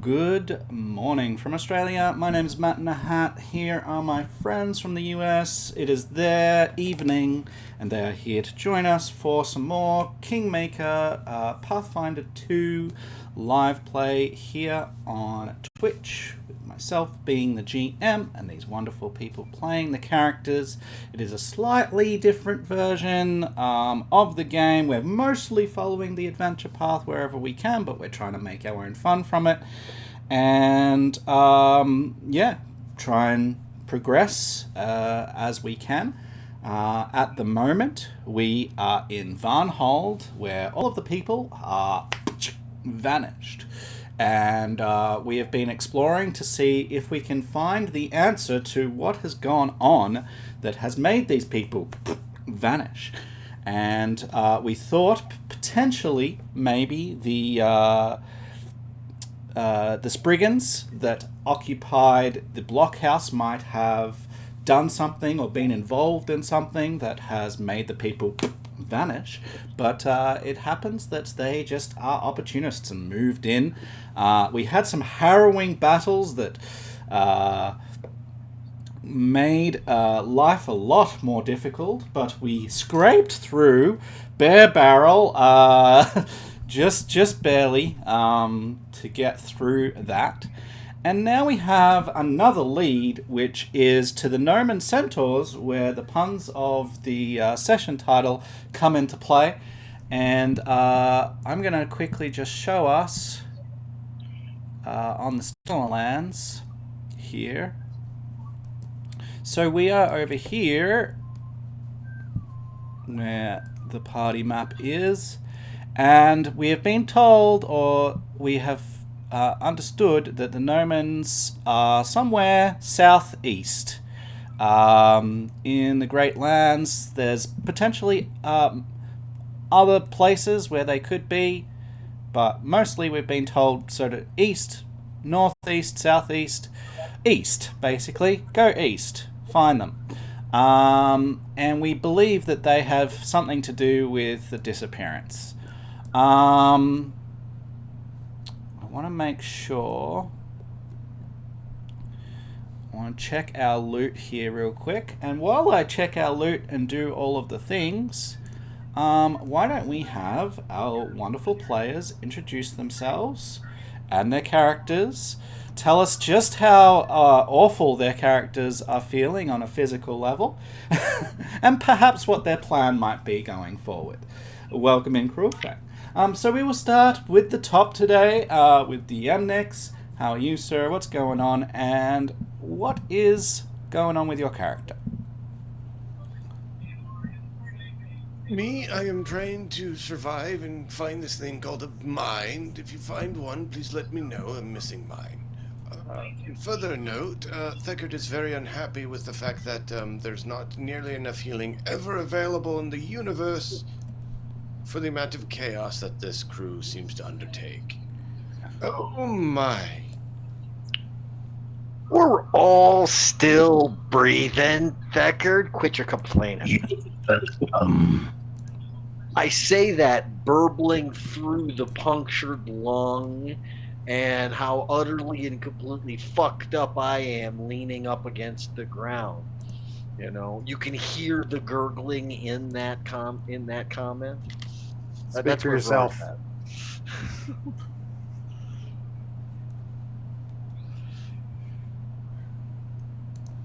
Good morning from Australia. My name is Matt in a Hat. Here are my friends from the US. It is their evening, and they are here to join us for some more Kingmaker Pathfinder 2 live play here on Twitch, with myself being the GM and these wonderful people playing the characters. It is a slightly different version of the game. We're mostly following the adventure path wherever we can, but we're trying to make our own fun from it. And try and progress as we can. At the moment, we are in Varnhold, where all of the people are vanished. And we have been exploring to see if we can find the answer to what has gone on that has made these people vanish. And we thought potentially maybe the Spriggans that occupied the blockhouse might have done something or been involved in something that has made the people vanish, but it happens that they just are opportunists and moved in. We had some harrowing battles that made life a lot more difficult, but we scraped through bare barrel, just barely, to get through that. And now we have another lead, which is to the Nomen Centaurs, where the puns of the session title come into play. And I'm going to quickly just show us on the Stellar Lands here. So we are over here, where the party map is. And we have been told, or we have understood, that the Nomens are somewhere southeast. In the Great Lands, there's potentially other places where they could be, but mostly we've been told sort of east, northeast, southeast, east, basically. Go east, find them. And we believe that they have something to do with the disappearance. I want to make sure. I want to check our loot here real quick. And while I check our loot and do all of the things, why don't we have our wonderful players introduce themselves and their characters, tell us just how awful their characters are feeling on a physical level, and perhaps what their plan might be going forward. Welcome in, Cruelfang. So we will start with the top today, with the Yemnix. How are you, sir? What's going on? And what is going on with your character? Me, I am trying to survive and find this thing called a mine. If you find one, please let me know. I'm missing mine. Further note, Thickert is very unhappy with the fact that there's not nearly enough healing ever available in the universe for the amount of chaos that this crew seems to undertake. Oh my. We're all still breathing, Deckard. Quit your complaining. I say that burbling through the punctured lung, and how utterly and completely fucked up I am leaning up against the ground. You know, you can hear the gurgling in that comment. Speak for yourself.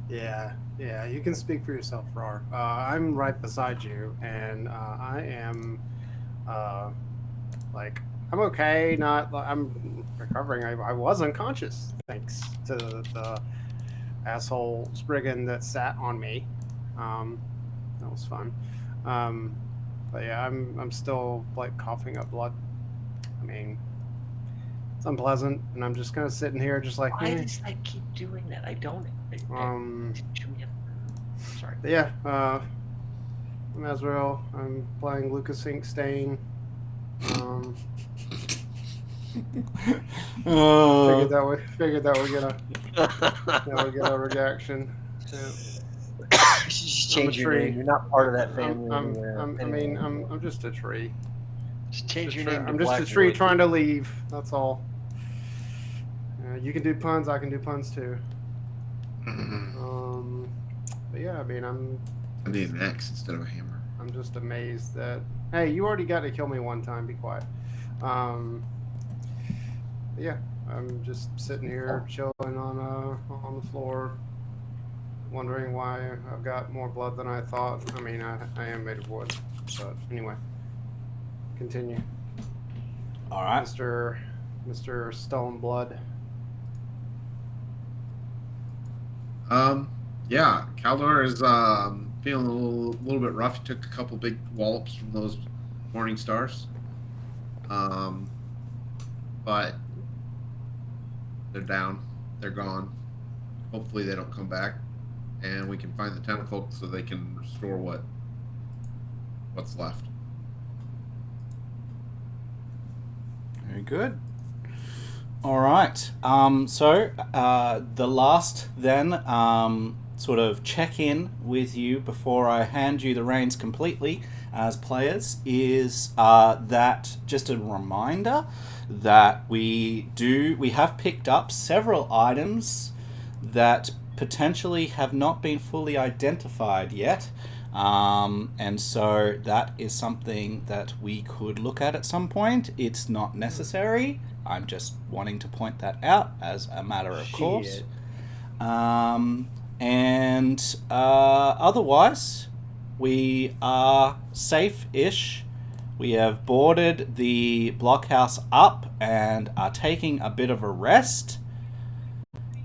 Yeah, you can speak for yourself, Rar. I'm right beside you, and I am, I'm okay. I'm recovering. I was unconscious, thanks to the asshole Spriggan that sat on me. That was fun. But yeah, I'm still coughing up blood. I mean, it's unpleasant, and I'm just kind of sitting here, just like. Why does that keep doing that? I don't. Sorry. But yeah, I'm Azrael. I'm playing Lucas Ink Stain. Figured that would get a reaction. Just change your name. You're not part of that family. I'm just a tree. Just change your name. I'm just a tree trying to leave. That's all. You can do puns. I can do puns too. Mm-hmm. But yeah, I mean, I need an axe instead of a hammer. I'm just amazed that. Hey, you already got to kill me one time. Be quiet. Yeah, I'm just sitting here chilling on the floor, wondering why I've got more blood than I thought. I mean, I am made of wood, but anyway, continue. All right. Mr. Stone Blood. Yeah, Caldor is feeling a little bit rough. He took a couple big wallops from those morning stars. But they're down. They're gone. Hopefully they don't come back, and we can find the tentacles so they can restore what's left. Very good. All right. So the last then sort of check in with you before I hand you the reins completely as players is that just a reminder that we have picked up several items that potentially have not been fully identified yet. And so that is something that we could look at some point. It's not necessary. I'm just wanting to point that out as a matter of course. And otherwise, we are safe-ish. We have boarded the blockhouse up and are taking a bit of a rest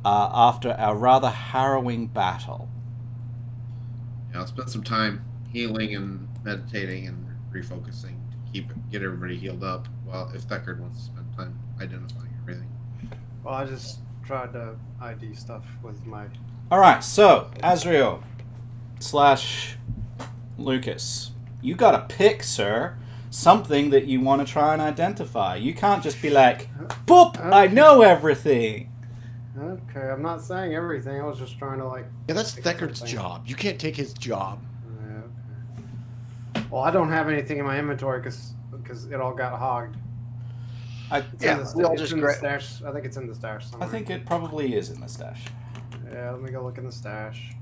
after our rather harrowing battle. Yeah, I'll spend some time healing and meditating and refocusing to get everybody healed up. Well, if Deckard wants to spend time identifying everything. Well, I just tried to ID stuff with my... Alright, so, Azrael / Lucas, you gotta pick, sir, something that you want to try and identify. You can't just be like, boop, I know everything. Okay, I'm not saying everything. I was just trying to Yeah, that's Deckard's job. You can't take his job. Yeah, okay. Well, I don't have anything in my inventory because it all got hogged. We all just in the stash. I think it's in the stash somewhere. I think it probably is in the stash. Yeah, let me go look in the stash.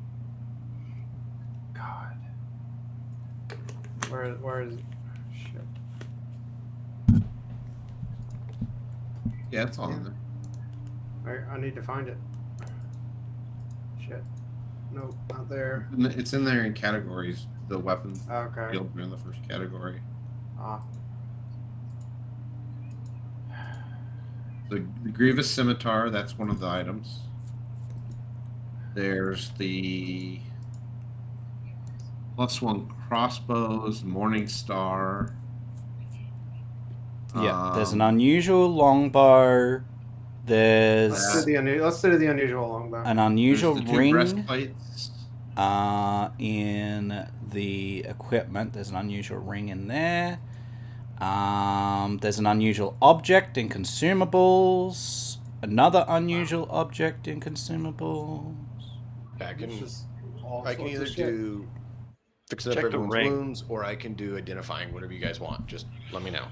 God. Where is it? Shit. Yeah, it's all in there. I need to find it. Shit. Nope, not there. It's in there in categories. The weapons Okay. field are in the first category. Ah. The Grievous Scimitar, that's one of the items. There's the +1 crossbows, Morning Star. Yeah, there's an unusual longbow. There's Let's do the unusual longbow. an unusual the 2 ring breastplates. in the equipment. There's an unusual ring in there. There's an unusual object in consumables. Another unusual object in consumables. I can All I can sorts either of shit. do fixing up Check the everyone's ring. wounds, or I can do identifying, whatever you guys want. Just let me know.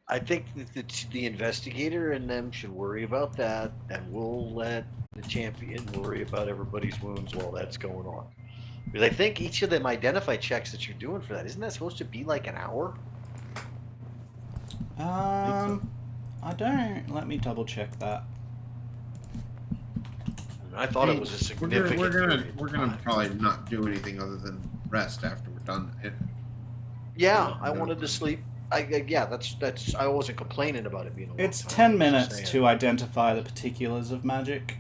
I think that the investigator and them should worry about that, and we'll let the champion worry about everybody's wounds while that's going on. Because I think each of them identify checks that you're doing for that, isn't that supposed to be like an hour? I don't. Let me double check that. I thought it was a significant. We're gonna probably not do anything other than rest after we're done. Yeah, I wanted to sleep. That's. I wasn't complaining about it being a long It's time. 10 I was just minutes saying. to identify the particulars of magic.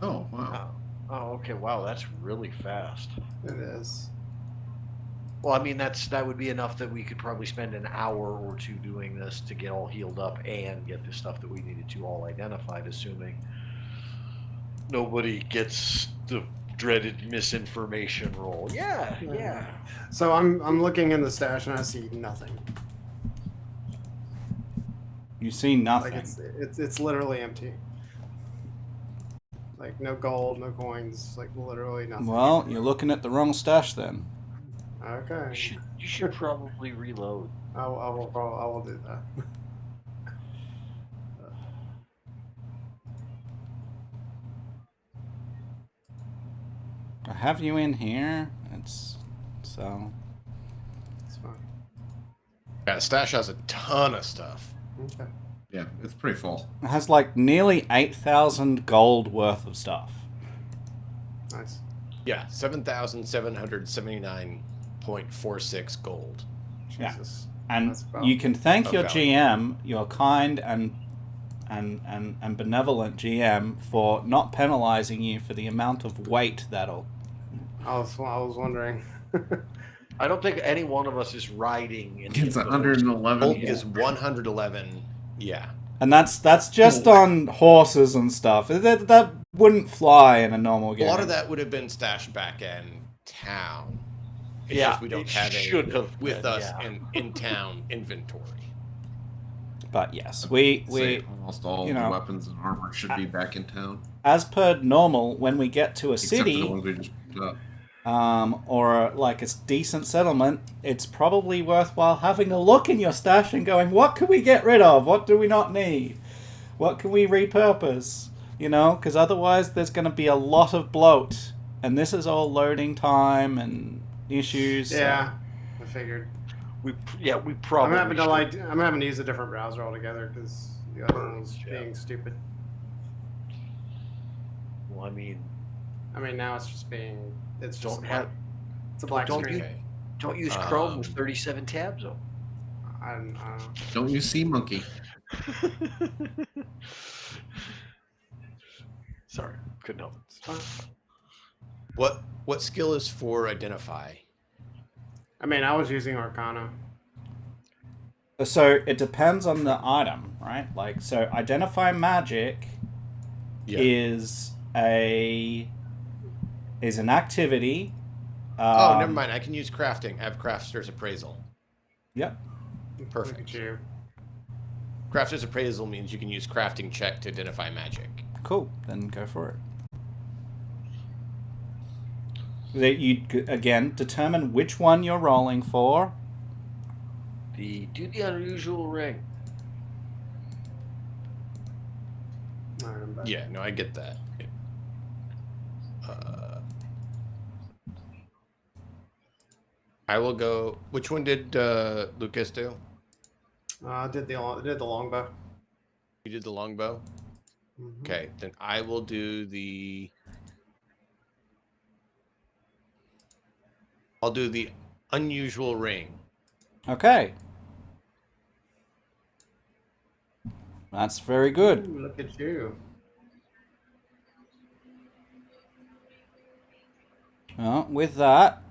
Oh wow! Oh, okay. Wow, that's really fast. It is. Well, I mean, that would be enough that we could probably spend an hour or two doing this to get all healed up and get the stuff that we needed to all identified, assuming nobody gets the dreaded misinformation roll. Yeah. So I'm looking in the stash and I see nothing. You see nothing. Like it's literally empty. Like no gold, no coins, like literally nothing. Well, you're looking at the wrong stash then. Okay. You should probably reload. I will do that. I have you in here. It's so. It's fine. Yeah, stash has a ton of stuff. Okay. Yeah, it's pretty full. It has like nearly 8,000 gold worth of stuff. Nice. Yeah, 7,779.46 gold. Yeah. Jesus. And That's about- you can thank your value. GM, your kind and benevolent GM, for not penalizing you for the amount of weight that'll. I was wondering. I don't think any one of us is riding. It's 111. Gold Yeah. is 111. Yeah. And that's just on horses and stuff. That wouldn't fly in a normal game. A lot of that would have been stashed back in town. It's Yeah, just we don't it have should it have with been, us yeah. in town inventory. But yes, Say we almost all you the know, weapons and armor should be back in town, as per normal, when we get to a except for the city, ones we just picked up. or like a decent settlement, it's probably worthwhile having a look in your stash and going, what can we get rid of? What do we not need? What can we repurpose? You know, because otherwise there's going to be a lot of bloat, and this is all loading time and issues. so- Yeah, I figured. We I'm probably. having to should. I'm having to use a different browser altogether because the other one was being stupid. Well, I mean, now it's just being. It's just Don't have- It's a black don't screen. Okay. don't use Chrome with 37 tabs open. I don't know. Don't you see, monkey? Sorry, couldn't help. It's fine. What skill is for identify? I was using Arcana. So it depends on the item, right? Like, so identify magic is an activity. Oh, never mind. I can use crafting. I have crafter's appraisal. Yep. Perfect. Look at you. Crafter's appraisal means you can use crafting check to identify magic. Cool. Then go for it. That you again determine which one you're rolling for. Do the unusual ring. All right, I'm back. Yeah, no, I get that. I will go. Which one did Lucas do? Did the longbow. You did the longbow. Mhm. Okay, then I will do the. I'll do the unusual ring. Okay. That's very good. Ooh, look at you. Well, with that,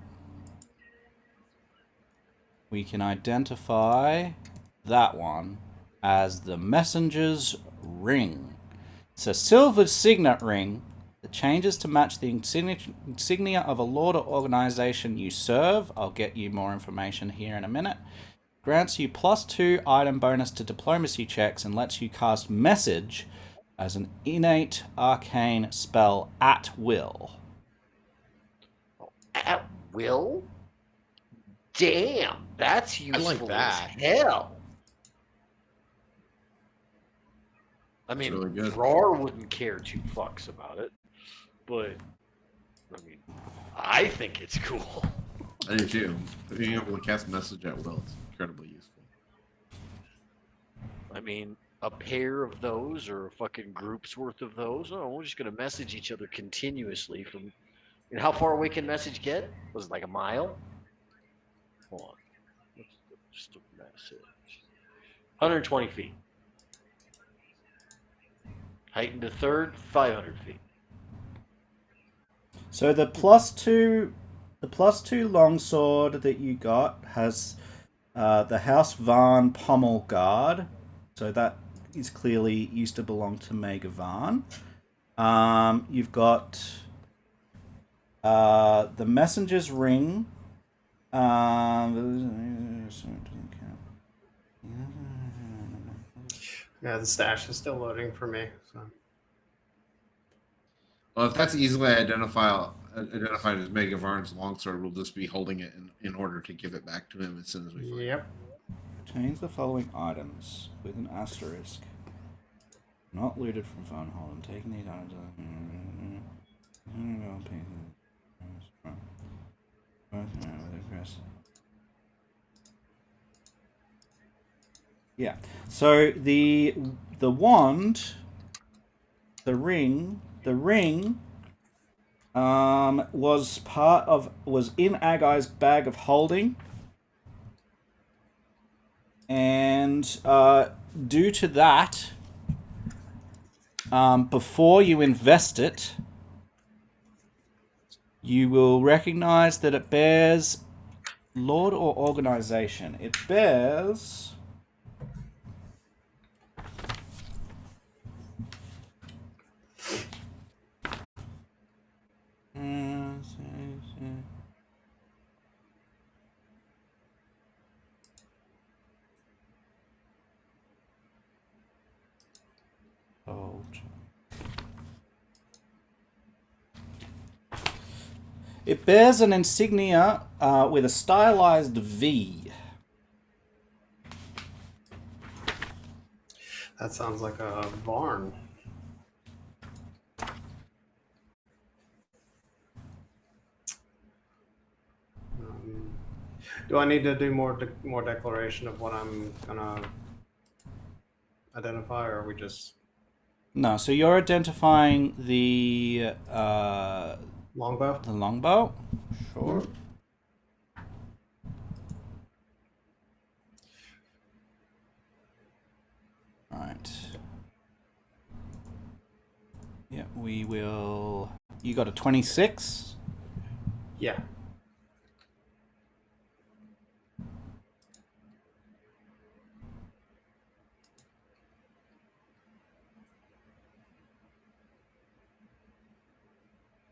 we can identify that one as the Messenger's Ring. It's a silver signet ring that changes to match the insignia of a lord or organization you serve. I'll get you more information here in a minute. Grants you +2 item bonus to diplomacy checks and lets you cast Message as an innate arcane spell at will. At will? Damn, that's useful that. as hell. I mean, really good. Roar wouldn't care 2 fucks about it, but I think it's cool. I do too. Being able to cast message at will is incredibly useful. A pair of those or a fucking group's worth of those. Oh, we're just gonna message each other continuously from. How far away can message get? Was it like a mile? Hold on. What's just a message? 120 feet. Heightened to third, 500 feet. So the +2 longsword that you got has the House Varn pommel guard. So that is clearly used to belong to Mega Varn. You've got the Messenger's Ring. Yeah, the stash is still loading for me. So. Well, if that's easily identified as Mega Varn's longsword, we'll just be holding it in order to give it back to him as soon as we find it. Yep. Contains the following items with an asterisk. Not looted from Von Holland. Taking these items. Yeah. So the wand, the ring was in Agai's bag of holding, and due to that, before you invest it, you will recognize that it bears Lord or organization. It bears. It bears an insignia with a stylized V. That sounds like a barn. Do I need to do more declaration of what I'm gonna identify, or are we just No, so you're identifying the longbow? the longbow. Sure. Right. Yeah, we will. You got a 26. Yeah.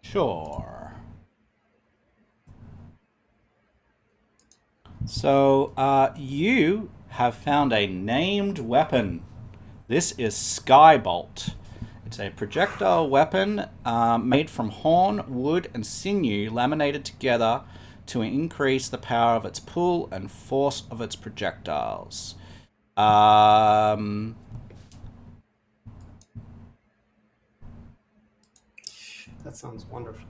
Sure. So, you have found a named weapon. This is Skybolt. It's a projectile weapon made from horn, wood, and sinew laminated together to increase the power of its pull and force of its projectiles. That sounds wonderful.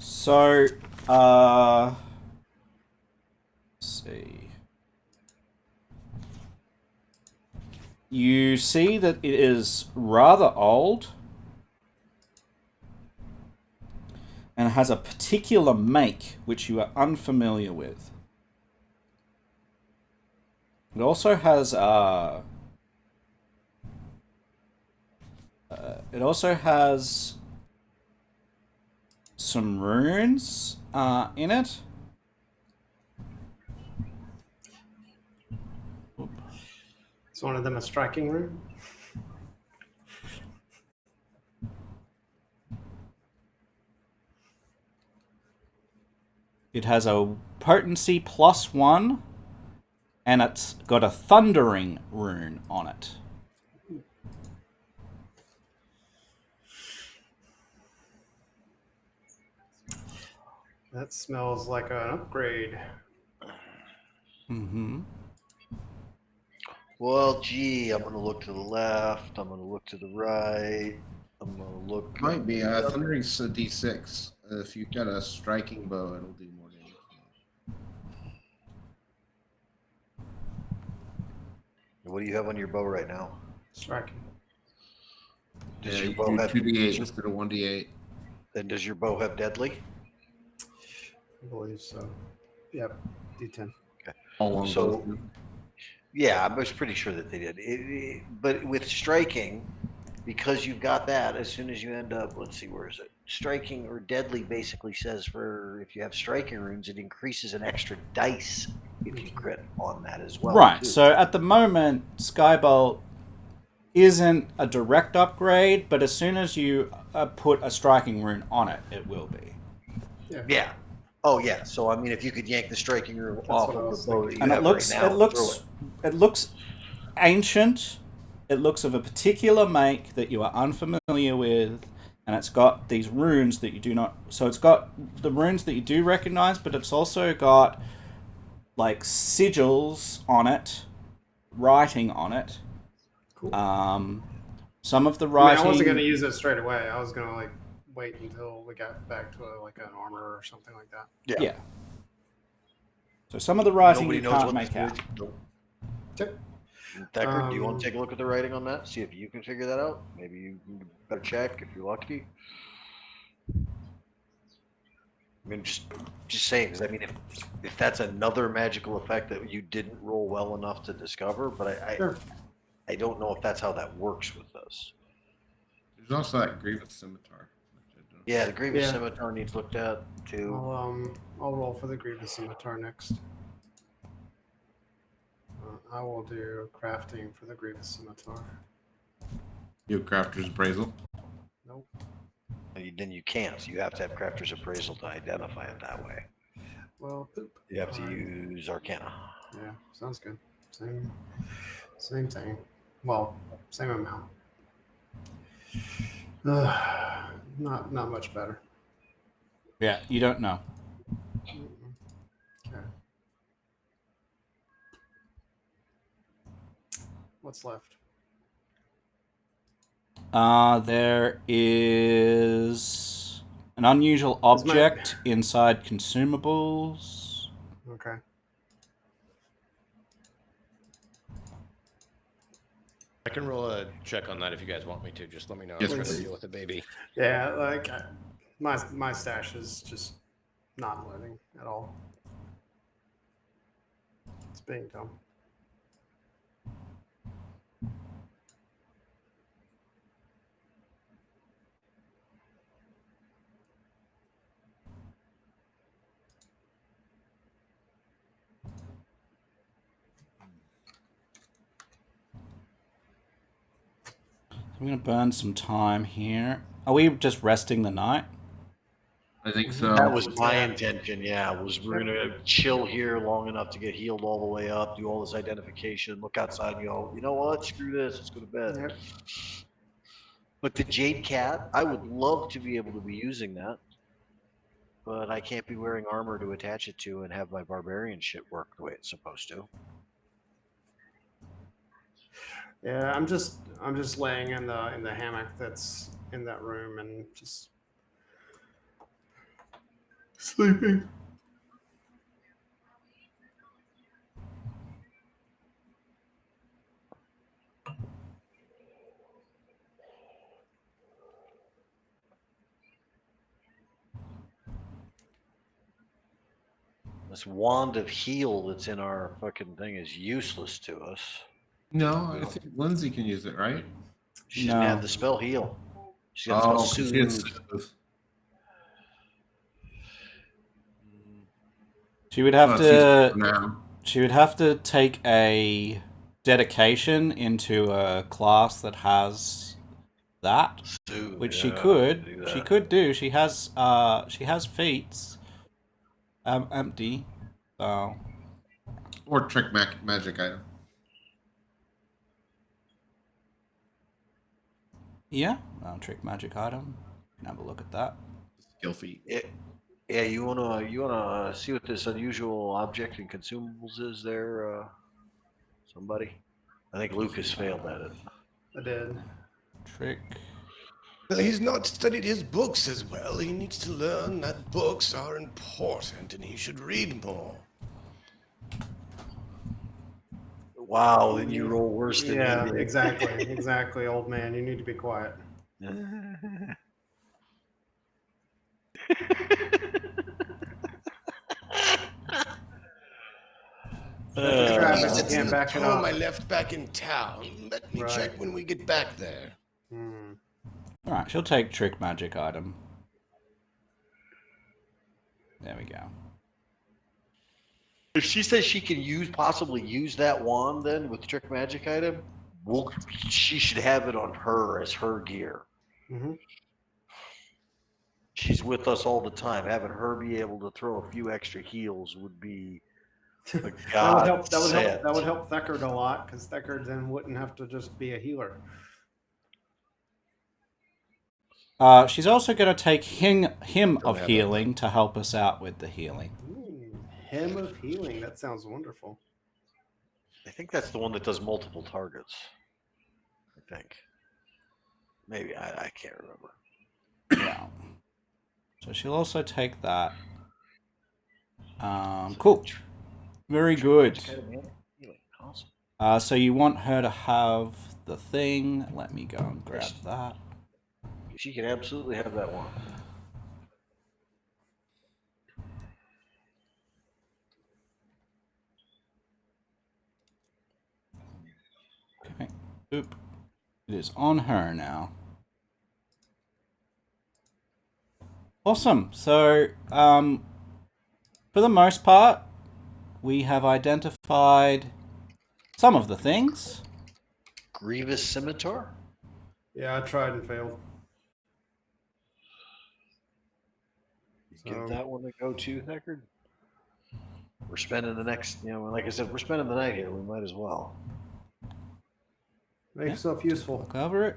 So, let's see. You see that it is rather old and has a particular make which you are unfamiliar with. It also has some runes in it. Is one of them a striking rune? It has a potency +1, and it's got a thundering rune on it. That smells like an upgrade. Mm-hmm. Well, gee, I'm gonna look to the left. I'm gonna look to the right. I'm gonna look. Might be Thundering's a D6. If you've got a striking bow, it'll do more damage. What do you have on your bow right now? Striking. Does Yeah, your you bow do have 2d8 instead of 1d8. Then does your bow have deadly? I believe so. Yep. D10. All long So- bows do. Yeah, I was pretty sure that they did. But with striking, because you've got that, as soon as you end up, let's see, where is it? Striking or deadly basically says for if you have striking runes, it increases an extra dice if you crit on that as well. Right, too. so at the moment, Skybolt isn't a direct upgrade, but as soon as you put a striking rune on it, it will be. Yeah. Oh yeah. So I mean, if you could yank the striking rune off what I of was the bow that thinking. you And have right now, and throw it. it looks ancient. It looks of a particular make that you are unfamiliar with, and it's got these runes that you do not. So it's got the runes that you do recognize, but it's also got like sigils on it, writing on it. Cool. Some of the I mean, writing. I wasn't gonna use it straight away. I was gonna like wait until we got back to like an armor or something like that. Yeah. So some of the writing Nobody you knows can't what make the out. Nope. Okay. Thacker, do you want to take a look at the writing on that? See if you can figure that out? Maybe you can better check if you're lucky. I mean, just saying, because I mean, if that's another magical effect that you didn't roll well enough to discover, but Sure. I don't know if that's how that works with us. There's also that Grievous Scimitar. Yeah, the Grievous Yeah. Scimitar needs looked at too. I'll roll for the Grievous Scimitar next. I will do crafting for the Grievous Scimitar. You have Crafter's Appraisal. Nope. Then you can't. So you have to have Crafter's Appraisal to identify it that way. Well, poop. You have to Alright. use Arcana. Yeah, sounds good. Same thing. Well, same amount. Not much better. Yeah, you don't know. Okay. What's left? There is an unusual object inside consumables. Okay. I can roll a check on that if you guys want me to. Just let me know. Yes, I'm going to please. deal with the baby. Yeah, like my stash is just not loading at all. It's being dumb. I'm going to burn some time here. Are we just resting the night? I think so. That was my intention, yeah, was we're gonna chill here long enough to get healed all the way up, do all this identification, look outside and go, you know what, screw this, let's go to bed. Yep. But the Jade Cat, I would love to be able to be using that. But I can't be wearing armor to attach it to and have my barbarian shit work the way it's supposed to. Yeah, I'm just laying in the hammock that's in that room and just sleeping. This wand of heal that's in our fucking thing is useless to us. No, I think Lindsay can use it, right? She doesn't No. have the spell heal. She's got the spell 'cause she has soothe. Soothe. She would have Well, to. she's now. She would have to take a dedication into a class that has that, Soothe, which yeah, she could. do She that. could do. She has feats. Empty. So Or trick magic item. yeah, trick magic item. Can have a look at that. Skill feat. Yeah, you wanna see what this unusual object and consumables is there, somebody? I think Lucas failed at it. I did. Trick. Well, he's not studied his books as well. He needs to learn that books are important and he should read more. Wow, then you roll worse than Yeah, me. exactly, old man. You need to be quiet. Travis, you It's can't the back it poem up. I left back in town. Let me Right. check when we get back there. Hmm. All right, she'll take trick magic item. There we go. If she says she can possibly use that wand then with trick magic item, she should have it on her as her gear. Mm-hmm. She's with us all the time. Having her be able to throw a few extra heals would be a That would god. help Thackard a lot because Thackard then wouldn't have to just be a healer. She's also going to take him of have healing to help us out with the healing. Hymn of healing. That sounds wonderful. I think that's the one that does multiple targets. I think. Maybe I can't remember. Yeah. So she'll also take that. Cool. Very good. Awesome. So you want her to have the thing. Let me go and grab that. She can absolutely have that one. Okay. Oop. It is on her now. Awesome. So, for the most part, we have identified some of the things. Grievous Scimitar? Yeah, I tried and failed. Give that one a go too, Heckard. We're spending the next, like I said, we're spending the night here. We might as well. Make yourself useful. Cover it.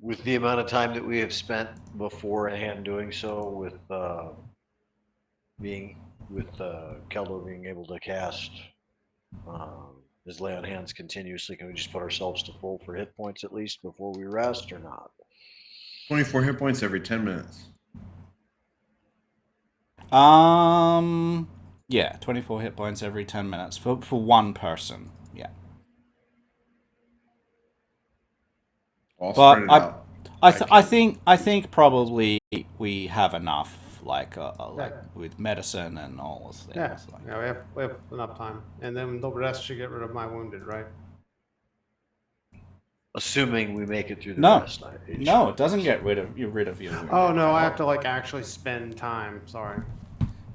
With the amount of time that we have spent beforehand doing so, with Keldo being able to cast his lay on hands continuously, can we just put ourselves to full for hit points at least before we rest, or not? 24 hit points every 10 minutes. Yeah, 24 hit points every 10 minutes for one person. Yeah. I'll But spread it out. I think probably we have enough, like with medicine and all those things. Yeah, yeah, we have enough time, and then the rest should get rid of my wounded, right? Assuming we make it through the No, rest. no, it doesn't get rid of you. Oh no, I have to like actually spend time. Sorry.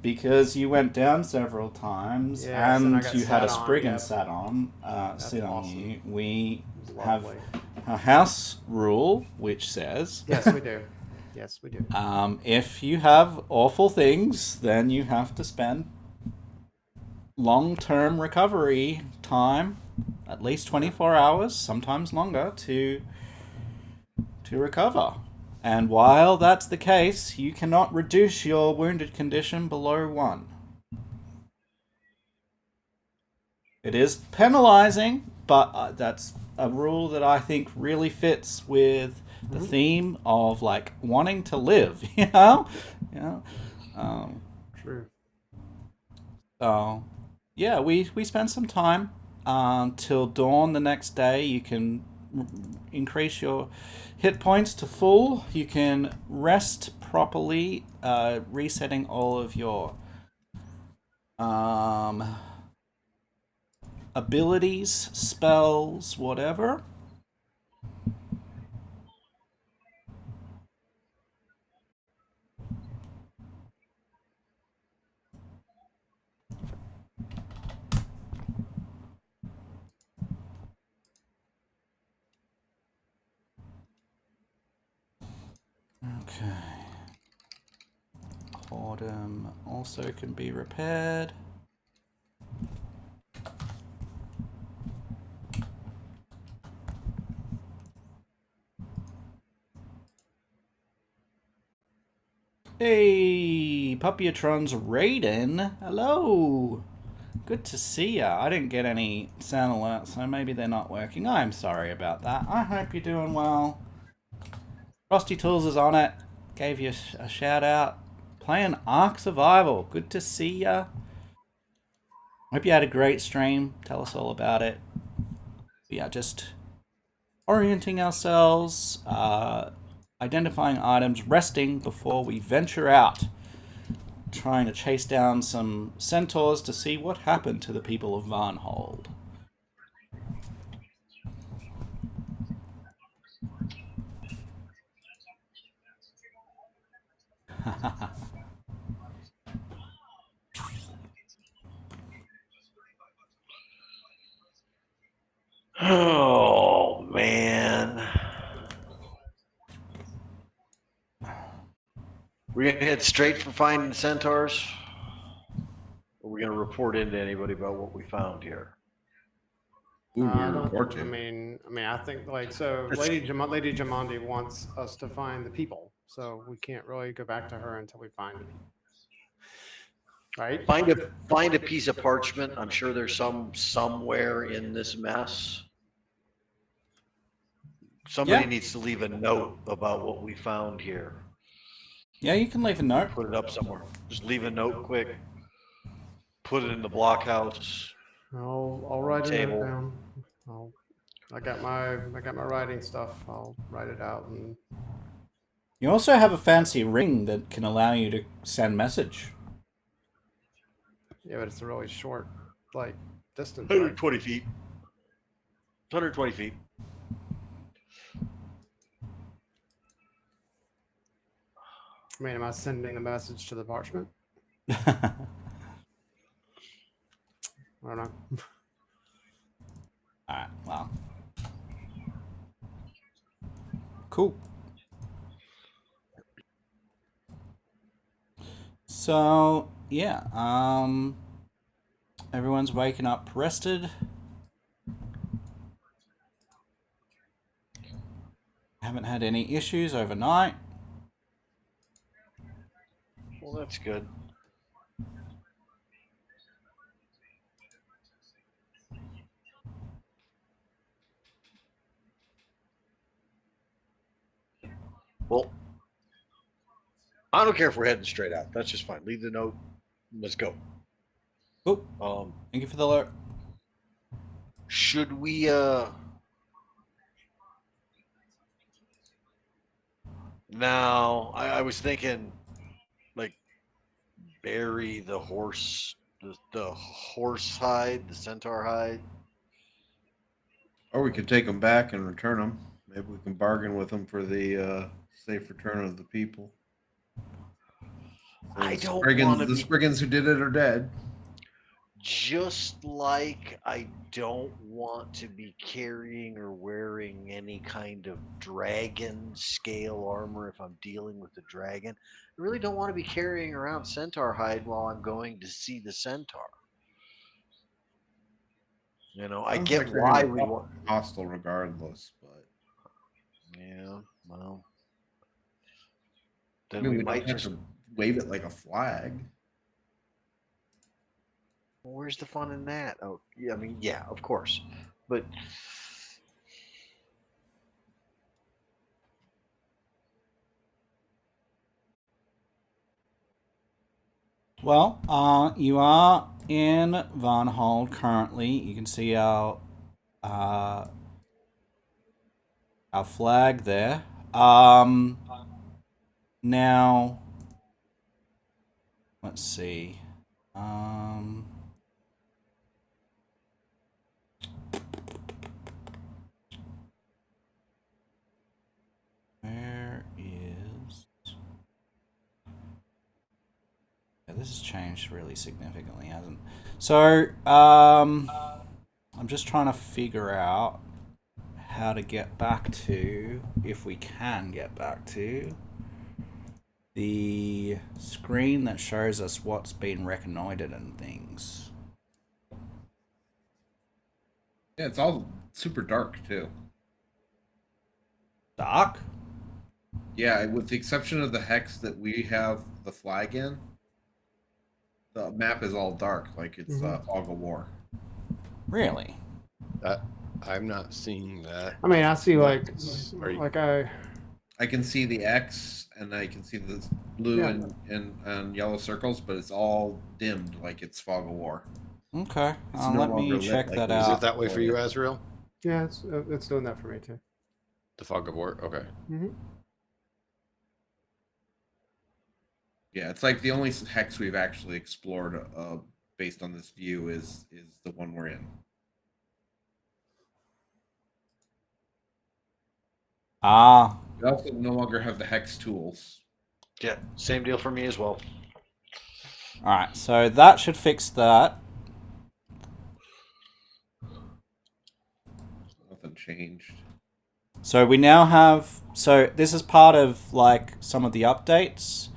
Because you went down several times, Yes, and I got you had a sat on, Spriggan yep. sat on, sit on awesome. you. We Lovely. have a house rule which says, Yes, we do. Yes, we do. if you have awful things, then you have to spend long-term recovery time, at least 24 hours, sometimes longer, to recover. And while that's the case, you cannot reduce your wounded condition below 1. It is penalizing, but that's a rule that I think really fits with the theme of like wanting to live, you know? True. So, yeah, we spent some time till dawn the next day. You can increase your hit points to full. You can rest properly, resetting all of your abilities, spells, whatever. Okay. Cordum also can be repaired. Hey, Puppyatron's Raiden. Hello. Good to see ya. I didn't get any sound alerts, so maybe they're not working. I'm sorry about that. I hope you're doing well. Frosty Tools is on it. Gave you a shout out. Playing Ark Survival. Good to see ya. Hope you had a great stream. Tell us all about it. We are just orienting ourselves, identifying items, resting before we venture out. Trying to chase down some centaurs to see what happened to the people of Varnhold. Oh man. We're gonna head straight for finding centaurs, or we're gonna report into anybody about what we found here. Ooh, I we don't- report to. I mean, I think like so. Lady Jamandi wants us to find the people, so we can't really go back to her until we find them. Right? Find a piece of parchment. I'm sure there's some somewhere in this mess. Somebody Yeah. needs to leave a note about what we found here. Yeah, you can leave a note. Put it up somewhere. Just leave a note quick. Put it in the blockhouse. I'll write a Table. note down. I got my writing stuff. I'll write it out and You also have a fancy ring that can allow you to send message. yeah, but it's a really short like distance. Right? 120 feet. 120 feet. I mean, am I sending a message to the parchment? Alright, I don't know. well. Cool. So, yeah, everyone's waking up rested. Haven't had any issues overnight. Well, that's good. Well, I don't care if we're heading straight out. That's just fine. Leave the note. Let's go. Oh, thank you for the alert. Should we now I was thinking like bury the horse the horse hide, the centaur hide. Or we could take them back and return them. Maybe we can bargain with them for the safe return of the people. So I the don't Spriggans, wanna the be- Spriggans who did it are dead. Just like I don't want to be carrying or wearing any kind of dragon scale armor if I'm dealing with the dragon. I really don't want to be carrying around centaur hide while I'm going to see the centaur. You know, I Sounds get like they're why gonna we be want. hostile regardless, but Yeah, well, I then mean, we we might don't have just. to wave it like a flag. Well, where's the fun in that? Oh, yeah, I mean, yeah, of course, but Well, you are in Varnhold currently. You can see uh, our flag there. Now, let's see. Where is? Yeah, this has changed really significantly, hasn't? So, I'm just trying to figure out how to get back to, if we can get back to, the screen that shows us what's been reconnoitered and things. Yeah, it's all super dark too. Dark? Yeah, with the exception of the hex that we have the flag in, the map is all dark, like it's fog of war. Really? I'm not seeing that. I mean, I see like I can see the X and I can see the blue Yeah. and yellow circles, but it's all dimmed like it's fog of war. Okay. It's no Let me longer lit check like that it was. Is out. it that way for you, Azrael? yeah, it's doing that for me too. The fog of war? Okay. Mm-hmm. Yeah, it's like the only hex we've actually explored based on this view is the one we're in. Ah. We also no longer have the hex tools. yeah, same deal for me as well. Alright, so that should fix that. Nothing changed. So we now have... So this is part of, like, some of the updates.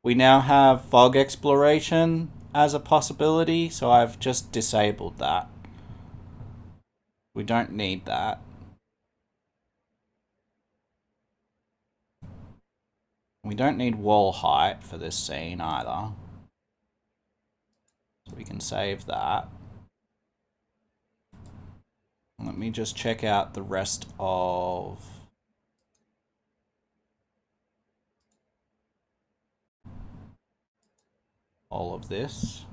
We now have fog exploration as a possibility, so I've just disabled that. We don't need that. We don't need wall height for this scene either. we can save that. Let me just check out the rest of all of this.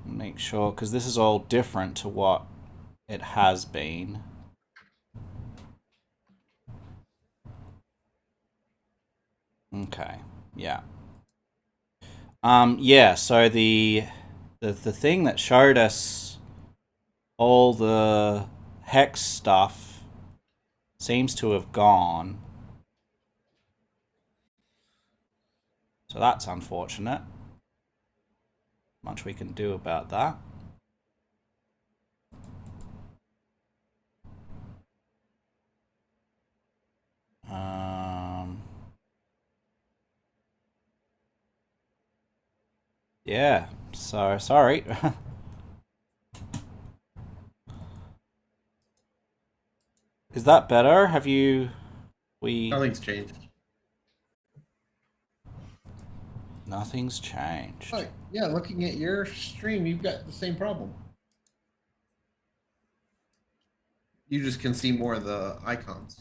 Make sure, because this is all different to what it has been. Okay, yeah. Yeah, so the thing that showed us all the hex stuff seems to have gone. So that's unfortunate. Much we can do about that. Yeah, so sorry. Is that better? Have you... Nothing's changed. Nothing's changed. Oh, yeah, looking at your stream, you've got the same problem. You just can see more of the icons,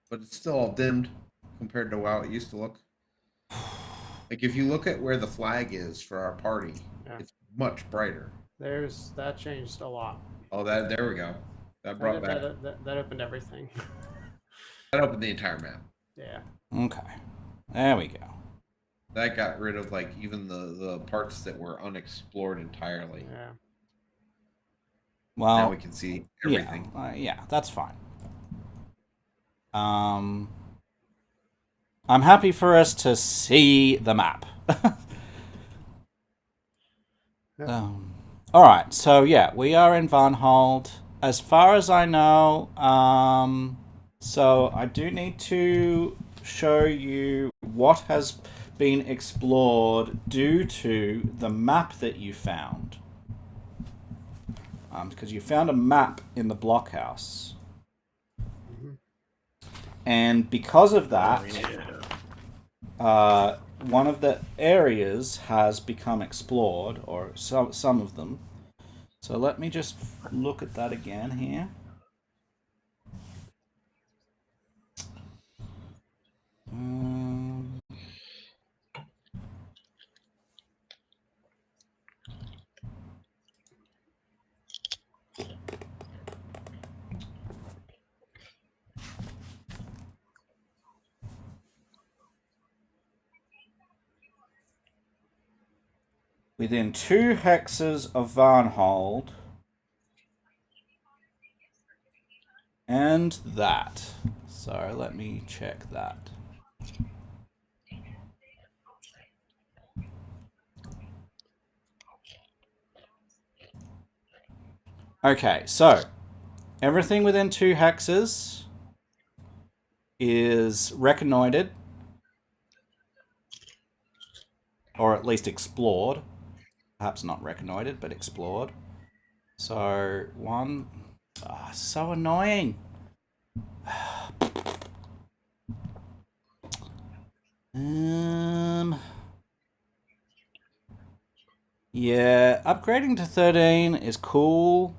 but it's still all dimmed compared to how it used to look. Like if you look at where the flag is for our party, it's much brighter. That changed a lot. Oh, there we go. That brought back. That opened everything. That opened the entire map. Yeah. Okay. There we go. That got rid of like even the parts that were unexplored entirely. Yeah. Well, now we can see everything. Yeah, that's fine. I'm happy for us to see the map. All right, so yeah, we are in Varnhold. As far as I know, so I do need to show you what has been explored due to the map that you found. Because you found a map in the blockhouse. And because of that, one of the areas has become explored, or some of them. So let me just look at that again here. Within 2 hexes of Varnhold. And that. So let me check that. Okay, so everything within 2 hexes is reconnoitered, or at least explored. Perhaps not reconnoitered, but explored. So, one... Oh, so annoying. Yeah, upgrading to 13 is cool,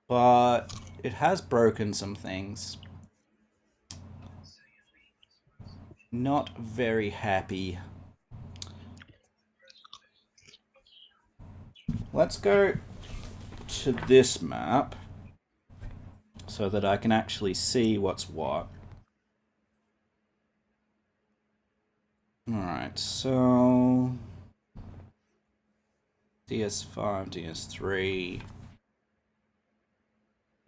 but it has broken some things. Not very happy. Let's go to this map so that I can actually see what's what. Alright, so DS5, DS3,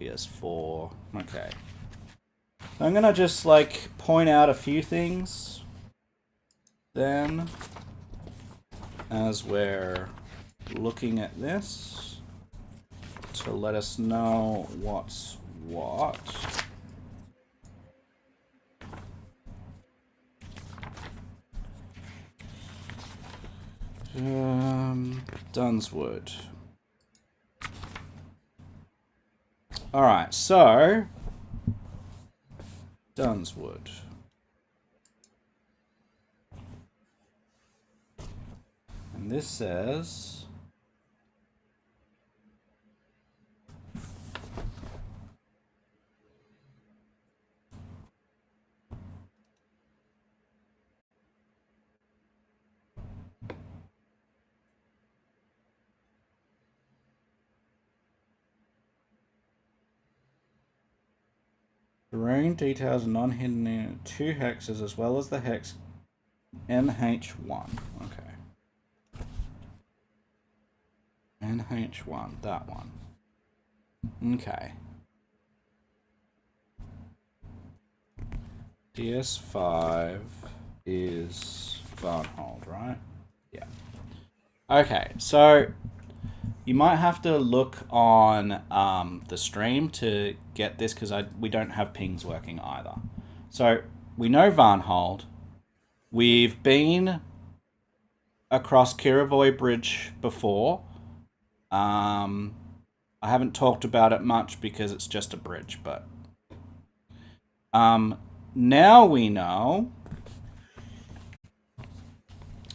DS4. Okay. I'm gonna just like point out a few things then as we're looking at this to let us know what's what. Dunswood. Alright, so Dunswood. And this says... Terrain details non-hidden in 2 hexes as well as the hex NH1. Okay. NH1, that one. Okay. DS5 is Varnhold, right? Yeah. Okay, so you might have to look on the stream to get this because we don't have pings working either. So we know Varnhold. We've been across Kiravoy Bridge before. I haven't talked about it much because it's just a bridge, but now we know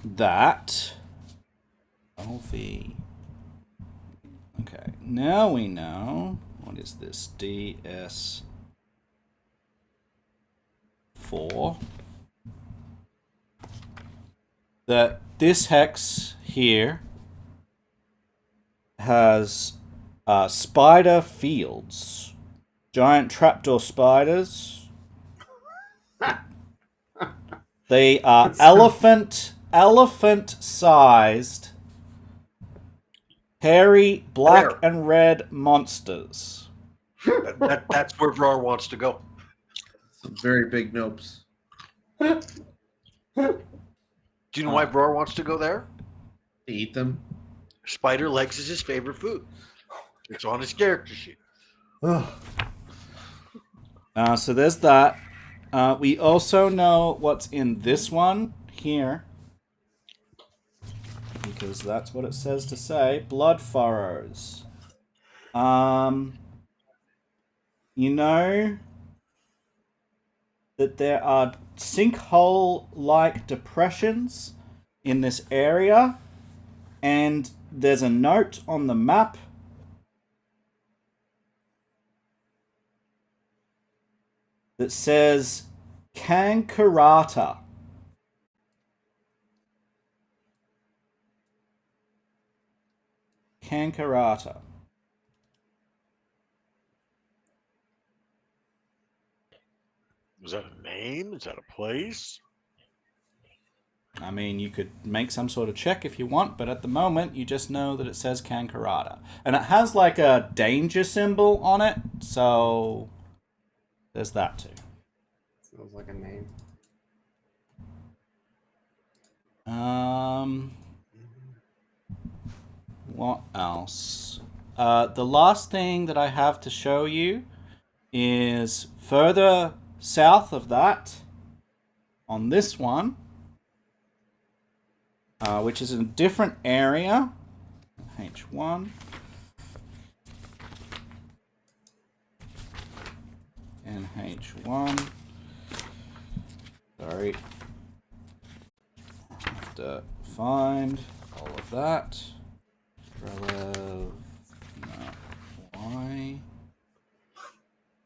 that LV. Okay, now we know, what is this, DS4, that this hex here has spider fields, giant trapdoor spiders. They are elephant-sized, hairy, black and red monsters. That's where Vrar wants to go. Some very big nopes. Do you know why Vrar wants to go there? To eat them. Spider legs is his favorite food. It's on his character sheet. So there's that. We also know what's in this one here. Because that's what it says to say. Blood furrows. You know that there are sinkhole-like depressions in this area. And there's a note on the map that says Kankarata. Kankarata. Is that a name? Is that a place? I mean, you could make some sort of check if you want, but at the moment, you just know that it says Kankarata. And it has like a danger symbol on it, so there's that too. Sounds like a name. What else? The last thing that I have to show you is further south of that, on this one, which is in a different area. H1. And H1. Sorry. I have to find all of that. Relev. No. Why?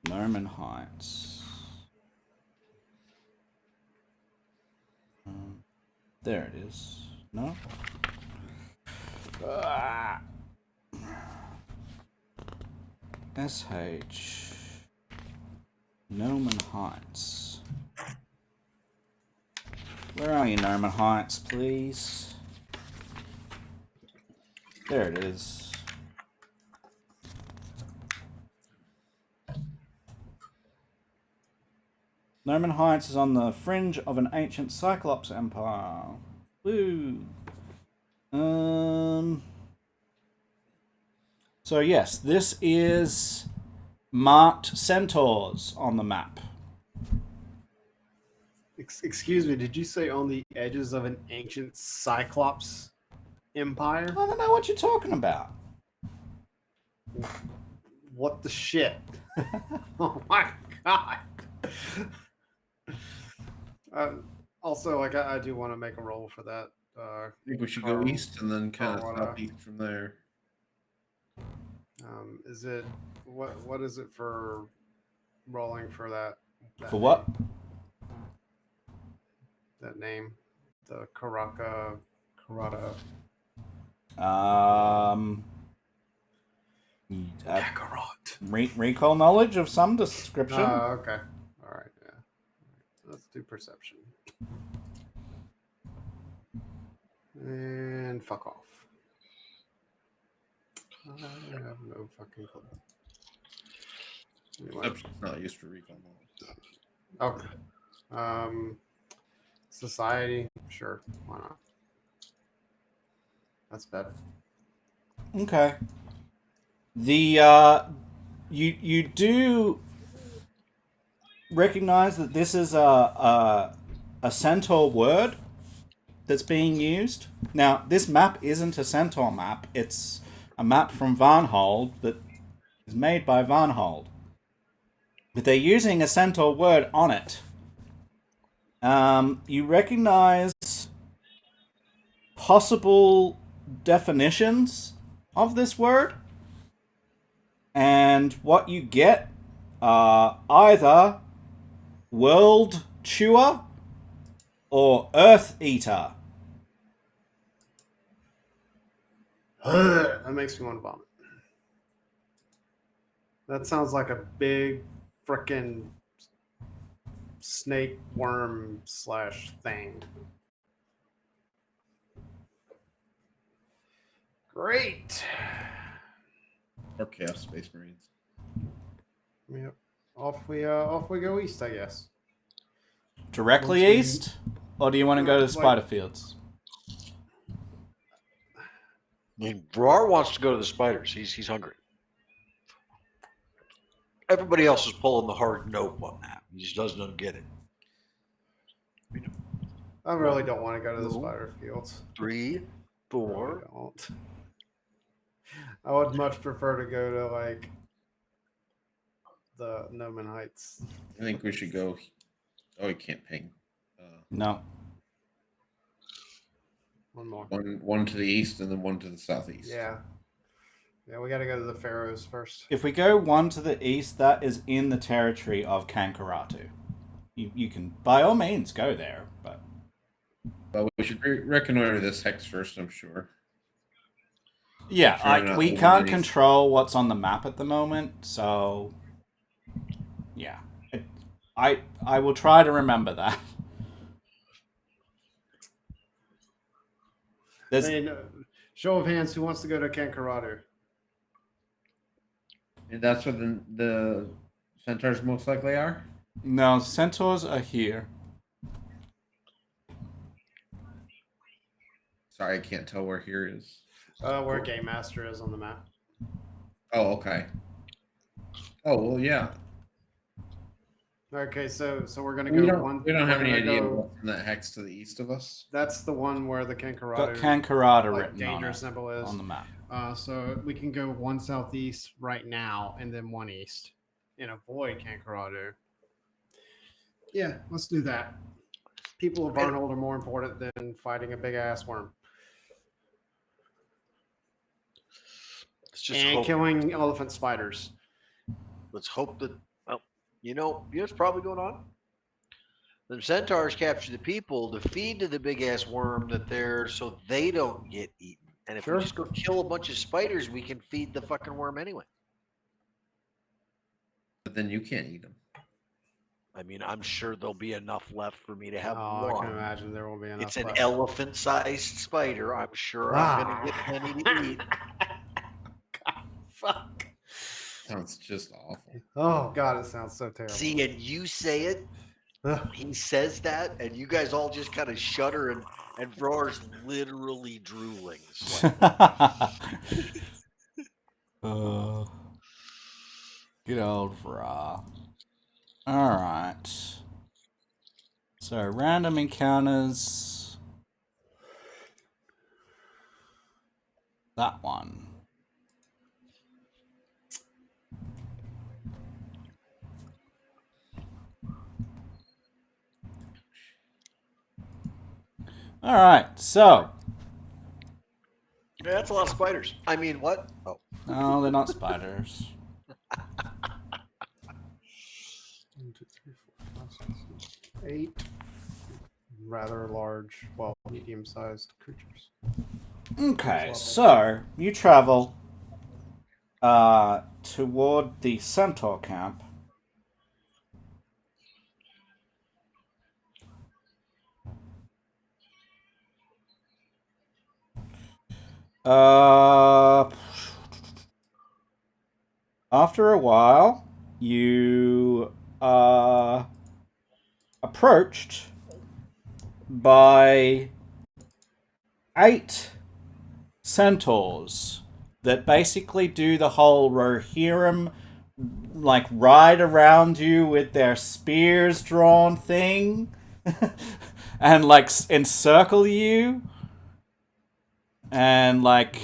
Nomen Heights. There it is. No? SH. Nomen Heights. Where are you, Nomen Heights, please? There it is. Nomen Heights is on the fringe of an ancient Cyclops empire. Woo! So yes, this is marked centaurs on the map. Excuse me, did you say on the edges of an ancient Cyclops empire? I don't know what you're talking about. What the shit? Oh my god. Also, like, I do want to make a roll for that I think we should go east and then kind of Carwada. southeast from there. Is it what is it for rolling for that For what? that name? The Karada. Recall knowledge of some description. Okay. All right. Yeah. Let's do perception. And fuck off. I have no fucking clue. Anyway. Perception's not used for recall knowledge. Okay. Society, sure, why not? That's better. Okay. The you do recognize that this is a centaur word that's being used. Now, this map isn't a centaur map. It's a map from Varnhold that is made by Varnhold. But they're using a centaur word on it. You recognize possible definitions of this word, and what you get are either world chewer or earth eater. That makes me want to vomit. That sounds like a big frickin' snake worm / thing. Great. Or Chaos Space Marines. Yep. Off we go east, I guess. Directly Once we- east, or do you want to go to the spider fields? I mean, Brar wants to go to the spiders. He's hungry. Everybody else is pulling the hard no on that. He just doesn't get it. I really don't want to go to the spider fields. 3, I 4. really don't. I would much prefer to go to like the Nomen Heights. I think we should go. Oh, we can't ping. No. One more. One to the east and then one to the southeast. Yeah. Yeah, we got to go to the Pharaohs first. If we go one to the east, that is in the territory of Kankaratu. You can, by all means, go there, but... But we should reconnoiter this hex first, I'm sure. Yeah, Sure, like, not we over can't the east. control what's on the map at the moment, so... Yeah. I will try to remember that. I mean, show of hands, who wants to go to Kankaratu? And that's where the centaurs most likely are? No, centaurs are here. Sorry, I can't tell where here is. Where Game Master is on the map. Oh, okay. Oh, well, yeah. Okay, so we're gonna We go don't, one. we don't have we're any gonna idea go- what's in that hex to the east of us. That's the one where the Got Kankaratu Kankarata like, written danger on it, symbol is. on the map. So we can go one southeast right now, and then one east, and avoid Kankaratu. Yeah, let's do that. People of Varnhold are more important than fighting a big ass worm Let's just and hope. killing elephant spiders. Let's hope that. Well, you know what's probably going on. The centaurs capture the people to feed to the big ass worm that they're so they don't get eaten. And if Sure. we just go kill a bunch of spiders, we can feed the fucking worm anyway. But then you can't eat them. I mean, I'm sure there'll be enough left for me to have Oh, I can one. imagine there will be enough. It's an left. elephant-sized spider. I'm sure I'm gonna get plenty to eat. God, fuck. Sounds just awful. Oh God, it sounds so terrible. See, and you say it, Ugh. he says that, and you guys all just kind of shudder, and Vroar's literally drooling. Good old Vra. Alright. So, random encounters. That one. All right, so. Yeah, that's a lot of spiders. I mean, what? Oh. No, they're not spiders. 1, 2, 3, 4, 5, 6, 7, 8 rather large, well, medium-sized creatures. Okay, so you travel toward the Centaur camp. After a while, you are approached by 8 centaurs that basically do the whole Rohirrim, like, ride around you with their spears drawn thing and, like, encircle you. And, like,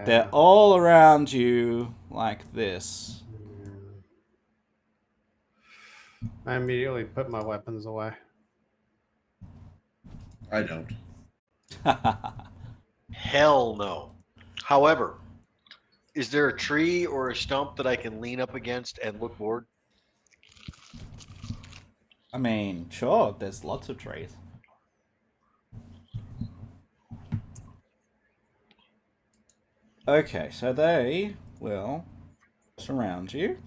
they're all around you like this. I immediately put my weapons away. I don't. Hell no. However, is there a tree or a stump that I can lean up against and look bored? I mean, sure, there's lots of trees. Okay, so they will surround you.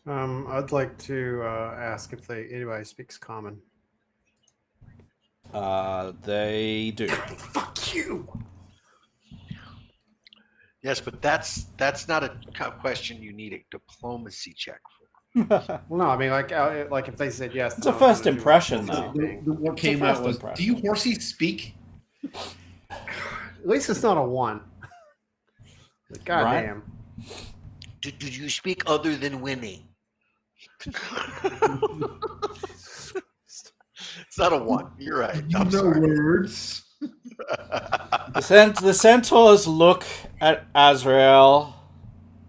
I'd like to ask if anybody speaks common. They do. Fuck you! Yes, but that's not a question you need a diplomacy check for. Well, no, I mean, like if they said yes, It's a first impression, though. What came out was, do you horsey speak? At least it's not a 1. Goddamn. Right? Did you speak other than Winnie? It's not a 1. You're right. I'm sorry. Words. The centaurs look at Azrael,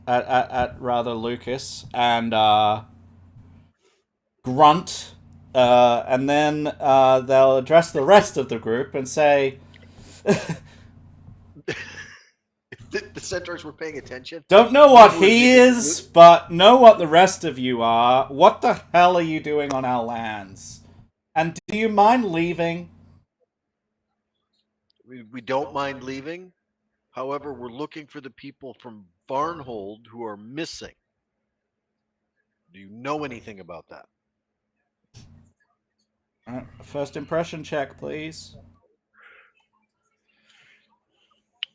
at rather Lucas, and grunt, and then they'll address the rest of the group and say, The centaurs were paying attention. "Don't know what he is, but know what the rest of you are. What the hell are you doing on our lands? And do you mind leaving?" We don't mind leaving. However, we're looking for the people from Varnhold who are missing. Do you know anything about that? First impression check, please.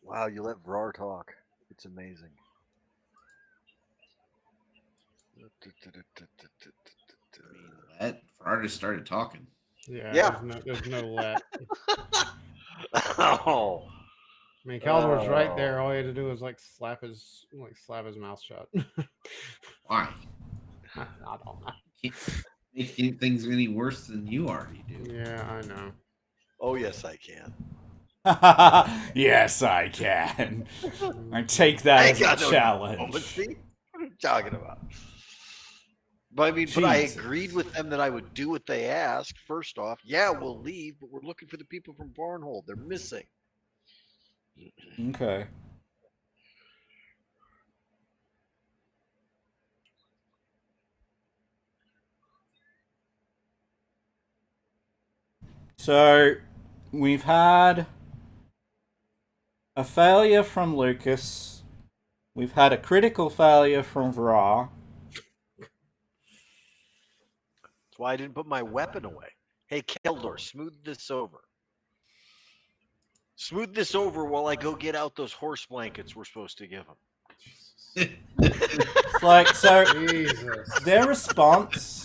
Wow, you let Vrar talk. It's amazing. Let Farrar just started talking. Yeah. There's no let. Oh. I mean, Caldor's right there. All he had to do was slap his mouth shut. Why? I don't know. Making things any worse than you already do. Yeah, I know. Oh yes, I can. Yes, I can. I take that as a challenge. What are you talking about? But I mean, but I agreed with them that I would do what they asked. First off, yeah, we'll leave, but we're looking for the people from Barnhold. They're missing. Okay. So, we've had a failure from Lucas. We've had a critical failure from Vrar. That's why I didn't put my weapon away. Hey, Keldor, smooth this over. Smooth this over while I go get out those horse blankets we're supposed to give them. It's like, so, Jesus. their response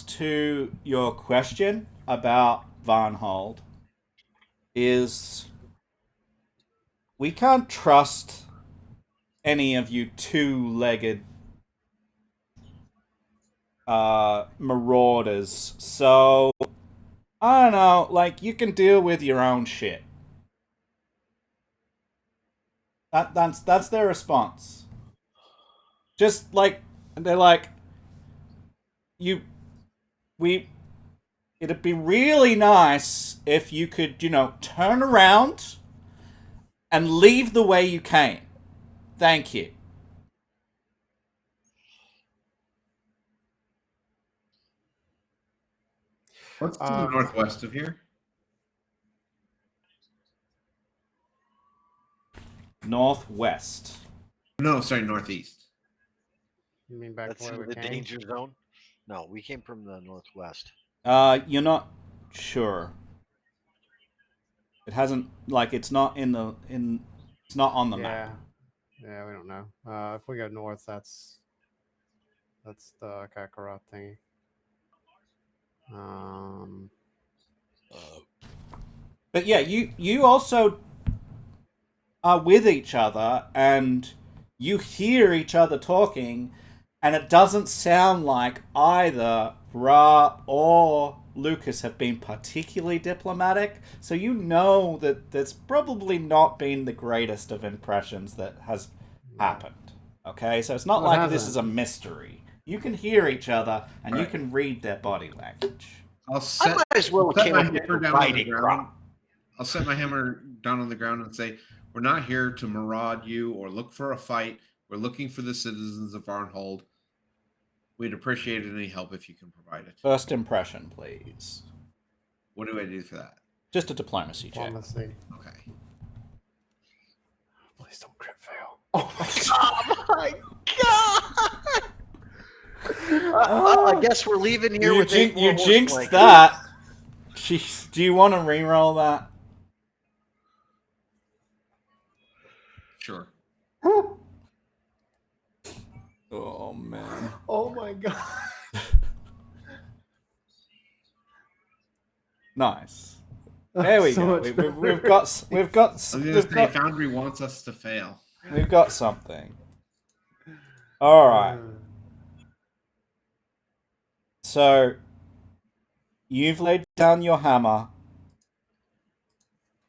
to your question about Varnhold is, we can't trust any of you two-legged marauders, so I don't know, like, you can deal with your own shit. That's their response. Just like, they're like, we it'd be really nice if you could, turn around and leave the way you came. Thank you. What's to the northwest of here? Northwest. No, sorry, northeast. You mean back That's to where in we the came? danger zone? No, we came from the northwest. You're not sure. It hasn't, it's not it's not on the map. Yeah, we don't know. If we go north, that's the Kakarot thingy. But yeah, you also are with each other, and you hear each other talking, and it doesn't sound like either Ra or Lucas have been particularly diplomatic, so you know that there's probably not been the greatest of impressions that has happened. Okay, so it's not like this is a mystery. You can hear each other, and you can read their body language. I might as well have came up with a writing prop. I'll set my hammer down on the ground and say, we're not here to maraud you or look for a fight. We're looking for the citizens of Arnhold. We'd appreciate any help if you can provide it. First impression, please. What do I do for that? Just a diplomacy check. Okay. Please don't crit fail. Oh my god! I guess we're leaving here with you jinxed that. Jeez, do you want to re-roll that? Sure. Oh man. Oh my god. Nice. There we go. We've got. I was gonna say Foundry wants us to fail. We've got something. All right. So you've laid down your hammer,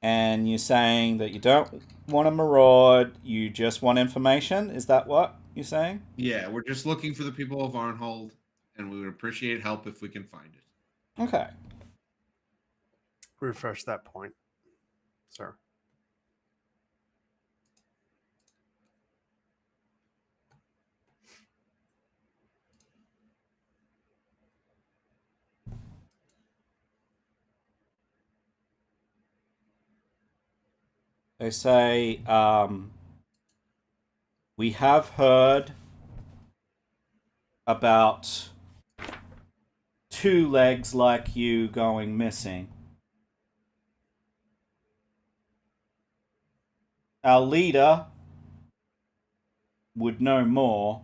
and you're saying that you don't want to maraud. You just want information. Is that what you're saying? Yeah, we're just looking for the people of Arnhold, and we would appreciate help if we can find it. Okay. Refresh that point, sir. They say, we have heard about two legs like you going missing. Our leader would know more,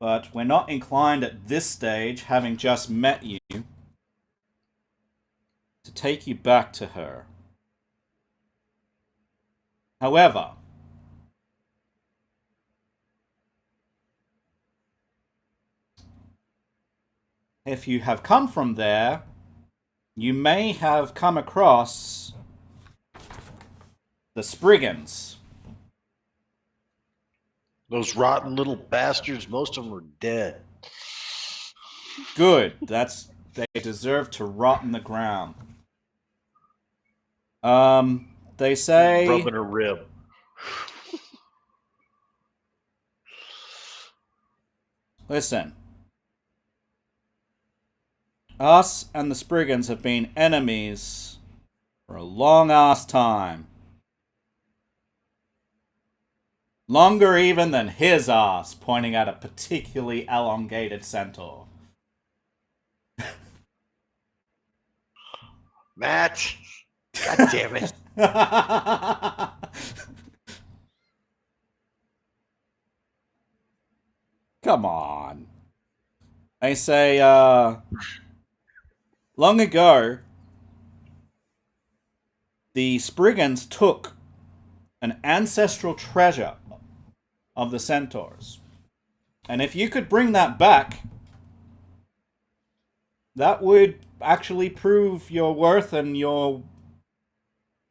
but we're not inclined at this stage, having just met you, to take you back to her. However, if you have come from there, you may have come across the Spriggans. Those rotten little bastards, most of them are dead. Good. They deserve to rot in the ground. They say... Rubbing a rib. Listen. Us and the Spriggans have been enemies for a long-ass time. Longer even than his ass, pointing at a particularly elongated centaur. Matt! God damn it. Come on. They say, long ago, the Spriggans took an ancestral treasure of the centaurs. And if you could bring that back, that would actually prove your worth and your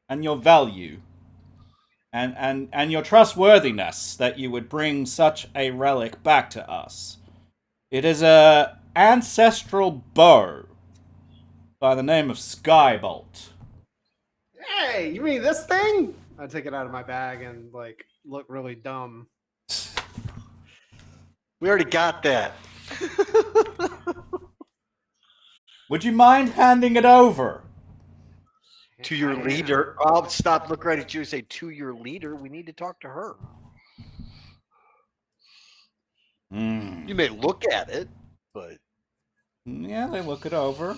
value and your trustworthiness, that you would bring such a relic back to us. It is a ancestral bow by the name of Skybolt. Hey, you mean this thing? I take it out of my bag and like look really dumb. We already got that. Would you mind handing it over? To your leader. I'll stop, look right at you and say, to your leader, we need to talk to her. You may look at it, but... Yeah, they look it over.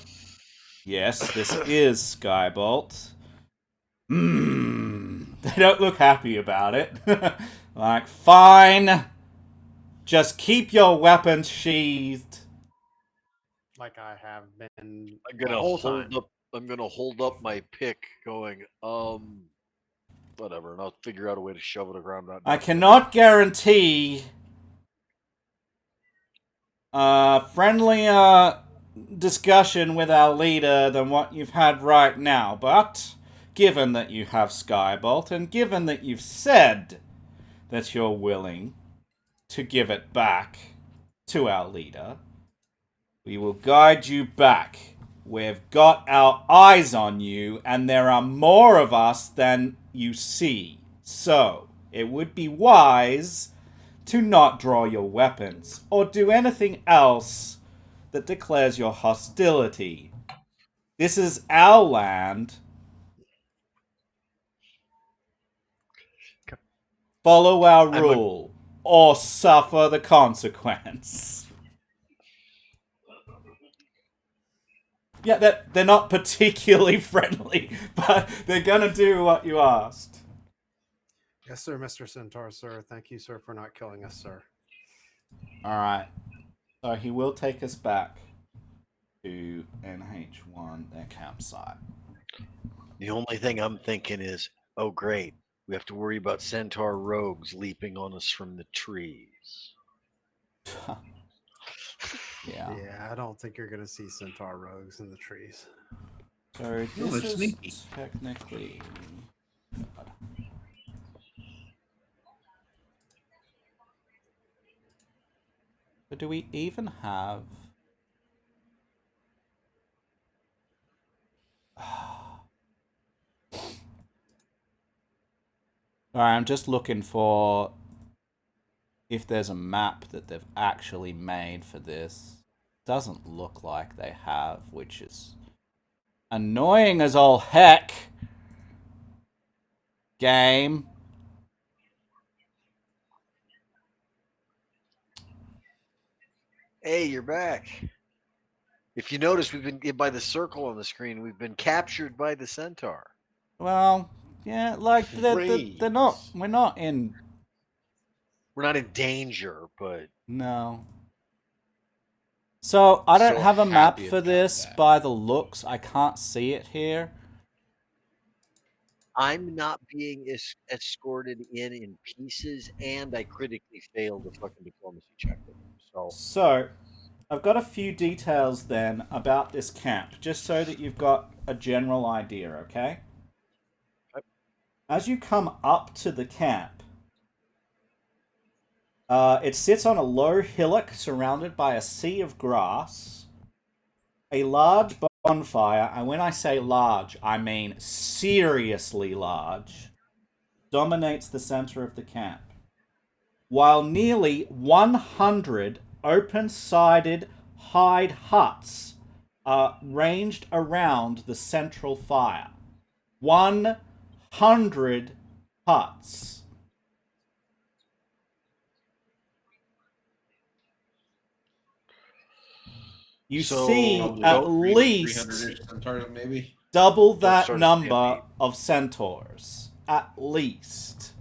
Yes, this is Skybolt. They don't look happy about it. Like, fine. Just keep your weapons sheathed. Like I have been I'm gonna hold up my pick going, whatever, and I'll figure out a way to shove it around that. I cannot guarantee friendlier discussion with our leader than what you've had right now, but given that you have Skybolt, and given that you've said that you're willing to give it back to our leader, we will guide you back. We've got our eyes on you, and there are more of us than you see. So, it would be wise to not draw your weapons, or do anything else that declares your hostility. This is our land. Follow our rule, or suffer the consequence. Yeah, they're not particularly friendly, but they're gonna do what you asked. Yes, sir, Mr. Centaur, sir. Thank you, sir, for not killing us, sir. Alright. So he will take us back to NH1, their campsite. The only thing I'm thinking is, oh great, we have to worry about centaur rogues leaping on us from the trees. Yeah, I don't think you're gonna see centaur rogues in the trees. So this is sneaky. Technically... God. But do we even have... Alright, I'm just looking for if there's a map that they've actually made for this. Doesn't look like they have, which is annoying as all heck. Game. Hey, you're back. If you notice, we've been by the circle on the screen. We've been captured by the centaur. Well, yeah, like they're not. We're not in. We're not in danger, but no. So I don't So have a map happy for about this that. by the looks. I can't see it here. I'm not being escorted in pieces, and I critically failed the fucking diplomacy check with them. So, I've got a few details then about this camp, just so that you've got a general idea, okay? As you come up to the camp, it sits on a low hillock surrounded by a sea of grass. A large bonfire, and when I say large, I mean seriously large, dominates the center of the camp, while nearly 100 open-sided hide huts are ranged around the central fire. 100 huts. You see at least 300-ish centaurs, maybe. double that number of centaurs. At least.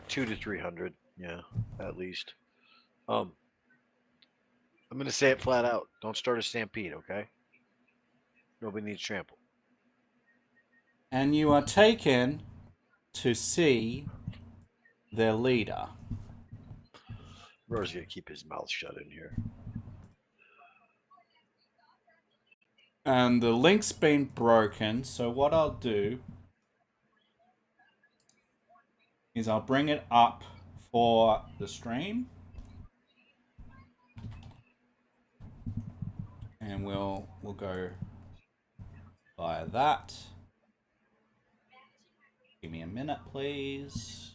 200 to 300, yeah, at least. I'm gonna say it flat out. Don't start a stampede, okay? Nobody needs trample. And you are taken to see their leader. Rory's gonna keep his mouth shut in here. And the link's been broken, so what I'll do is I'll bring it up for the stream. And we'll go via that. Give me a minute, please.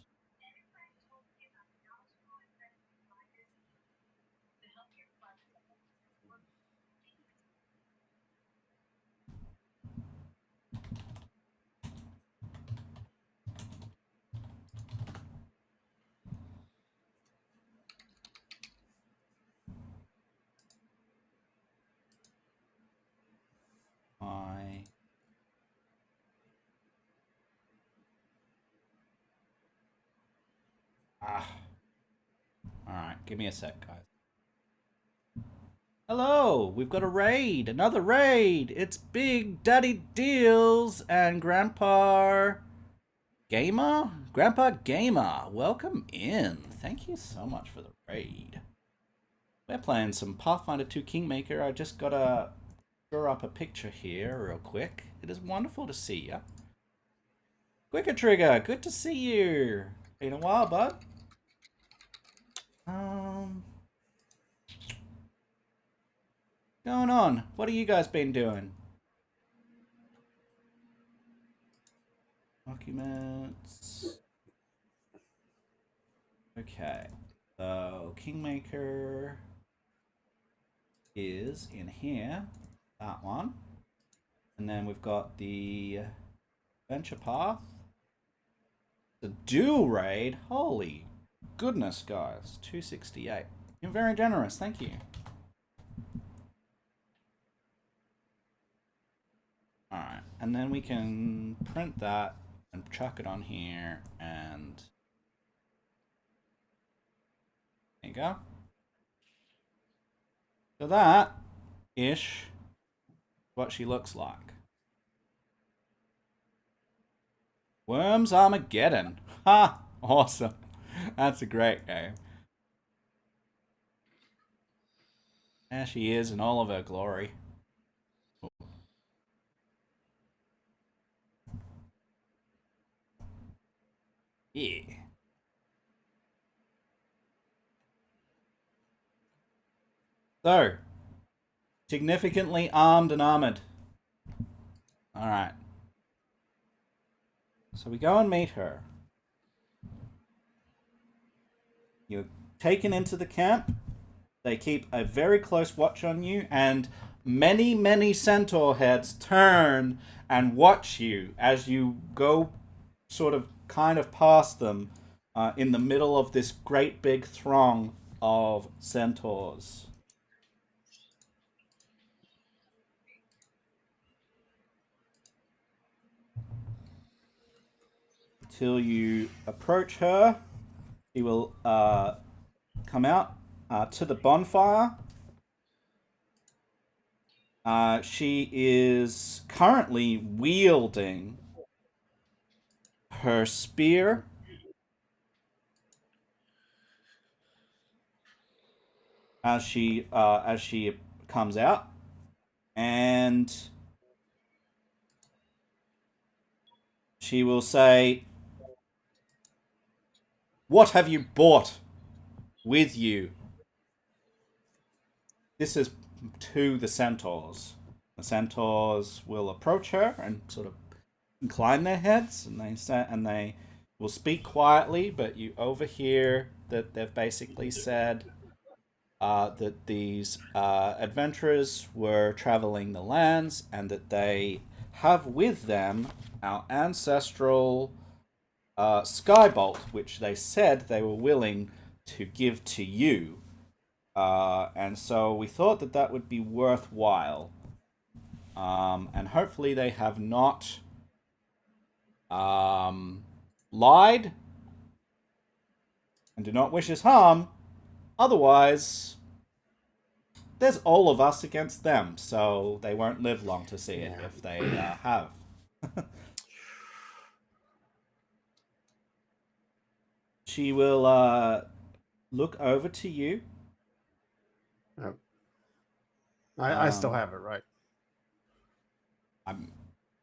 Alright, give me a sec, guys. Hello, we've got a raid, another raid. It's Big Daddy Deals and Grandpa Gamer? Grandpa Gamer, welcome in. Thank you so much for the raid. We're playing some Pathfinder 2 Kingmaker. I just gotta draw up a picture here real quick. It is wonderful to see you. Quicker Trigger, good to see you. Been a while, bud. Going on? What have you guys been doing? Documents. Okay. So Kingmaker is in here. That one. And then we've got the Adventure Path. The dual raid. Holy goodness, guys. 268. You're very generous. Thank you. Alright, and then we can print that and chuck it on here, and there you go. So that-ish what she looks like. Worms Armageddon. Ha! Awesome. That's a great game. There she is in all of her glory. Yeah. So, significantly armed and armored. Alright. So we go and meet her. You're taken into the camp. They keep a very close watch on you, and many, many centaur heads turn and watch you as you go sort of kind of past them in the middle of this great big throng of centaurs. Till you approach her, she will come out to the bonfire. She is currently wielding her spear. As she comes out, and she will say, "What have you brought with you?" This is to the centaurs. The centaurs will approach her and sort of incline their heads, and they will speak quietly, but you overhear that they've basically said that these adventurers were traveling the lands, and that they have with them our ancestral skybolt, which they said they were willing to give to you. And so we thought that that would be worthwhile. And hopefully they have not lied and do not wish us harm. Otherwise, there's all of us against them, so they won't live long to see it if they have. She will look over to you. Oh. I still have it, right?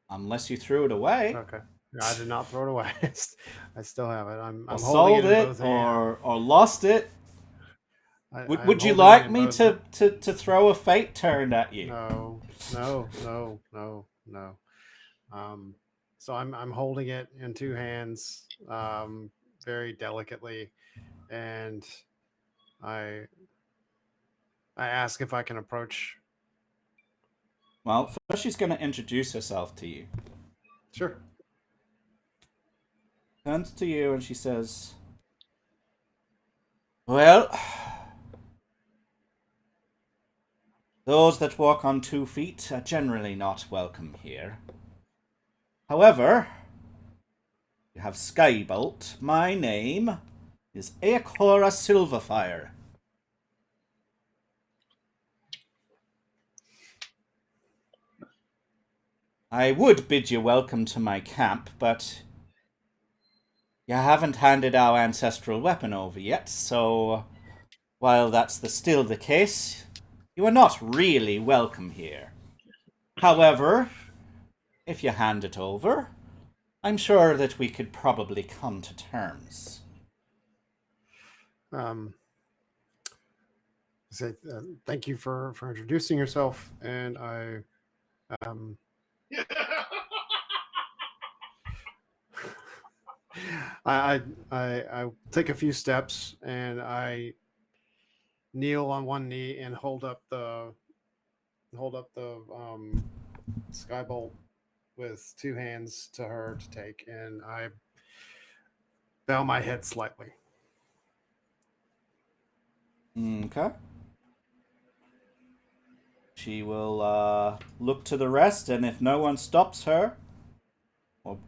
Unless you threw it away. Okay. I did not throw it away. I still have it. I'm or holding sold it in it, both hands. or lost it. Would you like me to throw a fate turn at you? No. So I'm holding it in two hands, very delicately, and I ask if I can approach. Well, first she's going to introduce herself to you. Sure. Turns to you and she says, "Well, those that walk on 2 feet are generally not welcome here. However, you have Skybolt. My name is Aokora Silverfire. I would bid you welcome to my camp, but you haven't handed our ancestral weapon over yet, so while that's still the case, you are not really welcome here. However, if you hand it over, I'm sure that we could probably come to terms." Say thank you for introducing yourself, and I take a few steps and I kneel on one knee and hold up the skybolt with two hands to her to take, and I bow my head slightly. Okay. She will look to the rest, and if no one stops her or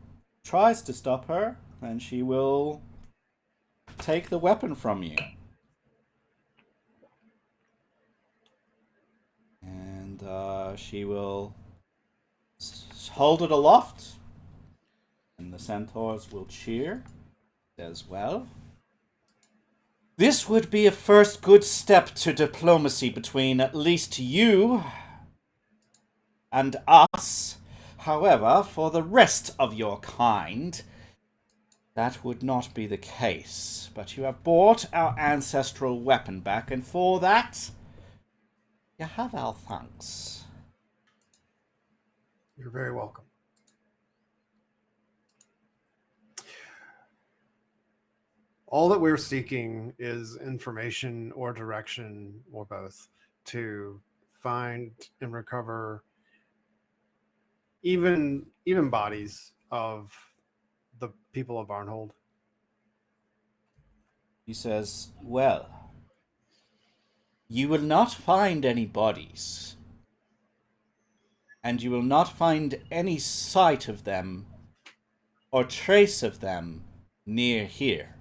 tries to stop her, then she will take the weapon from you. And she will hold it aloft, and the centaurs will cheer as well. This would be a first good step to diplomacy between at least you and us. However, for the rest of your kind, that would not be the case. But you have brought our ancestral weapon back, and for that, you have our thanks. You're very welcome. All that we're seeking is information or direction or both to find and recover even bodies of the people of Arnhold. He says, "Well, you will not find any bodies, and you will not find any sight of them or trace of them near here,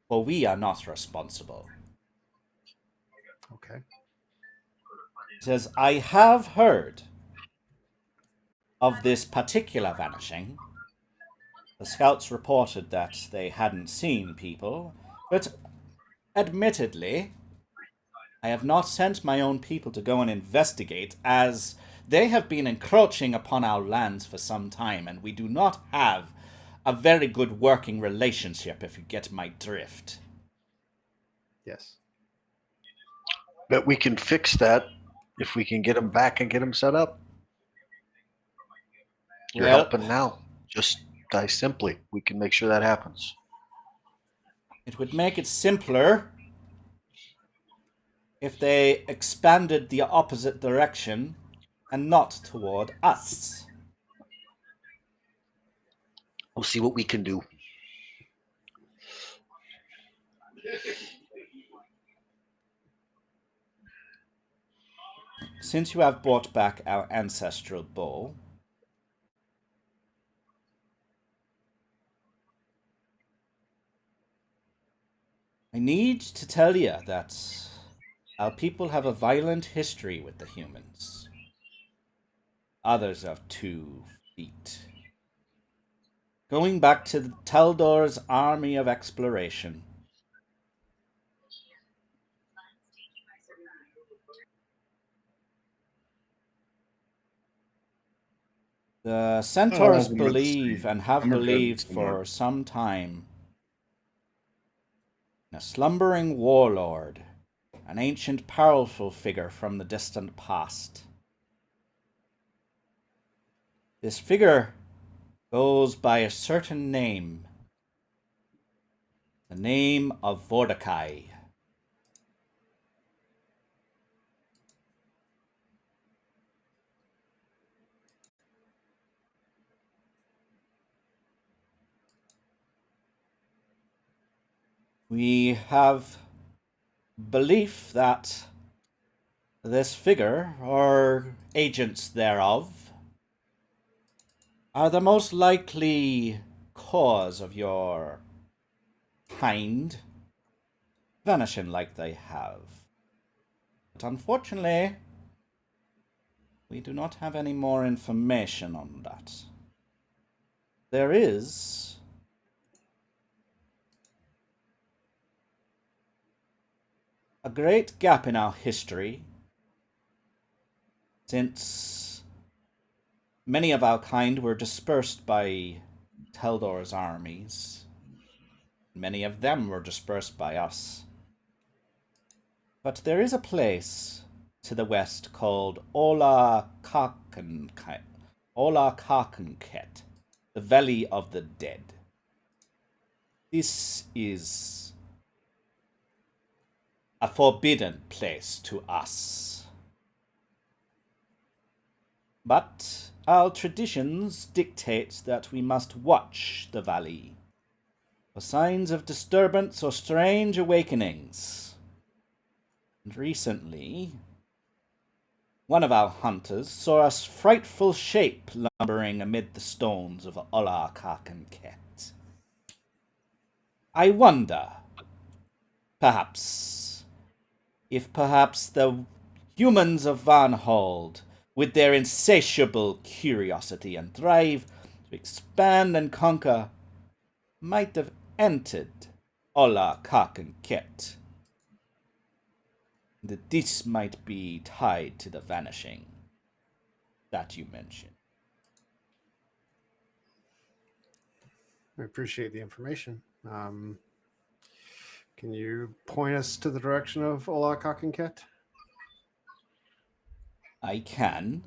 for we are not responsible." Okay. He says, "I have heard of this particular vanishing. The scouts reported that they hadn't seen people, but admittedly, I have not sent my own people to go and investigate, as they have been encroaching upon our lands for some time, and we do not have a very good working relationship, if you get my drift." Yes. But we can fix that if we can get them back and get them set up. You're Well, helping now. Just die simply. We can make sure that happens. it would make it simpler if they expanded the opposite direction and not toward us. We'll see what we can do. Since you have brought back our ancestral bow, I need to tell you that our people have a violent history with the humans. Others of 2 feet. Going back to the Taldor's army of exploration. The centaurs believe and have believed for some time in a slumbering warlord an ancient powerful figure from the distant past. This figure goes by a certain name, the name of Vordakai. We have belief that this figure, or agents thereof, are the most likely cause of your kind vanishing like they have. But unfortunately, we do not have any more information on that. There is a great gap in our history, since many of our kind were dispersed by Teldor's armies. Many of them were dispersed by us. But there is a place to the west called Ola Kakenket, the Valley of the Dead. This is a forbidden place to us. But our traditions dictate that we must watch the valley for signs of disturbance or strange awakenings. And recently, one of our hunters saw a frightful shape lumbering amid the stones of Ola Kakenket. I wonder, if perhaps the humans of Van Hold, with their insatiable curiosity and drive to expand and conquer, might have entered Ola Kakenket. That this might be tied to the vanishing that you mentioned. I appreciate the information. Can you point us to the direction of Ola Kakenket? I can.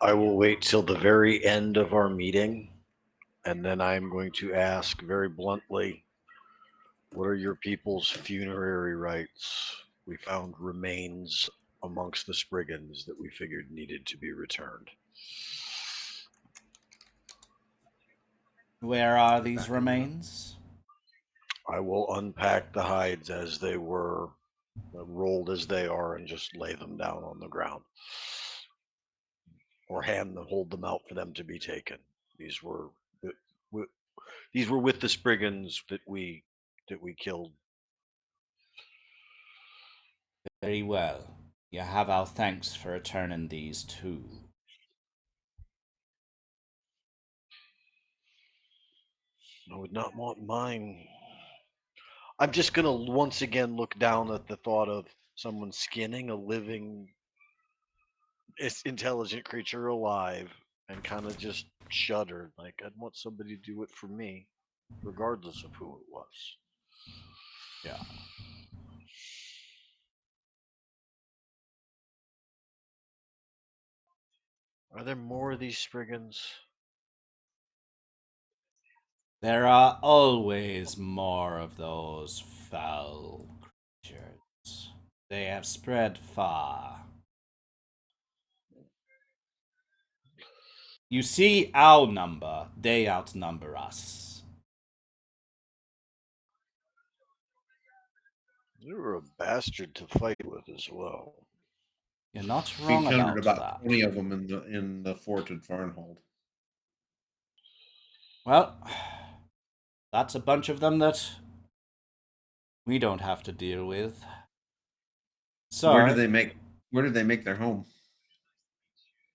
I will wait till the very end of our meeting, and then I'm going to ask very bluntly, what are your people's funerary rites? We found remains amongst the Spriggans that we figured needed to be returned. Where are these remains? I will unpack the hides as they were, rolled as they are, and just lay them down on the ground. Or hold them out for them to be taken. These were with the Spriggans that we killed. Very well. You have our thanks for returning these too. I would not want mine. I'm just gonna once again look down at the thought of someone skinning a living, intelligent creature alive and kind of just shudder. Like, I'd want somebody to do it for me, regardless of who it was. Yeah. Are there more of these Spriggans? There are always more of those foul creatures. They have spread far. You see our number, they outnumber us. You were a bastard to fight with as well. You're not We wrong encountered about about that. 20 of them in the fort at Farnhold. Well, that's a bunch of them that we don't have to deal with. So, Where did they make their home?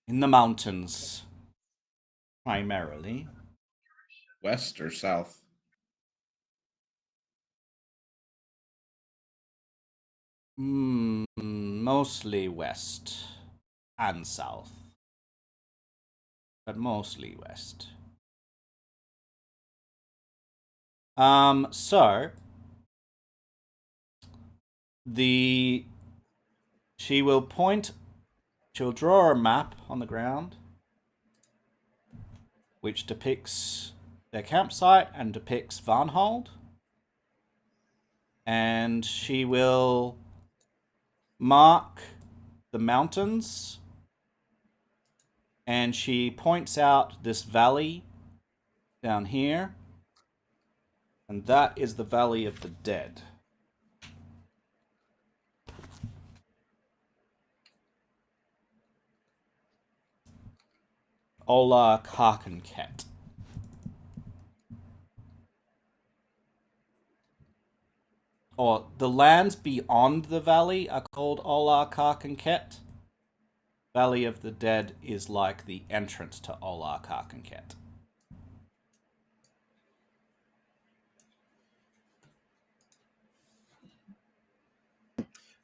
in the mountains, primarily. West or south? Mostly west and south, but mostly west. So she will draw a map on the ground which depicts their campsite and depicts Varnhold. And she will mark the mountains, and she points out this valley down here, and that is the Valley of the Dead. Ola Karkenket. Or the lands beyond the valley are called Ola Karkenket. Valley of the Dead is like the entrance to Ola Karkenket.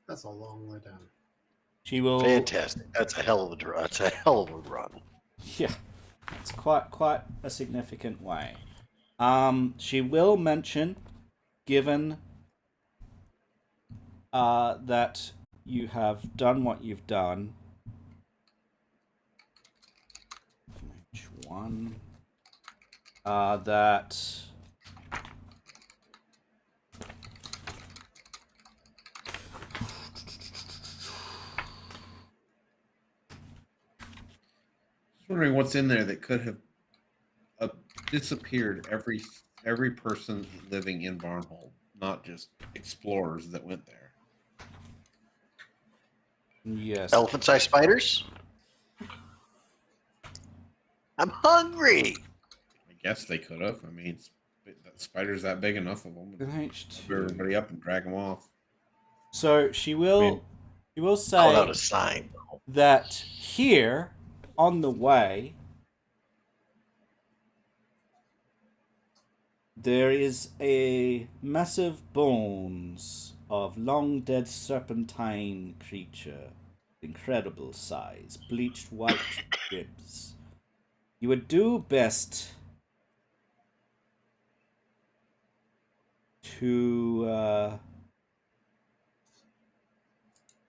That's a long way down. She will. Fantastic. That's a hell of a run. Yeah, it's quite a significant way. She will mention, given that you have done what you've done. Which one? That. Wondering what's in there that could have disappeared every person living in Varnhold, not just explorers that went there. Yes. Elephant-sized spiders? I'm hungry! I guess they could have. I mean, spiders that big enough of them. H2. Everybody up and drag them off. So she will say out a sign that here on the way there is a massive bones of long dead serpentine creature, incredible size, bleached white ribs. You would do best to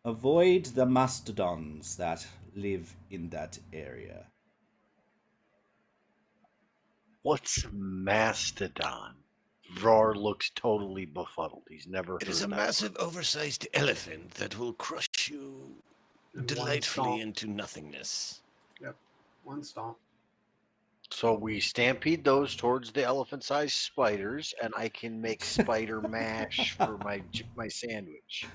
avoid the mastodons that live in that area. What's mastodon? Vrar looks totally befuddled. He's never heard It is a that massive, oversized elephant that will crush you delightfully into nothingness. Yep, one stomp. So we stampede those towards the elephant-sized spiders, and I can make spider mash for my sandwich.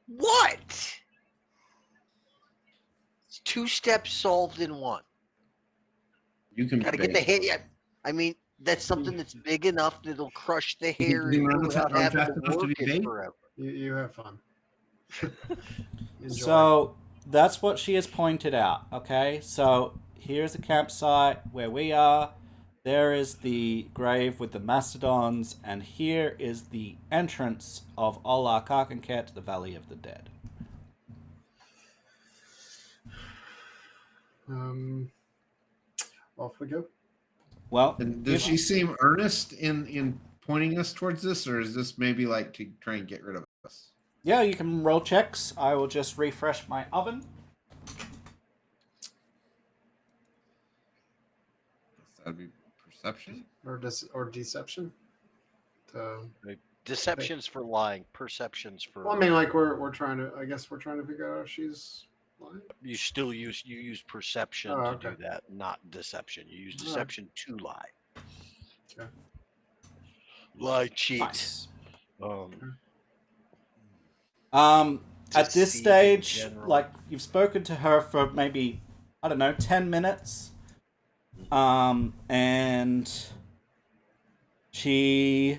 What? It's 2 steps solved in one. You can gotta get the hair. I mean, that's something that's big enough that it'll crush the hair without having to work it forever. You have fun. So that's what she has pointed out. Okay, so here's a campsite where we are. There is the grave with the mastodons, and here is the entrance of Ola Karkenket, the Valley of the Dead. Off we go. Well, and does she seem earnest in pointing us towards this, or is this maybe like to try and get rid of us? Yeah, you can roll checks. I will just refresh my oven. That'd be perception or deception. Deception's for lying. Perception's for. Well, I mean, like we're trying to. I guess we're trying to figure out if she's lying. You still use perception to do that, not deception. You use deception to lie. Okay. Lie, cheat. Nice. At this stage, like you've spoken to her for maybe 10 minutes. And she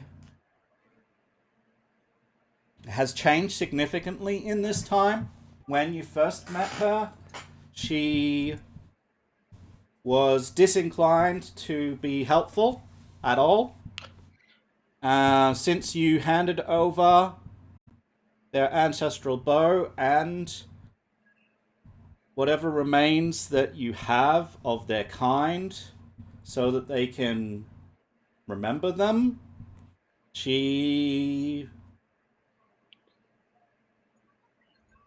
has changed significantly in this time. When you first met her, she was disinclined to be helpful at all. Since you handed over their ancestral bow and whatever remains that you have of their kind, so that they can remember them, she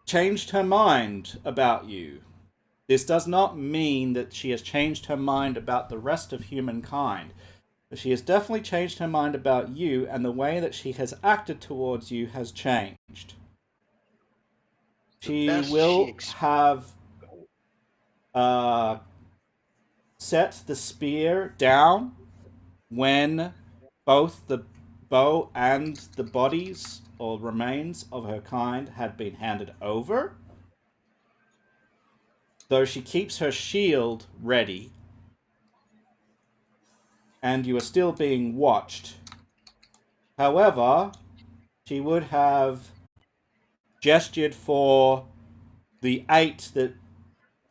changed her mind about you. This does not mean that she has changed her mind about the rest of humankind. But she has definitely changed her mind about you, and the way that she has acted towards you has changed. She will have set the spear down when both the bow and the bodies or remains of her kind had been handed over. Though she keeps her shield ready, and you are still being watched. However, she would have gestured for the 8 that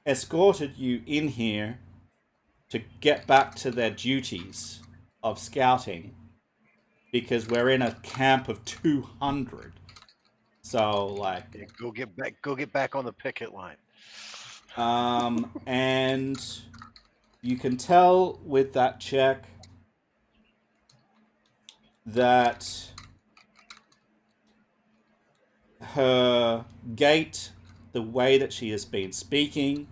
escorted you in here to get back to their duties of scouting, because we're in a camp of 200. So, like, Yeah, go get back on the picket line. And you can tell with that check that her gait, the way that she has been speaking,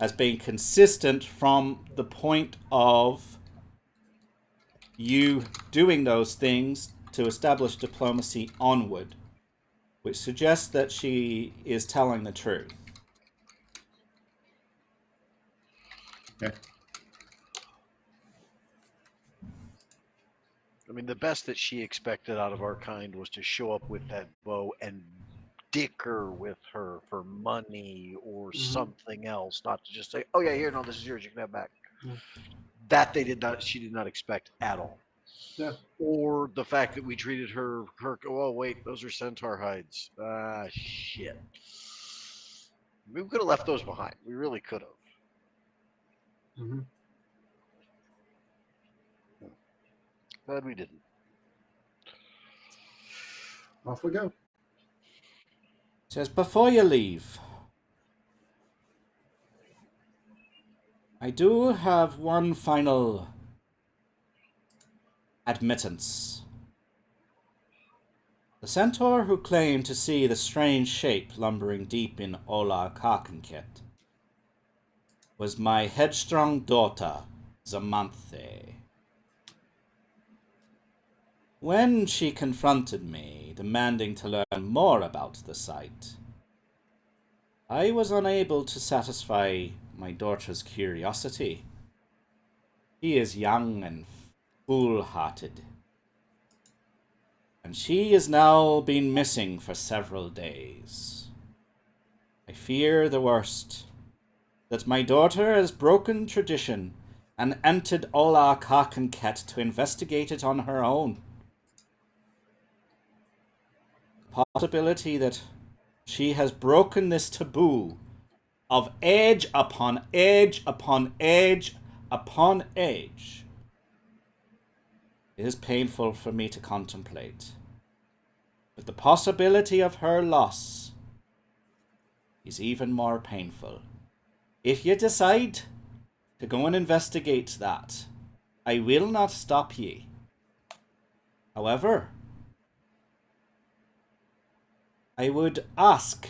has been consistent from the point of you doing those things to establish diplomacy onward, which suggests that she is telling the truth. Okay. I mean, the best that she expected out of our kind was to show up with that bow and dicker with her for money or something else, not to just say, "Oh yeah, here, no, this is yours. You can have back." Yeah. That she did not expect at all. Yeah. Or the fact that we treated her. Oh wait, those are centaur hides. Shit. We could have left those behind. We really could have. Mm-hmm. But we didn't. Off we go. Says, before you leave, I do have one final admittance. The centaur who claimed to see the strange shape lumbering deep in Ola Karkenket was my headstrong daughter, Zamanthe. When she confronted me, demanding to learn more about the site, I was unable to satisfy my daughter's curiosity. She is young and foolhardy, and she has now been missing for several days. I fear the worst, that my daughter has broken tradition and entered Ola Karkenket to investigate it on her own. Possibility that she has broken this taboo of age upon age upon age upon age. It is painful for me to contemplate, but the possibility of her loss is even more painful. If you decide to go and investigate that, I will not stop ye. However, I would ask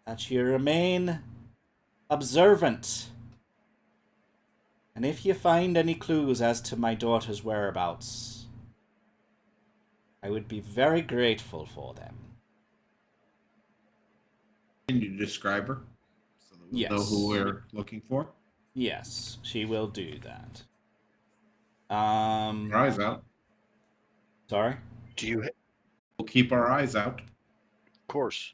that you remain observant, and if you find any clues as to my daughter's whereabouts, I would be very grateful for them. Can you describe her so that we'll know who we're looking for? Yes, she will do that. Our eyes out. Sorry? We'll keep our eyes out. Of course.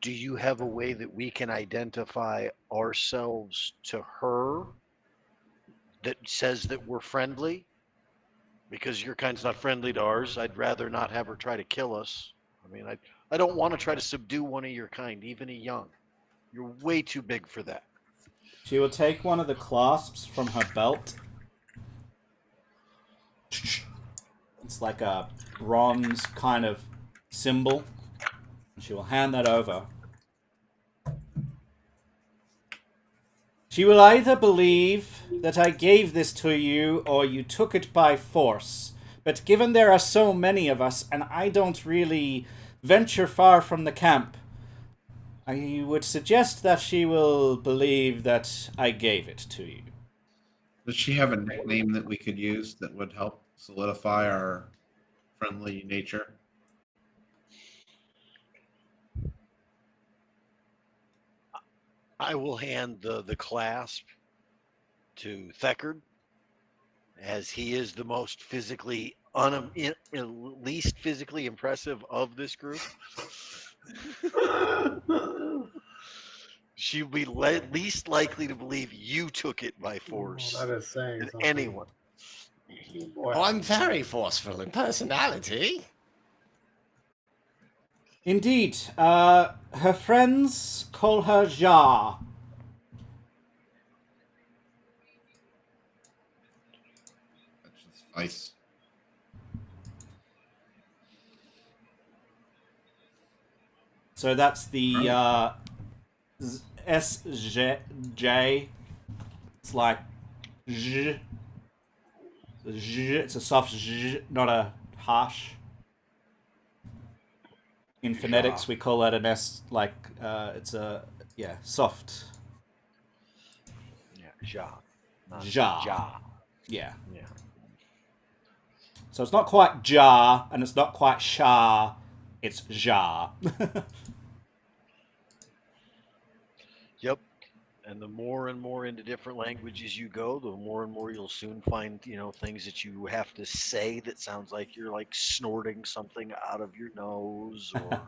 Do you have a way that we can identify ourselves to her that says that we're friendly? Because your kind's not friendly to ours. I'd rather not have her try to kill us. I mean, I don't want to try to subdue one of your kind, even a young. You're way too big for that. She will take one of the clasps from her belt. It's like a bronze kind of symbol. And she will hand that over. She will either believe that I gave this to you or you took it by force. But given there are so many of us and I don't really venture far from the camp, I would suggest that she will believe that I gave it to you. Does she have a nickname that we could use that would help solidify our friendly nature? I will hand the clasp to Thekard, as he is the most physically least physically impressive of this group. She'll be least likely to believe you took it by force That is saying than something. anyone. Boy. Oh, I'm very forceful in personality. Indeed, her friends call her Ja. That's just ice. So that's the SJ. It's like J. It's a soft J, not a harsh. In phonetics, we call that an S, like, it's a, soft. Yeah, Ja. Ja. Ja. Yeah. Yeah. So it's not quite Ja, and it's not quite Sha, it's Ja. Yep. And the more and more into different languages you go, the more and more you'll soon find, things that you have to say that sounds like you're like snorting something out of your nose or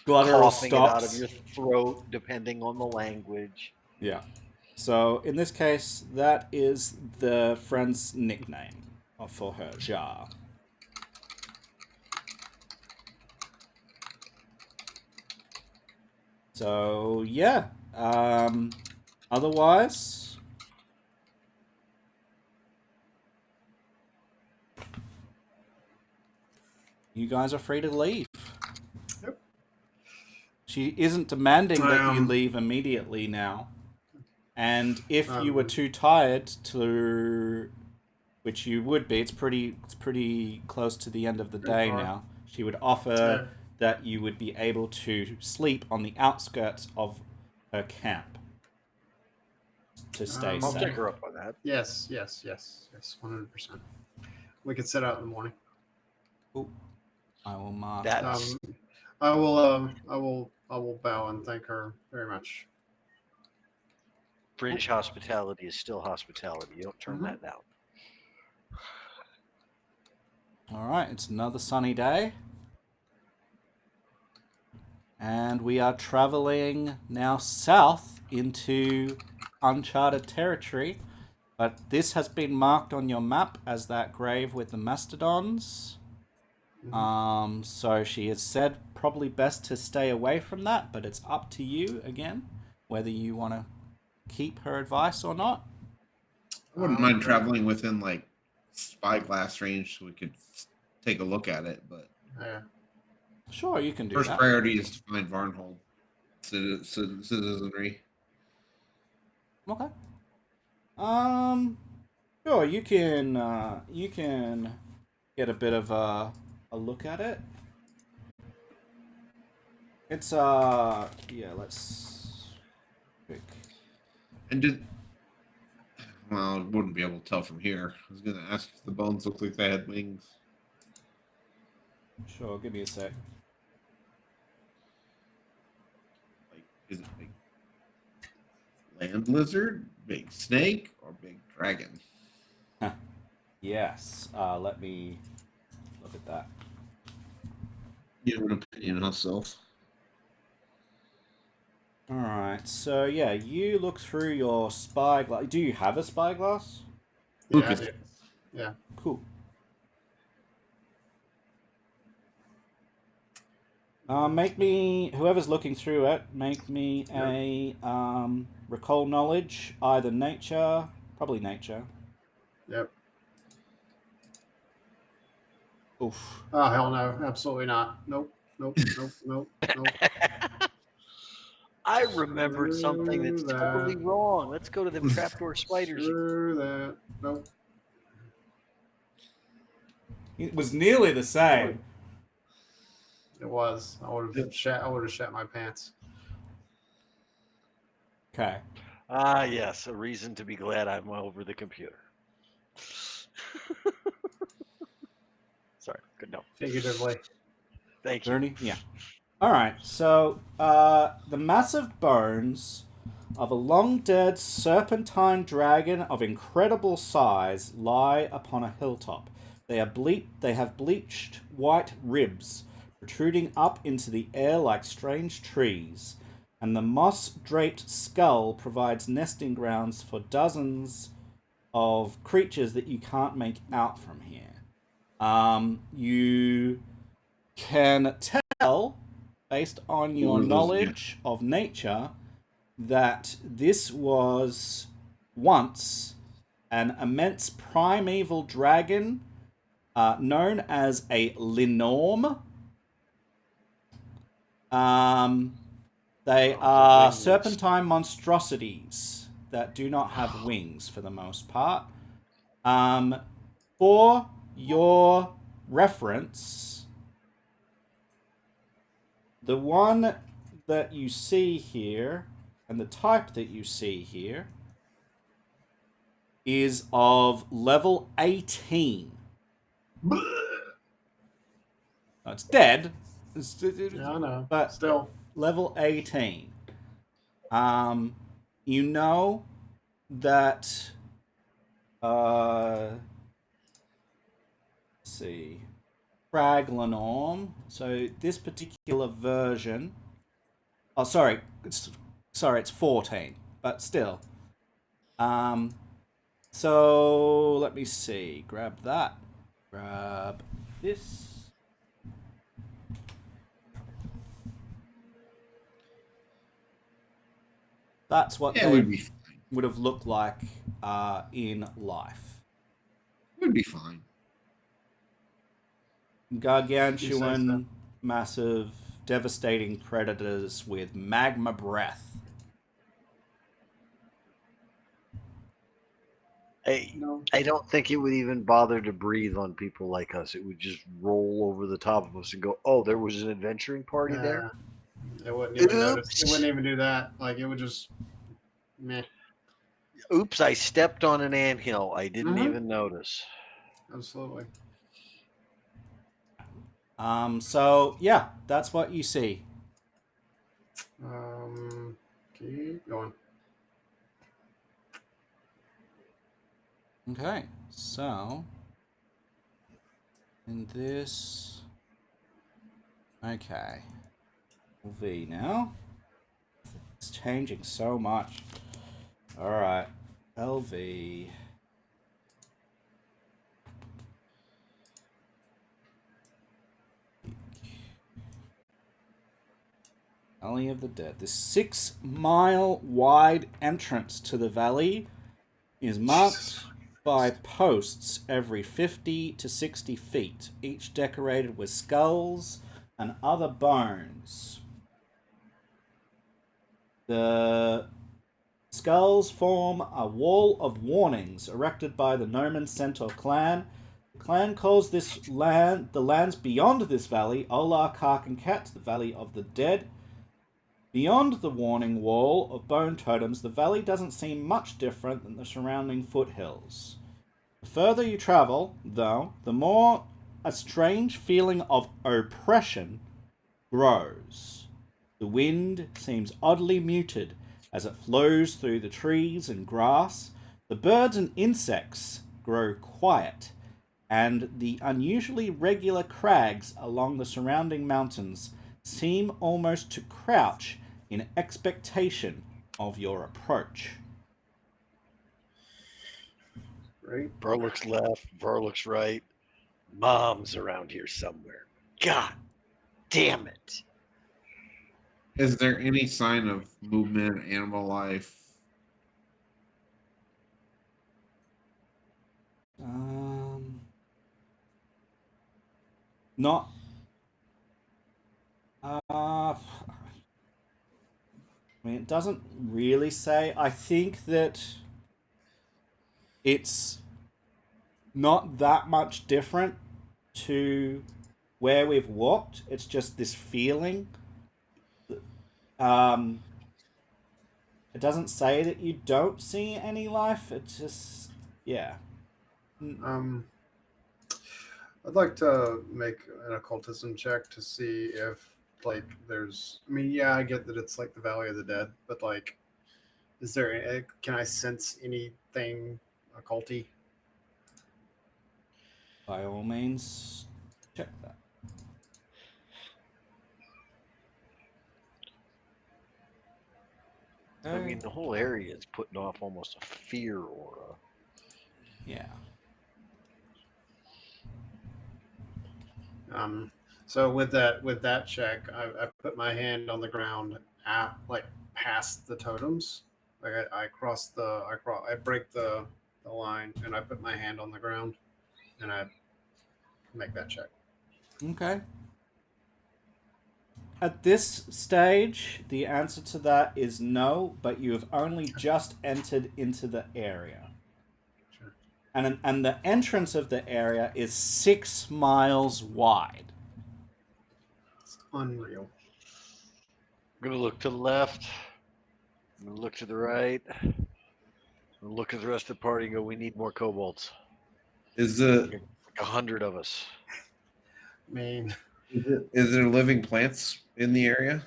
Guttural coughing it out of stops. your throat, depending on the language. Yeah. So in this case, that is the friend's nickname for her, Ja. So yeah. Otherwise, you guys are free to leave. Yep. She isn't demanding that you leave immediately now. And if you were too tired to, which you would be, it's pretty close to the end of the day now. She would offer that you would be able to sleep on the outskirts of her camp to stay I'll safe. take her up on that. Yes, 100%. We could set out in the morning. Ooh, I will mark. That's I will bow and thank her very much. British hospitality is still hospitality. You don't turn that down. All right, it's another sunny day. And we are traveling now south into uncharted territory. But this has been marked on your map as that grave with the mastodons. So she has said probably best to stay away from that, but it's up to you again whether you want to keep her advice or not. I wouldn't mind traveling within like spyglass range so we could take a look at it, but Sure, you can do first that. priority is to find Varnhold citizenry. Okay. Sure, you can get a bit of a look at it. It's let's quick. And I wouldn't be able to tell from here. I was gonna ask if the bones looked like they had wings. Sure, give me a sec. Like, is it big land lizard, big snake, or big dragon? Yes. Let me look at that. You have an opinion on self. Alright, so yeah, you look through your spyglass. Do you have a spyglass? Yeah, I do. Yeah. Cool. Make me, whoever's looking through it, make me a recall knowledge, either nature, probably nature. Yep. Oof. Oh, hell no. Absolutely not. Nope. I remembered something that's Screw totally that. wrong. Let's go to them trapdoor spiders. Screw that. Nope. It was nearly the same. It was. I would have shat my pants. Okay. Ah, yes, a reason to be glad I'm over the computer. Sorry, good no. Figuratively. Thank you. Bernie? Yeah. Alright, so the massive bones of a long-dead serpentine dragon of incredible size lie upon a hilltop. They have bleached white ribs protruding up into the air like strange trees, and the moss-draped skull provides nesting grounds for dozens of creatures that you can't make out from here. You can tell, based on your knowledge of nature, that this was once an immense primeval dragon known as a linorm. They are serpentine monstrosities that do not have wings for the most part. For your reference, the one that you see here and the type that you see here is of level 18. No, it's dead. Yeah, I know. But Still. level 18. You know that let's see. Fraglanorm. So this particular version. Oh, sorry. It's 14, but still. So let me see. Grab that. Grab this. That's what they would have looked like in life. We'd be fine. Gargantuan, massive, devastating predators with magma breath. I don't think it would even bother to breathe on people like us. It would just roll over the top of us and go, "Oh, there was an adventuring party there." It wouldn't even notice. It wouldn't even do that. Like, it would just meh. Oops! I stepped on an anthill. I didn't even notice. Absolutely. So yeah, that's what you see. Keep going. Okay, so in this, okay, V now. It's changing so much. All right, LV. Valley of the Dead. This 6-mile wide entrance to the valley is marked by posts every 50 to 60 feet, each decorated with skulls and other bones. The skulls form a wall of warnings erected by the Nomen Centaur clan. The clan calls this land, the lands beyond this valley, Olar Karkankat, the Valley of the Dead. Beyond the warning wall of bone totems, the valley doesn't seem much different than the surrounding foothills. The further you travel, though, the more a strange feeling of oppression grows. The wind seems oddly muted as it flows through the trees and grass. The birds and insects grow quiet, and the unusually regular crags along the surrounding mountains seem almost to crouch in expectation of your approach. Right. Ver looks left, Ver looks right. Mom's around here somewhere. God damn it. Is there any sign of movement, animal life? Not. I mean, it doesn't really say. I think that it's not that much different to where we've walked. It's just this feeling. Um, it doesn't say that you don't see any life. It's just, yeah. I'd like to make an occultism check to see if, like, there's. I mean, yeah, I get that it's like the Valley of the Dead, but like, is there? Can I sense anything occulty? By all means, check that. I mean, the whole area is putting off almost a fear aura. Yeah. So with that check, I put my hand on the ground at like past the totems. Like I break the line and I put my hand on the ground and I make that check. Okay. At this stage, the answer to that is no, but you have only just entered into the area. Sure. And the entrance of the area is 6 miles wide. It's unreal. I'm gonna look to the left. I'm gonna look to the right. I'm gonna look at the rest of the party and go, we need more kobolds. Is the Like 100 of us. I mean, is there living plants in the area,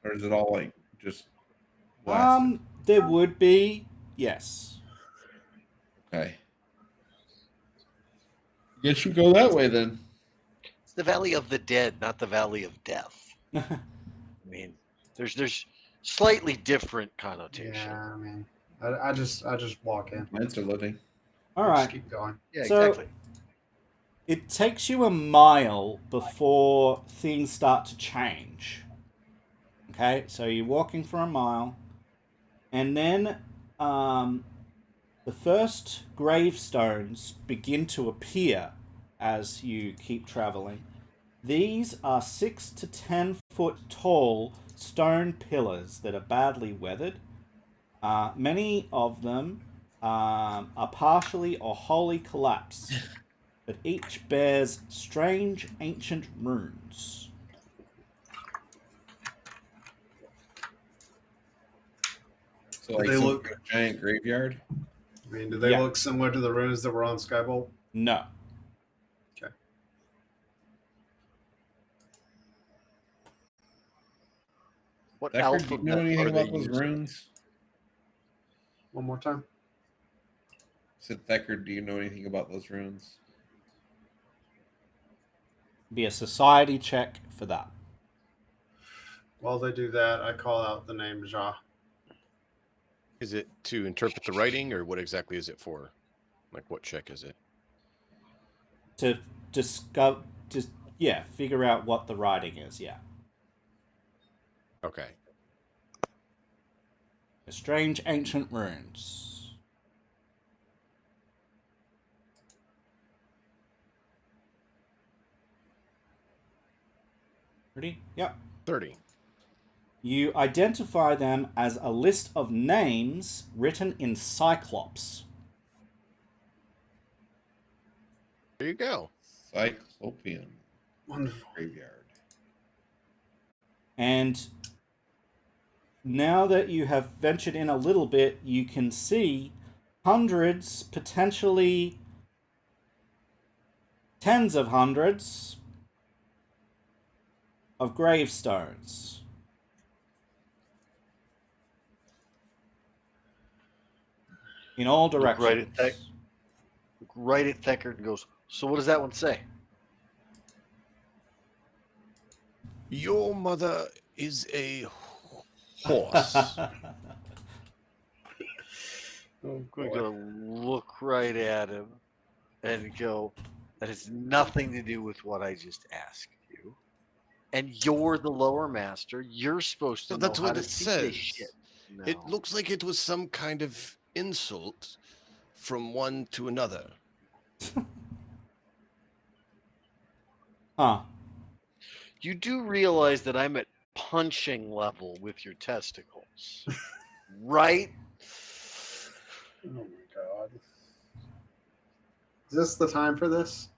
or is it all like just blasted? There would be, yes. Okay. Guess we go that way then. It's the Valley of the Dead, not the Valley of Death. I mean, there's slightly different connotation. yeah. I mean, I just walk in. Plants are living. All Just right. keep going. Yeah, So- exactly. It takes you a mile before things start to change. Okay, so you're walking for a mile, and then the first gravestones begin to appear as you keep traveling. These are 6 to 10 foot tall stone pillars that are badly weathered. Many of them are partially or wholly collapsed, but each bears strange ancient runes. So like They some look- giant graveyard. I mean, do they Yeah. look similar to the runes that were on Skybolt? No. Okay. What Decker, do you alphabet know anything are they about those using? runes? One more time. Said Thacker, do you know anything about those runes? Be a society check for that. While they do that, I call out the name Ja. Is it to interpret the writing, or what exactly is it for? Like, what check is it? To discover, figure out what the writing is. Yeah. Okay. Strange ancient runes. Ready? Yep. 30. You identify them as a list of names written in Cyclops. There you go. Cyclopean Wonderful. graveyard. And now that you have ventured in a little bit, you can see hundreds, potentially tens of hundreds of gravestones. In all Look directions. right at that. Look right at Thacker and goes, so what does that one say? Your mother is a horse. Oh, We're boy. going to look right at him and go, that has nothing to do with what I just asked you. And you're the lower master. You're supposed to So know that's how what to it see says. this shit. It No. looks like it was some kind of insult from one to another. Huh. You do realize that I'm at punching level with your testicles. Right? Oh my god. Is this the time for this?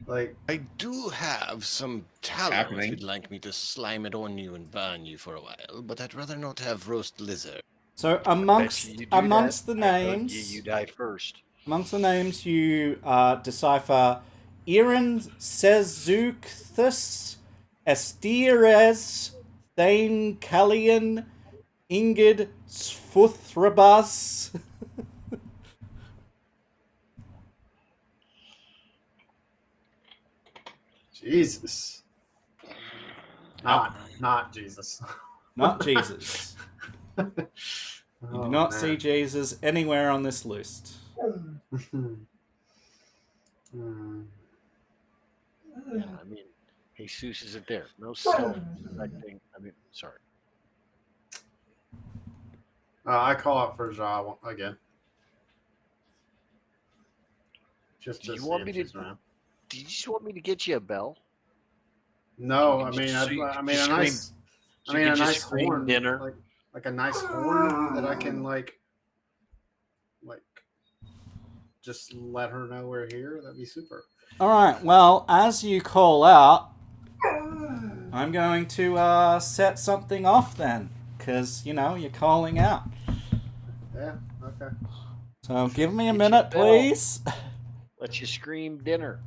Like, I do have some tallow Happening. if you'd like me to slime it on you and burn you for a while, but I'd rather not have roast lizard. So Bet amongst you do amongst that. the I told names, you die first. amongst the names, you decipher Iran Sezukthus, Estires, Thane Callian, Ingid Sfuthrabas. Jesus. Not Jesus. Not Jesus. You do not see Jesus anywhere on this list. Yeah, I mean, Jesus isn't there. No self-respecting. I mean, sorry. I call out for Ja again. Just Do to you see want if me she's to? around. Do you just want me to get you a bell? No, You I can mean, just- I mean, just a nice, scream- I so mean, you a can just nice scream horn, dinner. like a nice horn that I can like just let her know we're here. That'd be super. All right. Well, as you call out, I'm going to set something off then, because you're calling out. Yeah. Okay. So give me a Get minute, your bell. please. Let you scream dinner.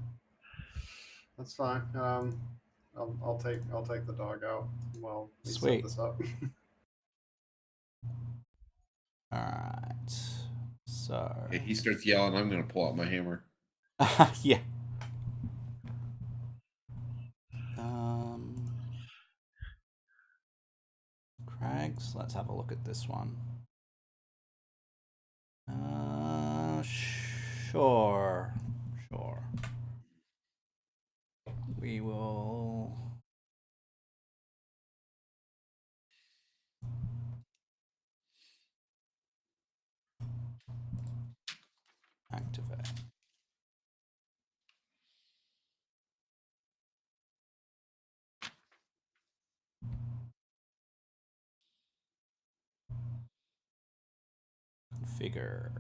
That's fine. I'll take the dog out while we Sweet. set this up. All right. So If he starts yelling, I'm going to pull out my hammer. yeah. Crags. Let's have a look at this one. Sure. We will. Activate. Configure.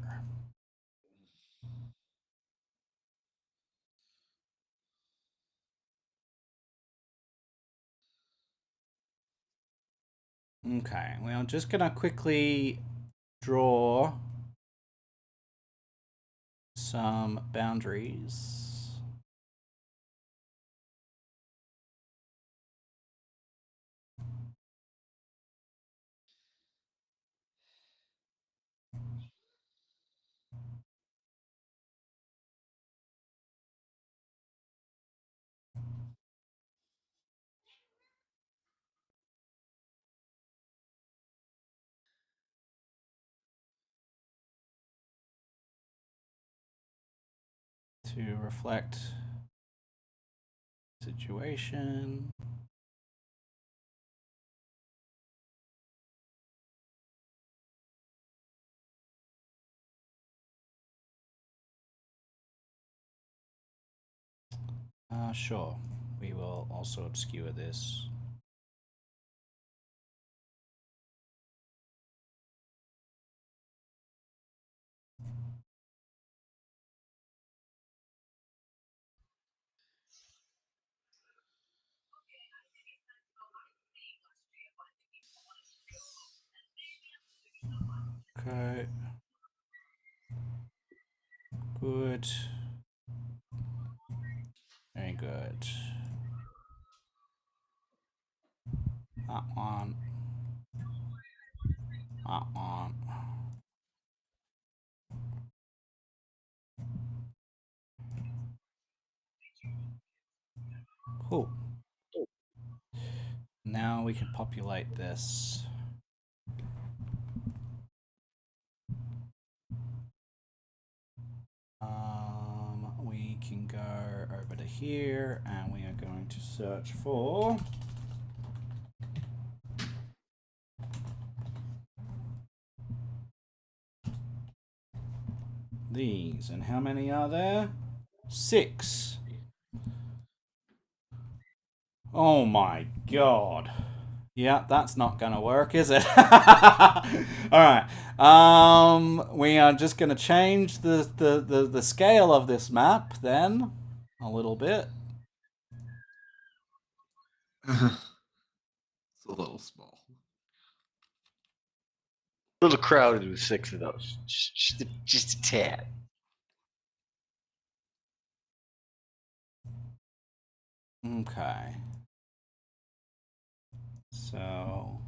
Okay, we're just gonna quickly draw some boundaries. To reflect situation. Sure. We will also obscure this. Okay. Good. Very good. That one. That one. Cool. Now we can populate this. We can go over to here and we are going to search for these. And how many are there? 6. Oh my god. Yeah, that's not gonna work, is it? Alright. We are just gonna change the scale of this map then a little bit. It's a little small. A little crowded with 6 of those. Just a tad. Okay. So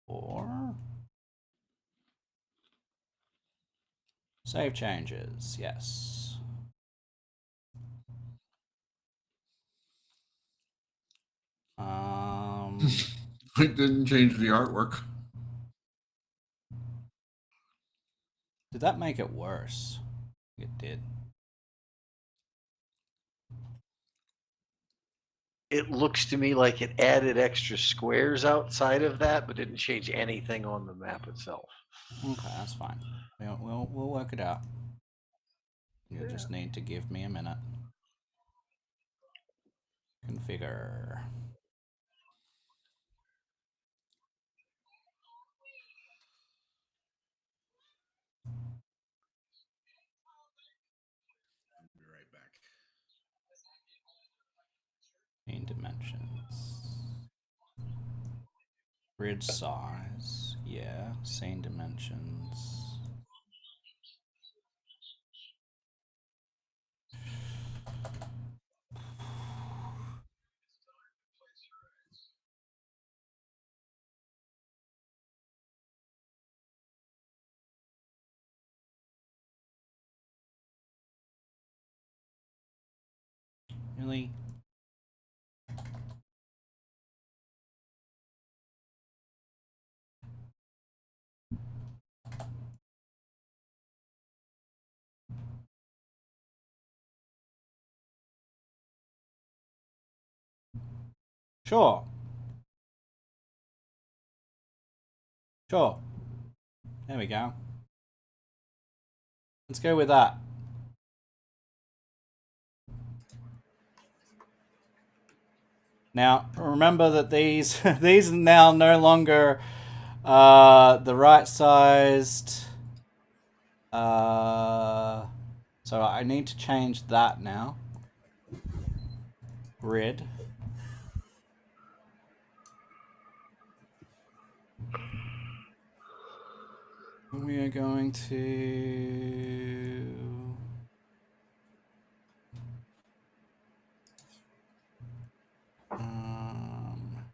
or save changes, yes. It didn't change the artwork. Did that make it worse? It did. It looks to me like it added extra squares outside of that, but didn't change anything on the map itself. Okay, that's fine. We'll work it out. You'll just need to give me a minute. Configure. I'll be right back. Main dimensions. Grid size. Yeah. Scene dimensions. Really? Sure. Sure. There we go. Let's go with that. Now, remember that these these are now no longer the right sized. So I need to change that now. Grid. We are going to...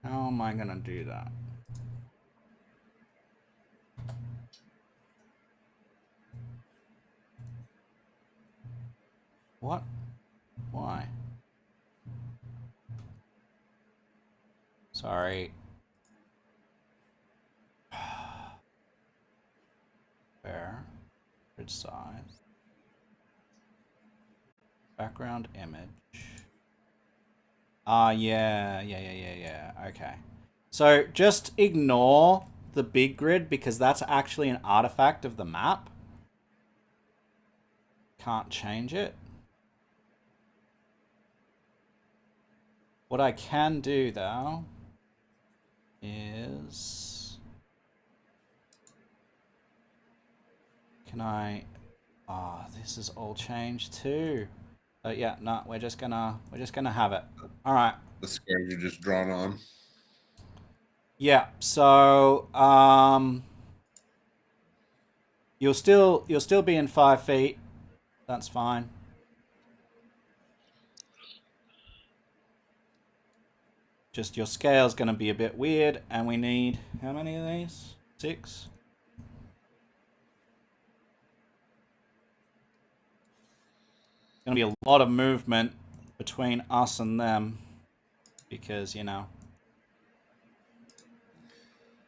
how am I going to do that? What? Why? Sorry. Where? Grid size. Background image. Yeah. Okay. So just ignore the big grid because that's actually an artifact of the map. Can't change it. What I can do though is, can I, this is all changed too. Yeah, no, we're just gonna have it. All right. The squares are just drawn on. Yeah. So you'll still be in 5 feet. That's fine. Just your scale's gonna be a bit weird, and we need how many of these? 6. Gonna be a lot of movement between us and them because, you know,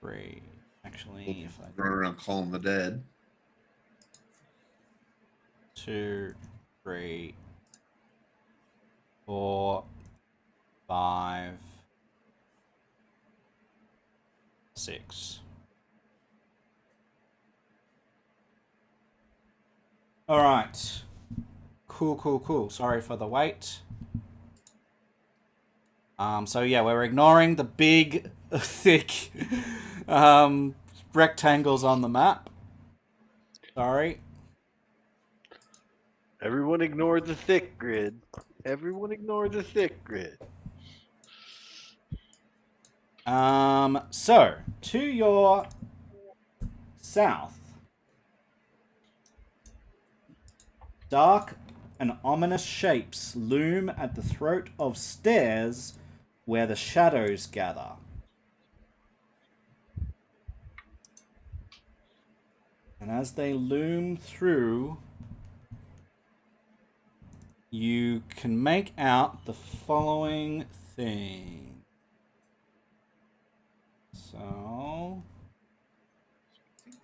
3. Actually, if I Run around calling the dead. 2, 3, 4, 5, 6. All right. Cool. Sorry for the wait. So yeah, we're ignoring the big, thick rectangles on the map. Sorry. Everyone ignore the thick grid. Everyone ignore the thick grid. So to your south, dark and ominous shapes loom at the throat of stairs where the shadows gather. And as they loom through, you can make out the following thing. So,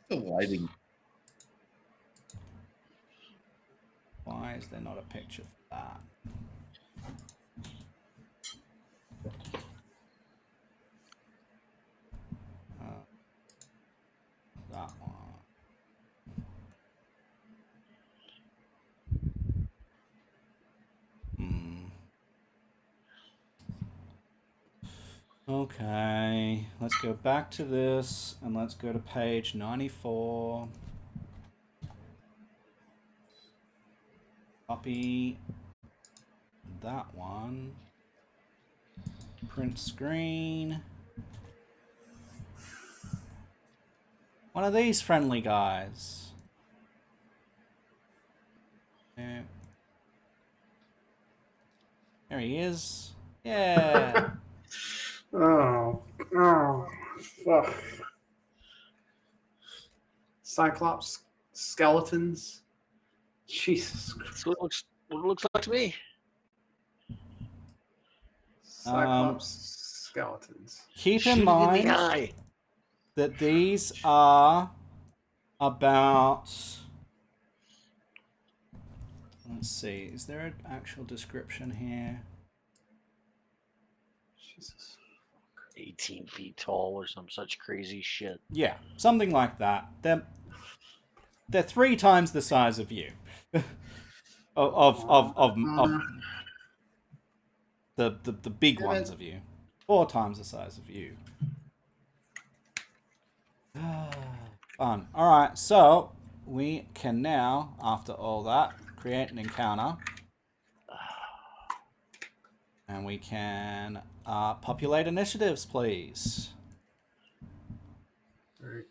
The lighting. why is there not a picture for that? That one. Okay, let's go back to this and let's go to page 94. Copy that one. Print screen. One of these friendly guys. Yeah. There he is. Yeah. Oh, fuck. Cyclops skeletons. Jesus Christ. That's what it looks like to me. Cyclops skeletons. Keep Shoot in it mind in the eye. that these are about... Let's see, is there an actual description here? Jesus. 18 feet tall or some such crazy shit. Yeah, something like that. They're 3 times the size of you. of the big ones of you. 4 times the size of you. Fun. Alright, so we can now, after all that, create an encounter. And we can populate initiatives, please. All right.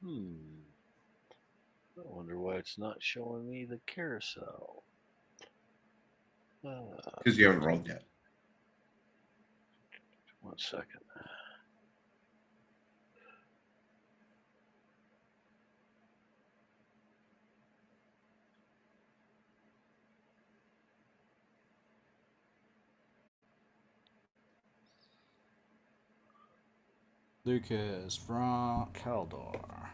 I wonder why it's not showing me the carousel. Because you haven't rolled yet. 1 second. Lucas from Caldor.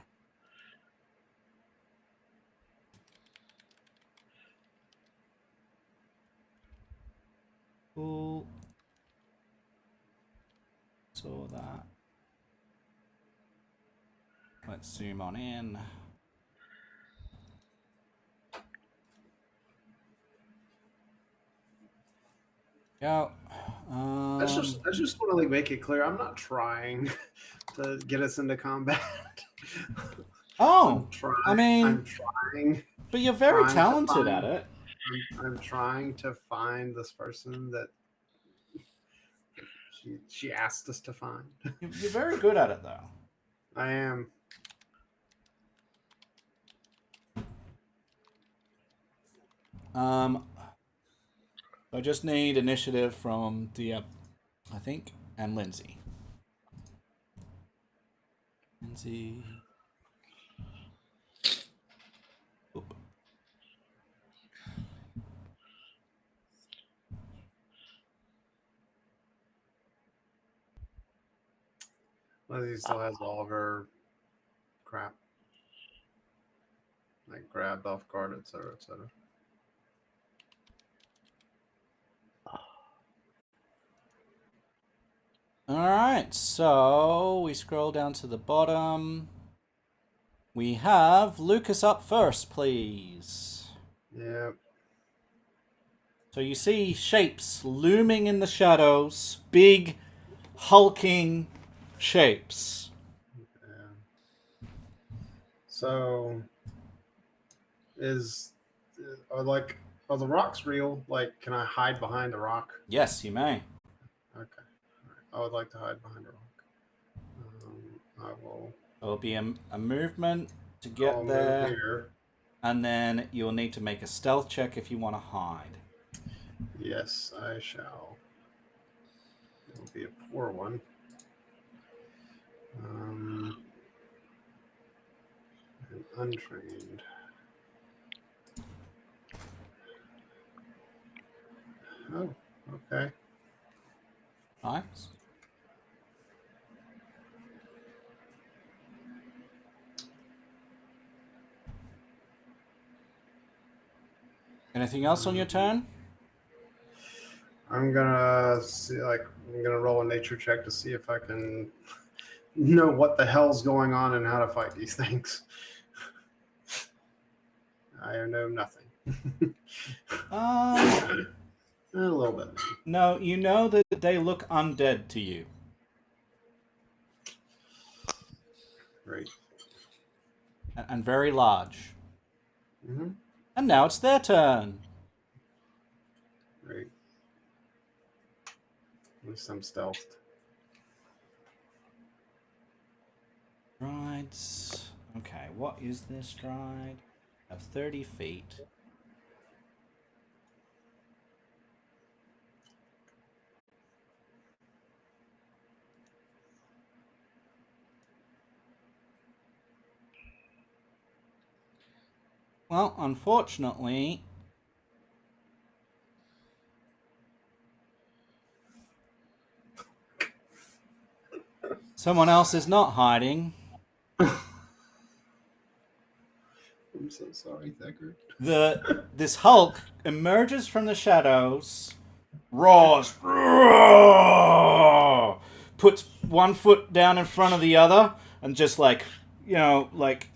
Cool. Saw that. Let's zoom on in. Yeah. I just want to make it clear. I'm not trying to get us into combat. Oh, I'm trying. But you're very talented at it. I'm trying to find this person that she asked us to find. You're very good at it, though. I am. I just need initiative from Dia, I think, and Lindsay. Lindsay. Oop. Lizzie still has all of her crap. Like grabbed off guard, etc., etc. Alright, so we scroll down to the bottom. We have Lucas up first, please. Yeah. So you see shapes looming in the shadows, big, hulking shapes. Yeah. So, are the rocks real? Like, can I hide behind the rock? Yes, you may. Okay. I would like to hide behind a rock. I will. There'll be a movement to I'll get move there, here. and then you'll need to make a stealth check if you want to hide. Yes, I shall. It will be a poor one. And untrained. Oh, okay. Nice. Anything else on your turn? I'm gonna see, I'm gonna roll a nature check to see if I can know what the hell's going on and how to fight these things. I know nothing. A little bit. No, you know that they look undead to you. Great. And very large. Mm-hmm. And now it's their turn. Great. At least I'm stealthed. Strides. Okay, what is their stride? Of 30 feet. Well, unfortunately, someone else is not hiding. I'm so sorry, Thacker. This Hulk emerges from the shadows, roars, roar, puts one foot down in front of the other, and just like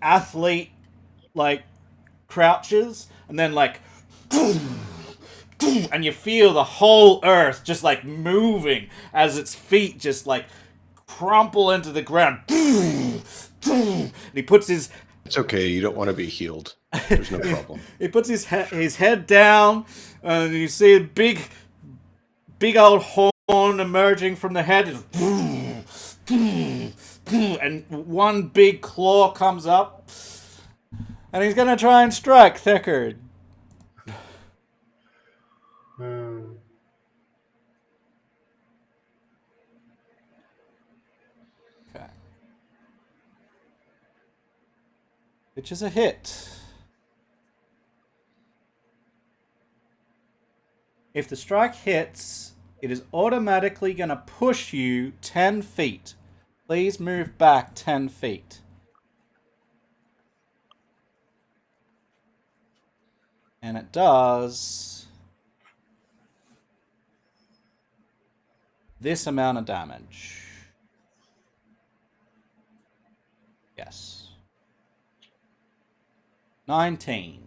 athlete, crouches, and then and you feel the whole earth just moving as its feet just crumple into the ground. And he puts his It's okay. You don't want to be healed. There's no problem. He puts his head down, and you see a big old horn emerging from the head, and one big claw comes up, and he's gonna try and strike Thickard. Okay. Which is a hit. If the strike hits, it is automatically going to push you 10 feet. Please move back 10 feet. And it does this amount of damage. Yes. 19.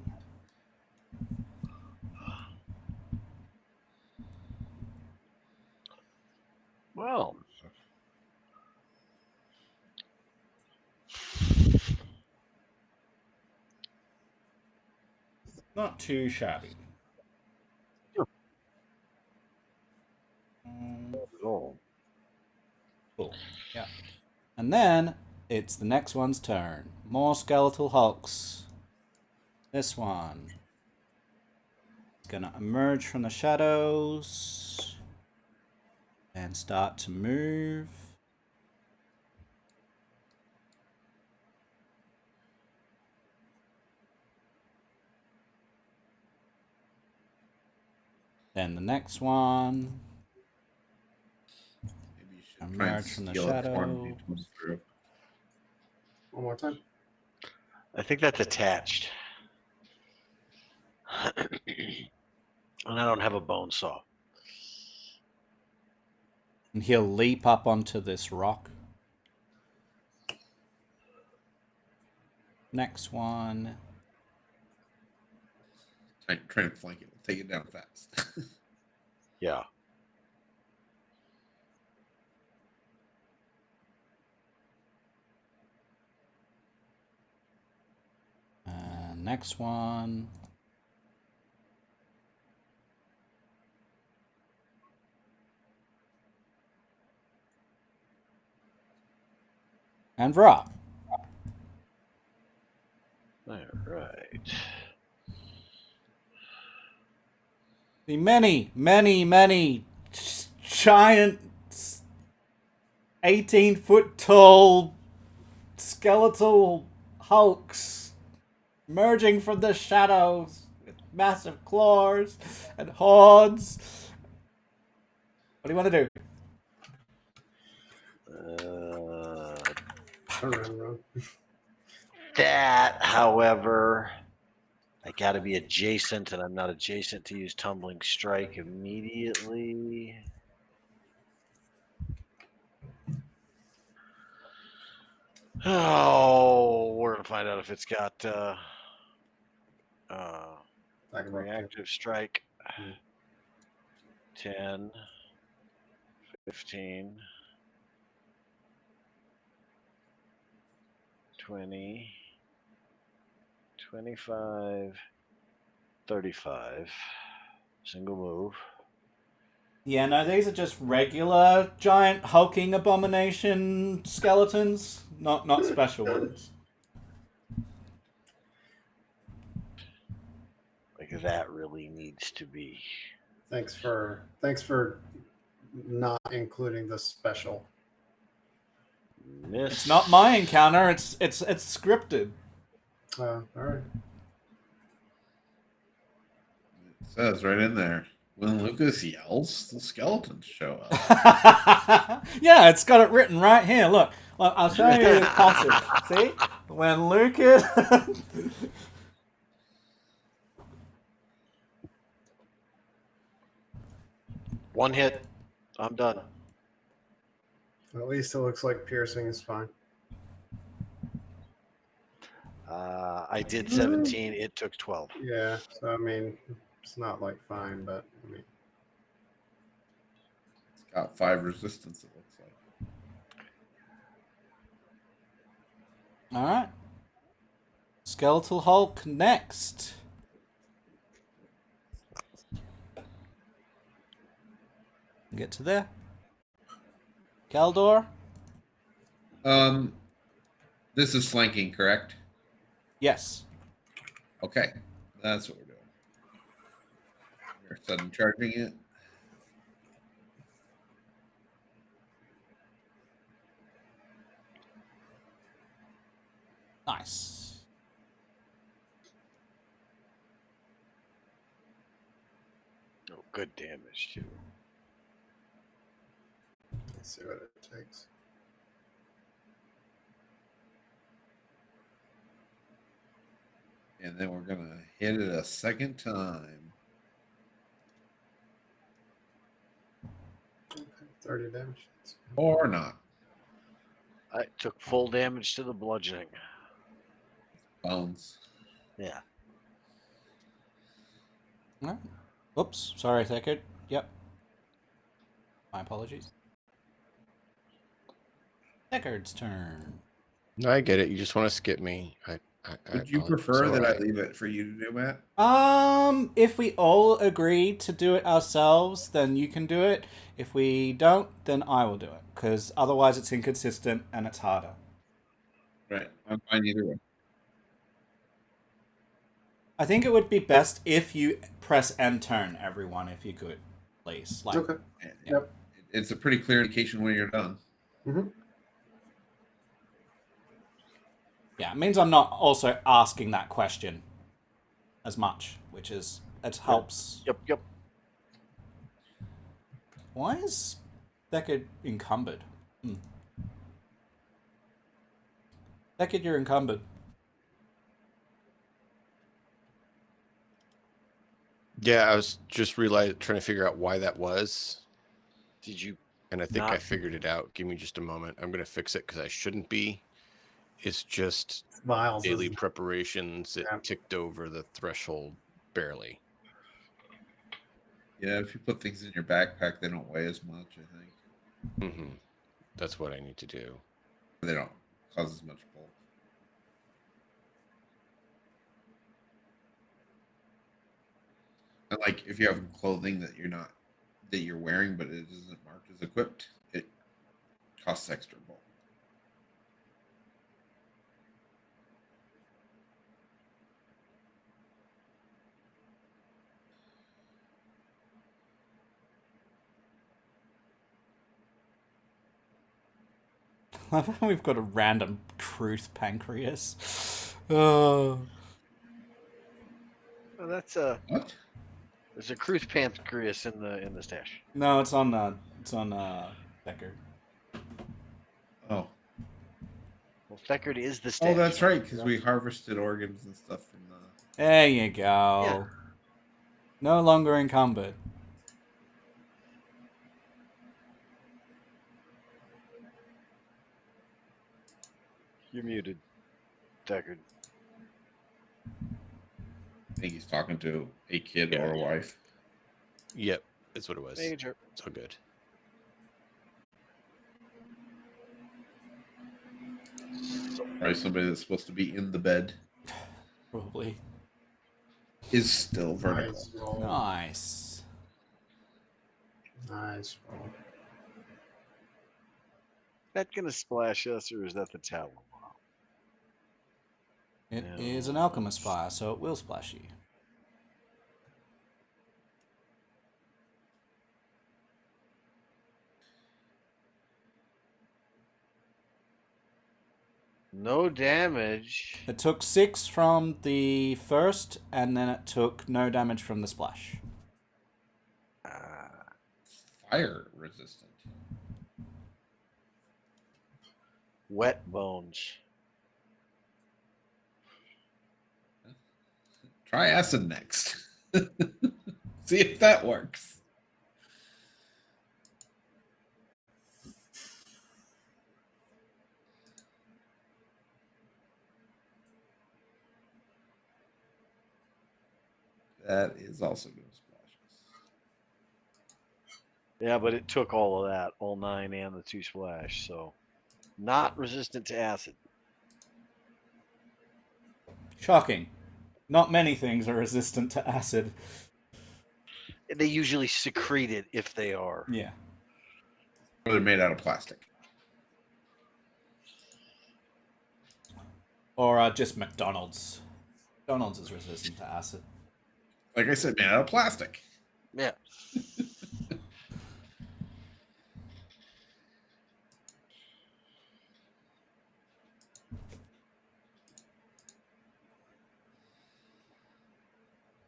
Well, Not too shabby. oh, Cool. Yeah. And then it's the next one's turn. More skeletal hulks. This one is gonna emerge from the shadows and start to move. Then the next one Maybe you should try and emerge from the steal it before shadow. he comes through. One more time. I think that's attached. And I don't have a bone saw. And he'll leap up onto this rock. Next one. Trying to flank it. We'll take it down fast. Yeah. Next one. And Vrah. All right. The many giant 18-foot tall skeletal hulks emerging from the shadows with massive claws and horns. What do you want to do? That, however, I got to be adjacent, and I'm not adjacent to use Tumbling Strike immediately. Oh, we're gonna find out if it's got reactive strike. 10, 15, 20, 25, 35. Single move. Yeah, no, these are just regular giant hulking abomination skeletons, not special ones. Like that really needs to be. Thanks for not including the special. Miss. It's not my encounter. It's scripted. All right. It says right in there. When Lucas yells, the skeletons show up. Yeah, it's got it written right here. Look, I'll show you the passage. See? When Lucas... One hit. I'm done. At least it looks like piercing is fine. I did 17. It took 12. Yeah, so I mean, it's not like fine, but I mean, It's got 5 resistance, it looks like. All right. Skeletal Hulk next. Get to there. Kaldor? This is flanking, correct? Yes. Okay, that's what we're doing. We're sudden charging it. Nice. Oh, good damage, too. let's see what it takes. And then we're going to hit it a second time. Okay, 30 damage. Or not. I took full damage to the bludgeoning. Bones. Yeah. All right. Oops. Sorry, Thickard. Yep. My apologies. Thickard's turn. No, I get it. You just want to skip me. Would you prefer that I leave it for you to do, Matt? If we all agree to do it ourselves, then you can do it. If we don't, then I will do it. Because otherwise it's inconsistent and it's harder. Right. I'm fine either way. I think it would be best if you press end turn, everyone, if you could, please. Like, Okay. Yep. It's a pretty clear indication when you're done. Mm-hmm. yeah, it means I'm not also asking that question as much, which is, it helps. Yep. Why is Thickard encumbered? Thickard, you're encumbered. Yeah, I was just trying to figure out why that was. Did you And I think I Not- figured it out. Give me just a moment. I'm going to fix it because I shouldn't be. It's just Vials. daily Isn't- preparations. It Yeah. ticked over the threshold barely. Yeah, if you put things in your backpack, they don't weigh as much, I think. Mm-hmm. That's what I need to do. They don't cause as much bulk. And like if you have clothing that you're wearing, but it isn't marked as equipped, it costs extra bulk. We've got a random Truth pancreas. Oh. Well, that's a. What? There's a Cruth pancreas in the stash. No, it's on Decker. Oh. Well, Deckard is the stash. Oh, that's right, because we harvested organs and stuff from the. There you go. Yeah. No longer encumbered. You're muted, Deckard. I think he's talking to a kid or a wife. Yep, that's what it was. Major. It's all good. Probably somebody that's supposed to be in the bed Probably. is still vertical. Nice roll. Nice. Nice roll. That gonna splash us, or is that the tower? It No. is an alchemist fire, so it will splash you. No damage. It took 6 from the first, and then it took no damage from the splash. Fire resistant. Wet bones. Try acid next. See if that works. That is also going to splash us. Yeah, but it took all of that, all 9 and the 2 splash, so not resistant to acid. Shocking. Not many things are resistant to acid. They usually secrete it if they are. Yeah. Or they're made out of plastic. Or just McDonald's. McDonald's is resistant to acid. Like I said, made out of plastic. Yeah.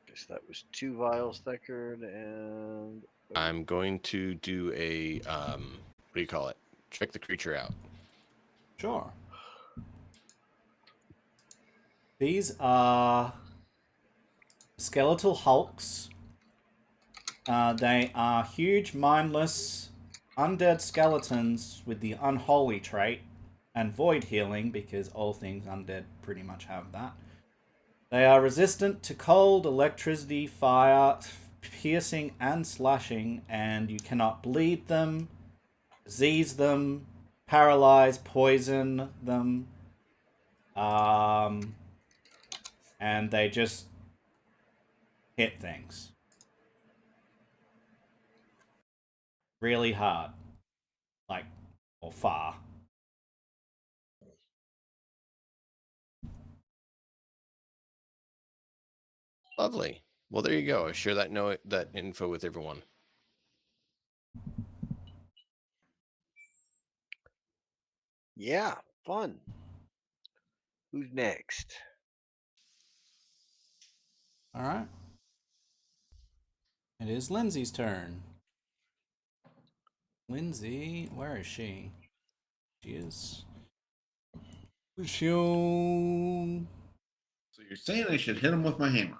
Guess that was 2 vials, Deckard, and I'm going to do a what do you call it? Check the creature out. Sure. These are skeletal hulks. They are huge, mindless, undead skeletons with the unholy trait and void healing, because all things undead pretty much have that. They are resistant to cold, electricity, fire, piercing, and slashing, and you cannot bleed them, disease them, paralyze, poison them. And they just hit things really hard, like, or far. Lovely. Well, there you go. I share that info with everyone. yeah, fun. Who's next? All right. It is Lindsay's turn. Lindsay, where is she? She is. She'll So you're saying I should hit him with my hammer?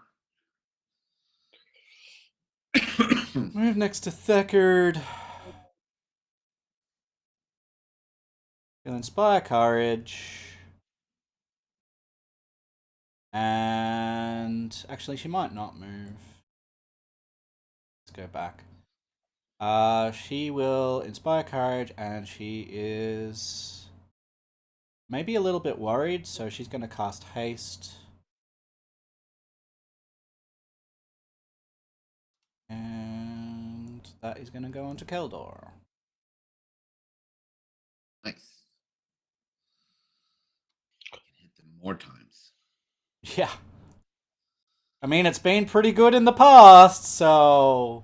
move next to Thekard. He'll inspire courage. And actually, she might not move. Let's go back. She will inspire courage, and she is maybe a little bit worried, so she's going to cast haste. And that is going to go on to Keldor. Nice. I can hit them more times. Yeah. I mean, it's been pretty good in the past, so...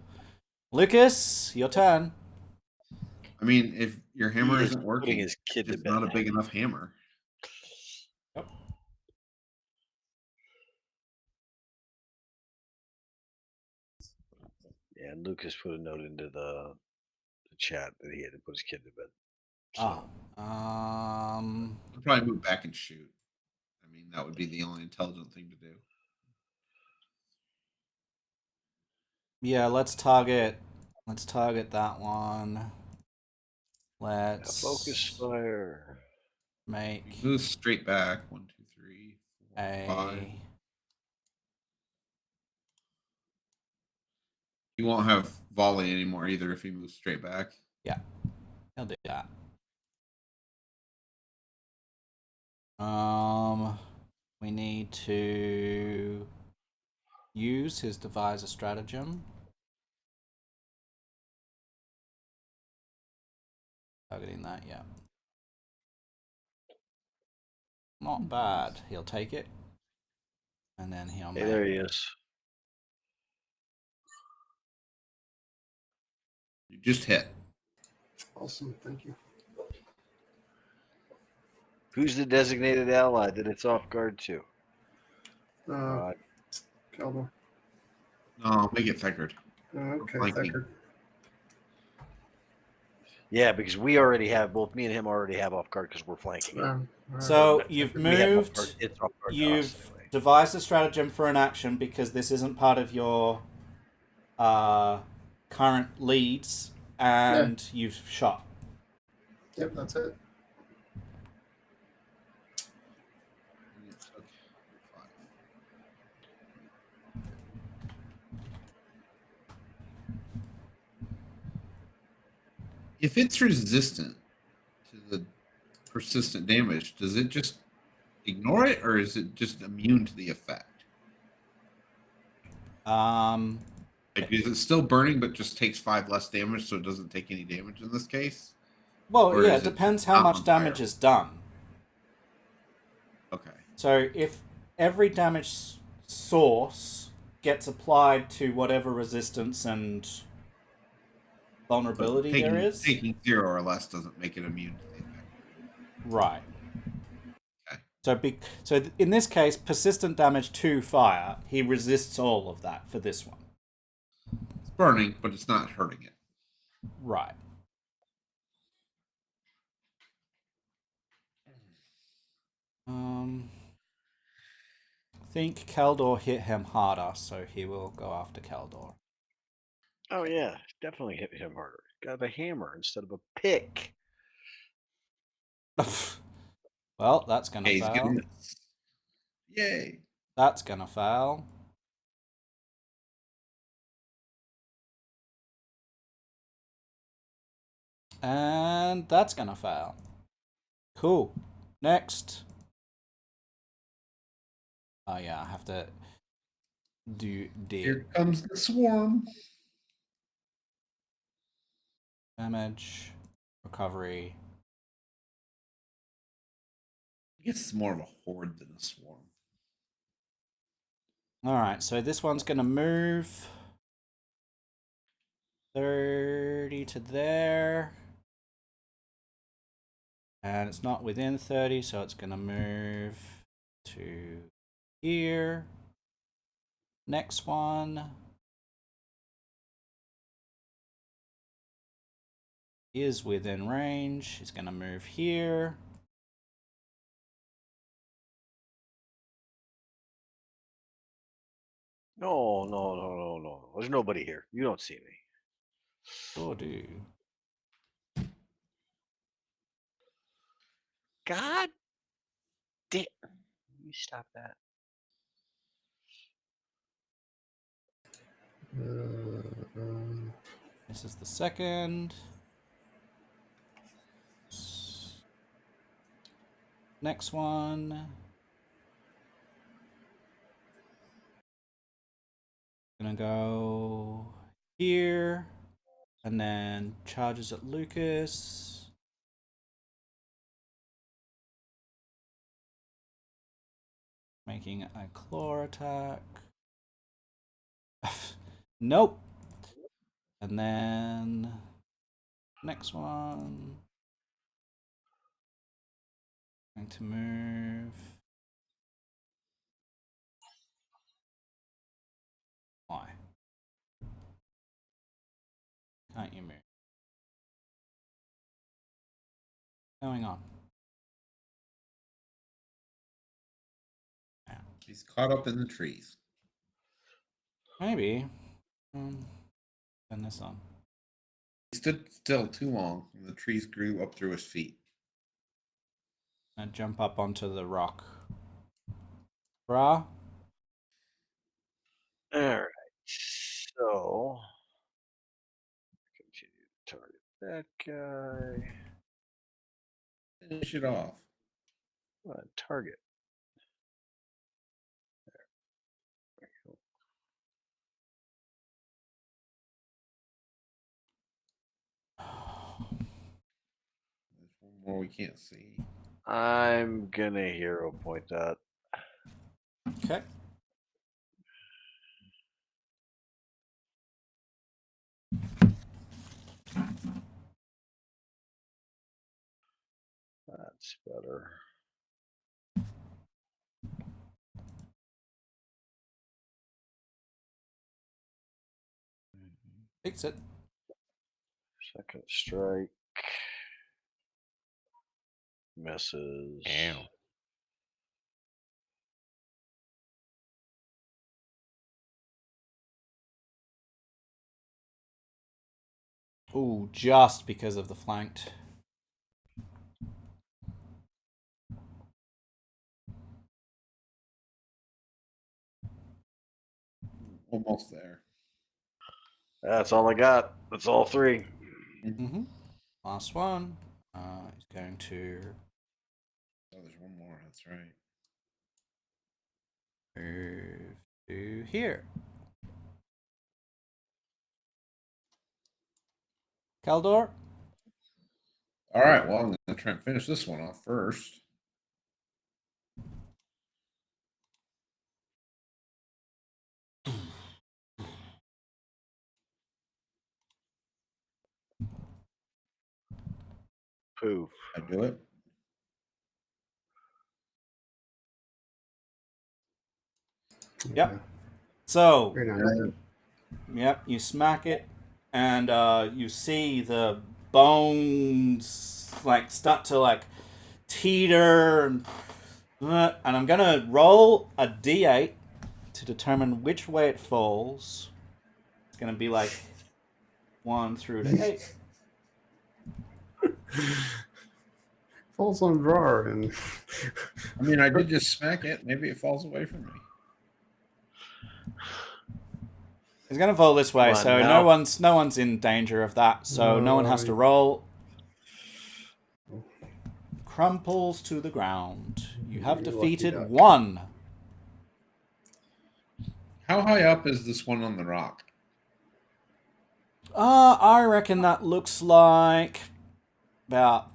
Lucas, your turn. I mean, if your hammer He is isn't putting working, his kid to it's bed. not a big enough hammer. Yep. Yeah, and Lucas put a note into the chat that he had to put his kid to bed. So. Oh. I'd probably move back and shoot. I mean, that would be the only intelligent thing to do. Yeah, let's target that one. Let's focus fire. make He moves straight back. 1, 2, 3, 4, 5. a... He won't have volley anymore either if he moves straight back. Yeah, he'll do that. We need to use his devise a stratagem. Targeting that, yeah. Not bad. He'll take it. And then he'll make... there he is. You just hit. Awesome, thank you. Who's the designated ally that it's off guard to? Keldor. No, make it Thecard. Okay, Flanking. Thecard. Yeah, because we already have, both me and him already have off guard because we're flanking. So you've We have off moved, guard, it's off guard to us you've anyway. devised a stratagem for an action because this isn't part of your current leads, and you've shot. Yep, that's it. If it's resistant to the persistent damage, does it just ignore it, or is it just immune to the effect? Like, is it still burning but just takes 5 less damage, so it doesn't take any damage in this case? Well, Or yeah, is it it depends just how not much on damage fire? is done. Okay. So if every damage source gets applied to whatever resistance and vulnerability there is, taking 0 or less doesn't make it immune to the effect. right? Okay. So in this case, persistent damage to fire, he resists all of that for this one. It's burning, but it's not hurting it. Right. I think Keldor hit him harder, so he will go after Keldor. Oh yeah, definitely hit him harder. Got a hammer instead of a pick. Well, that's gonna Hey, he's fail. gonna miss. Yay. That's gonna fail. And that's gonna fail. Cool. Next. Oh yeah, I have to do Here comes the swarm. damage, recovery. I guess it's more of a horde than a swarm. Alright, so this one's gonna move 30 to there. And it's not within 30, so it's gonna move to here. Next one is within range. He's gonna move here. No. There's nobody here. You don't see me. Sure do. God damn. You stop that. This is the second. Next one. Gonna go here. And then charges at Lucas. Making a claw attack. Nope. And then next one. Going to move. Why? Can't you move? What's going on? Yeah. He's caught up in the trees. Maybe. Turn this on. He stood still too long, and the trees grew up through his feet. And jump up onto the rock. Brah. Alright. So continue to target that guy. Finish it off. Target. There we go. There's one more we can't see. I'm gonna hero point that. Okay. That's better. Fix it. Second strike. Misses. Ow. Ooh, just because of the flanked. Almost there. That's all I got. That's all three. Mm-hmm. Last one. He's going to Oh, there's one more. That's right. move to here. Kaldor? All right. Well, I'm going to try and finish this one off first. Poof. I do it. Yep. So, Very nice. yep, you smack it, and you see the bones like start to like teeter, and I'm gonna roll a d8 to determine which way it falls. It's gonna be like 1 through to 8. Falls on drawer and I mean, I did just smack it. Maybe it falls away from me. It's gonna fall this way, Come on, so now. no one's in danger of that. So no one has to roll. Crumples to the ground. You have You lucky defeated duck. 1. How high up is this one on the rock? I reckon that looks like about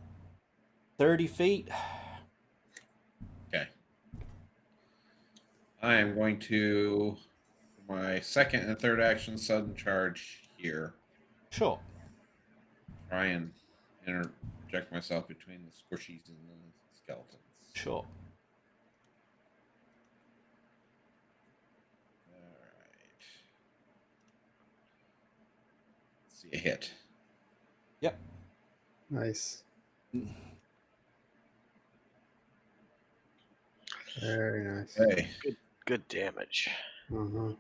30 feet. Okay. I am going to, for my second and third action, sudden charge here. Sure. Try and interject myself between the squishies and the skeletons. Sure. All right. Let's see a hit. Yep. nice. Very nice. Okay. Good damage. Uh-huh.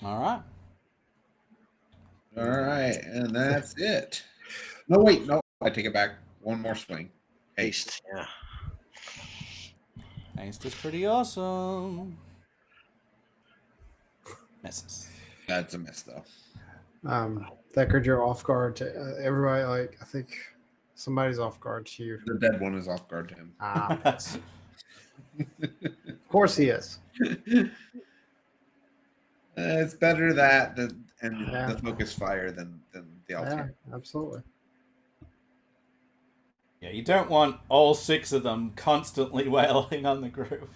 All right. All right, and that's it. No, wait, no, I take it back. One more swing. Haste. Yeah. Haste is pretty awesome. Misses. That's a miss, though. Deckard, you're off guard to everybody. Like, I think somebody's off guard to you. The dead one is off guard to him. Ah, piss. Of course he is. It's better that and Yeah. the focus fire than the Yeah, alternative. absolutely. Yeah, you don't want all 6 of them constantly wailing on the group.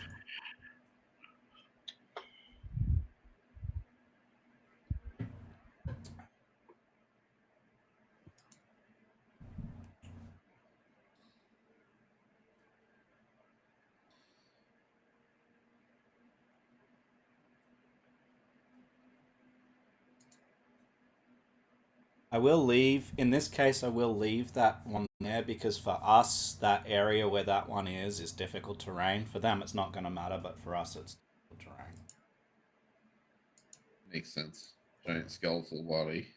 I will leave, in this case, I will leave that one there because for us, that area where that one is difficult terrain. For them, it's not going to matter, but for us, it's difficult terrain. Makes sense. Giant skeletal body.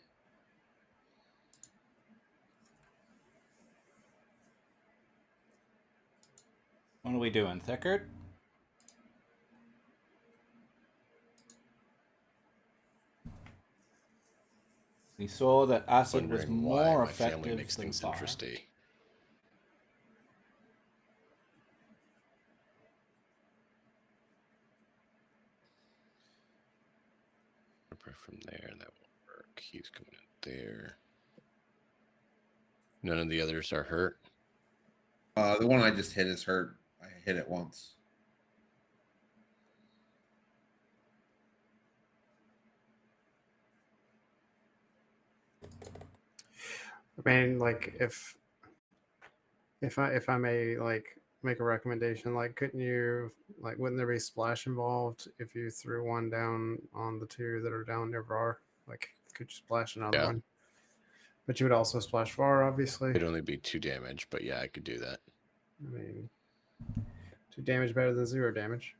What are we doing, Thickard? We saw that acid was Wondering why more my family effective makes than things fire. interesting. From there, that won't work. He's coming in there. None of the others are hurt. The one I just hit is hurt. I hit it once. I mean, like, if I may, like, make a recommendation, like, couldn't you, like, wouldn't there be splash involved if you threw one down on the 2 that are down near Var? Like, could you splash another Yeah. one? But you would also splash Var, obviously. It'd only be 2 damage, but yeah, I could do that. I mean, 2 damage better than 0 damage.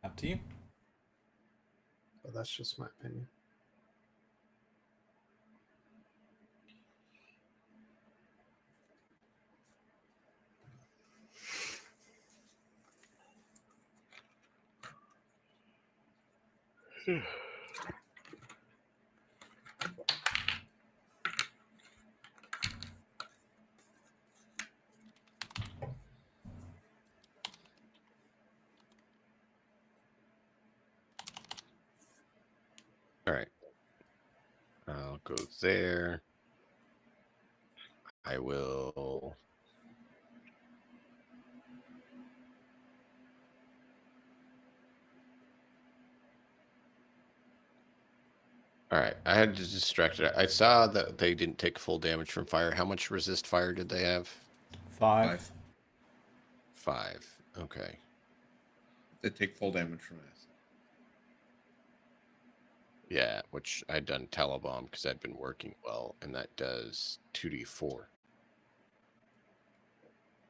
Up to you. But that's just my opinion. All right. I'll go there. I will. All right. I had to distract it. I saw that they didn't take full damage from fire. How much resist fire did they have? 5. 5. Okay. They take full damage from acid. Yeah, which I'd done Talabomb because I'd been working well, and that does 2d4.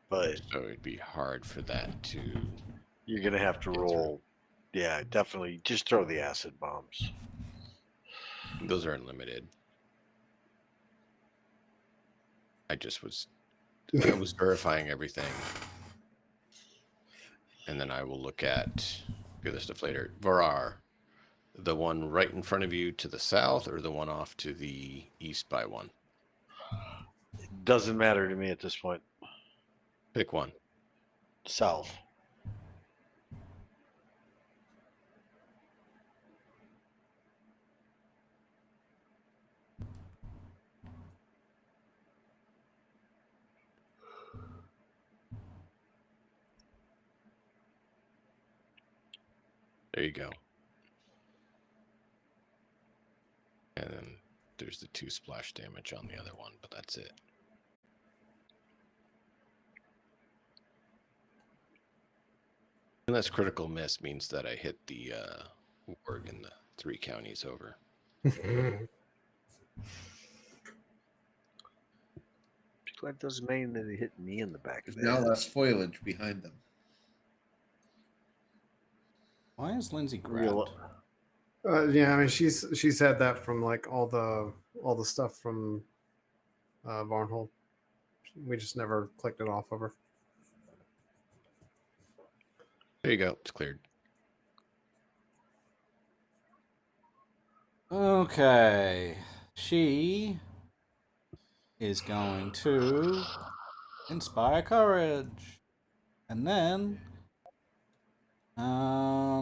But So it'd be hard for that to. you're gonna have to roll. Yeah, definitely. Just throw the acid bombs. Those are unlimited. I was verifying everything. And then I will look at the other stuff later. Varar, the one right in front of you to the south or the one off to the east by 1? Doesn't matter to me at this point. Pick one. South. There you go. And then there's the 2 splash damage on the other one, but that's it. And that's critical miss means that I hit the warg in the 3 counties over. That doesn't mean that he hit me in the back of There's the now head. less foliage behind them. Why is Lindsay Real- grabbed? Yeah, I mean, she's had that from, like, all the stuff from Varnhold. We just never clicked it off of her. There you go. It's cleared. Okay. She is going to inspire courage. And then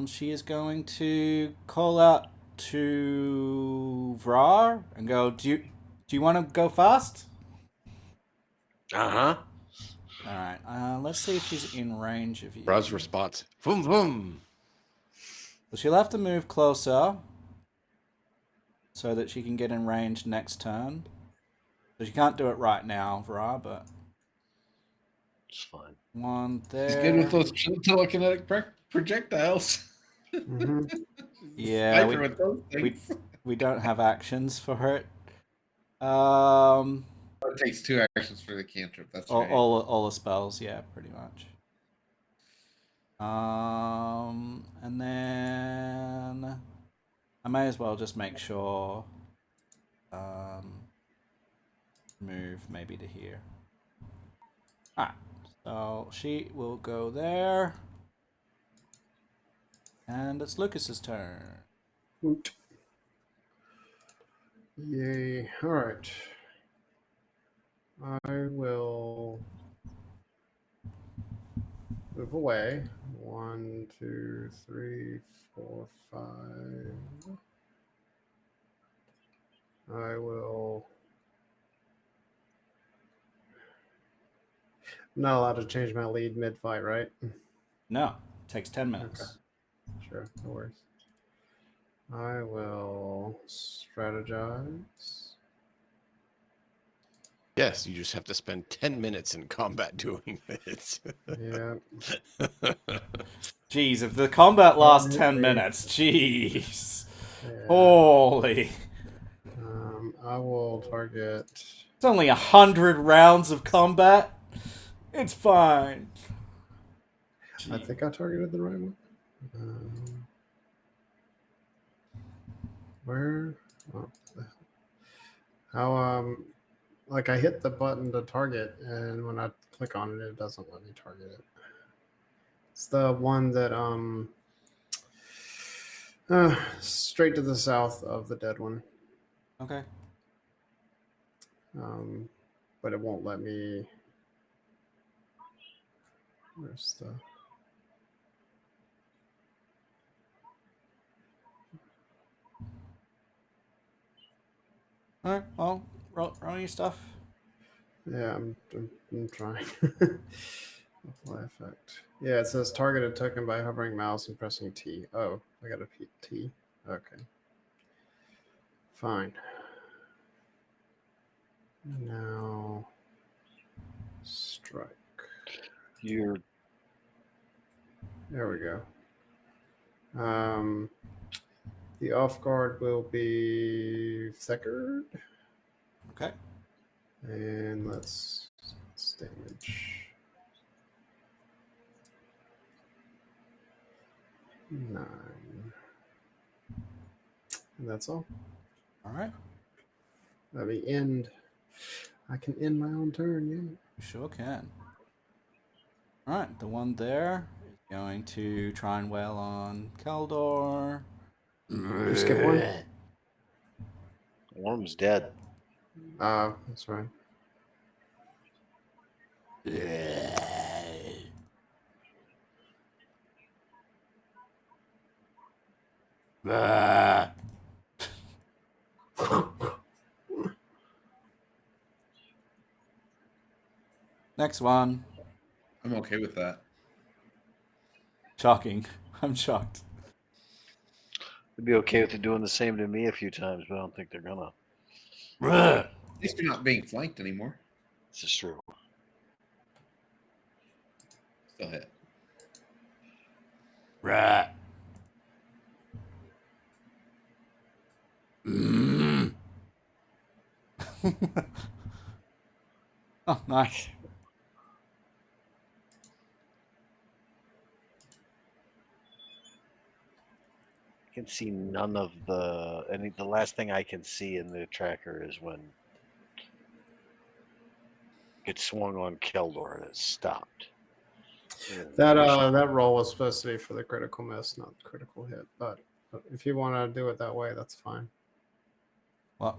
she is going to call out to Vrar and go, do you want to go fast? Uh-huh. Alright, let's see if she's in range of you. Braz's response. Boom, boom. So she'll have to move closer so that she can get in range next turn. So she can't do it right now, Vrar, but It's fine. one there. He's good with those telekinetic projectiles. Mm-hmm. Yeah, Sniper with those things. we don't have actions for it. It takes 2 actions for the cantrip. That's right. All the spells, yeah, pretty much. And then I may as well just make sure move maybe to here. Alright, so she will go there. And it's Lucas's turn. Woot. Yay. All right. I will move away. 1, 2, 3, 4, 5. I will. I'm not allowed to change my lead mid-fight, right? No, it takes 10 minutes. Okay. Sure, no worries. I will strategize. Yes, you just have to spend 10 minutes in combat doing this. Yeah. Jeez, if the combat lasts 10 minutes, jeez. Yeah. Holy. I will target. It's only 100 rounds of combat. It's fine. I think I targeted the right one. Where? Oh, how? Like I hit the button to target, and when I click on it, it doesn't let me target it. It's the one that straight to the south of the dead one. Okay. But it won't let me. Where's the? Alright, well, roll your stuff. Yeah, I'm trying. Apply effect. Yeah, it says targeted token by hovering mouse and pressing T. Oh, I got a T. Okay. Fine. Now, strike. You're There we go. The off guard will be Theckered. Okay. And let's damage. 9. And that's all. Alright. Let me end. I can end my own turn, yeah. You sure can. Alright, the one there is going to try and wail on Keldor. You skip one? Worm's dead. That's right. Next one. I'm okay with that. Shocking. I'm shocked. I'd be okay with it doing the same to me a few times, but I don't think they're gonna. At least you're not being flanked anymore. This is true. Still hit. Rat. Oh, nice. I can see none of the last thing I can see in the tracker is when It swung on Keldor and it stopped. That roll was supposed to be for the critical miss, not the critical hit. But if you want to do it that way, that's fine. What?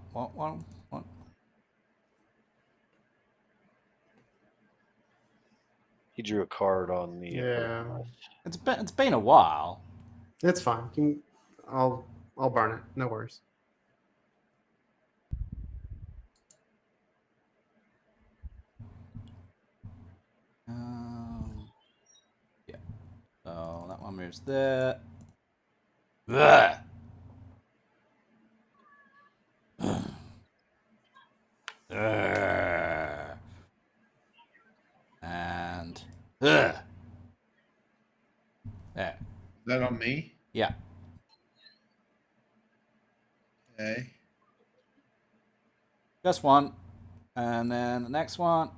He drew a card on the. Yeah, It's been a while. it's fine. I'll burn it. No worries. Yeah. So that one moves there. Ugh. And there. Is that on me? Yeah. Okay. Just one. And then the next one.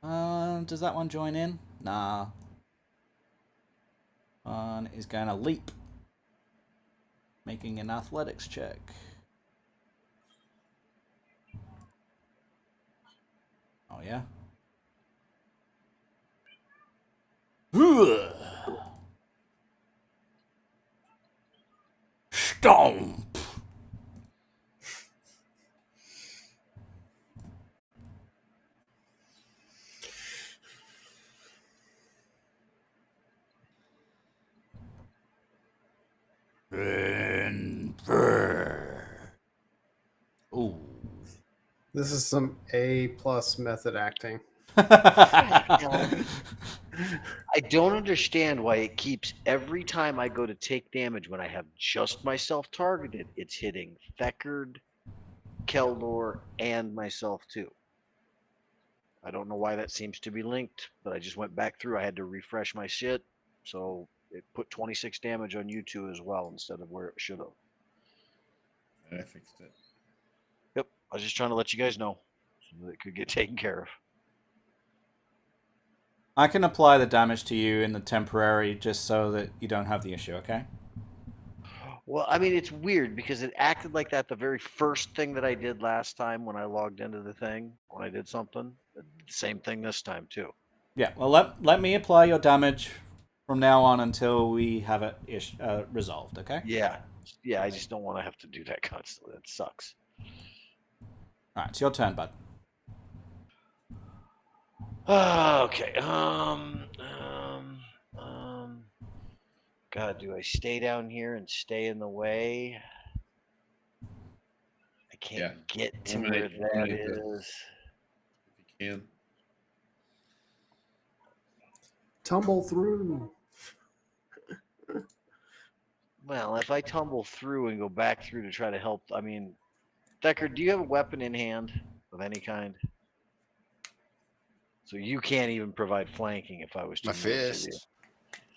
Does that one join in? Nah. One is going to leap. Making an athletics check. Oh, yeah? Stomp! Ooh. This is some A+ method acting. I don't understand why it keeps every time I go to take damage when I have just myself targeted, it's hitting Thekard, Keldor, and myself too. I don't know why that seems to be linked, but I just went back through. I had to refresh my shit, so it put 26 damage on you two as well instead of where it should have. And I fixed it. Yep, I was just trying to let you guys know so that it could get taken care of. I can apply the damage to you in the temporary just so that you don't have the issue, okay? Well, I mean, it's weird because it acted like that the very first thing that I did last time when I logged into the thing, when I did something. Same thing this time, too. Yeah, well, let me apply your damage from now on until we have it resolved, okay? Yeah, I just don't want to have to do that constantly. That sucks. All right, it's your turn, bud. Okay. God, do I stay down here and stay in the way? I can't get to where that is. If you can. Tumble through. Well, if I tumble through and go back through to try to help, I mean, Decker, do you have a weapon in hand of any kind? So you can't even provide flanking if I was to My move to you. fist.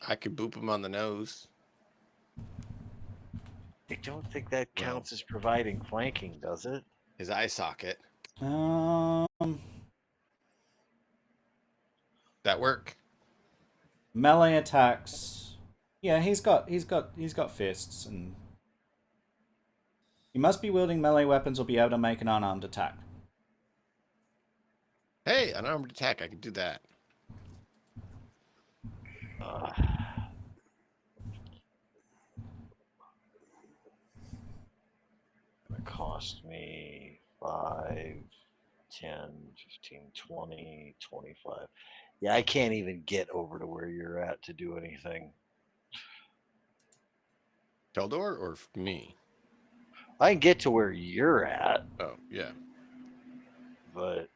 I could boop him on the nose. I don't think that counts as providing flanking, does it? His eye socket. That work? Melee attacks. Yeah, he's got fists, and he must be wielding melee weapons or be able to make an unarmed attack. Hey, unarmed attack. I can do that. It cost me 5, 10, 15, 20, 25. Yeah, I can't even get over to where you're at to do anything. Keldor or me? I can get to where you're at, Oh, yeah. but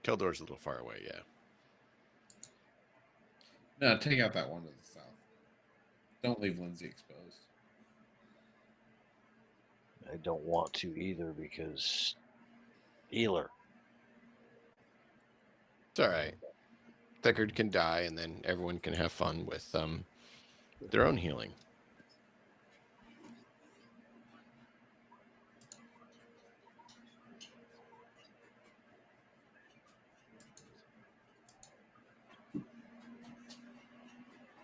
Keldor's a little far away, yeah. No, take out that one to the south. Don't leave Lindsay exposed. I don't want to either because healer. It's all right. Thekard can die, and then everyone can have fun with their own healing.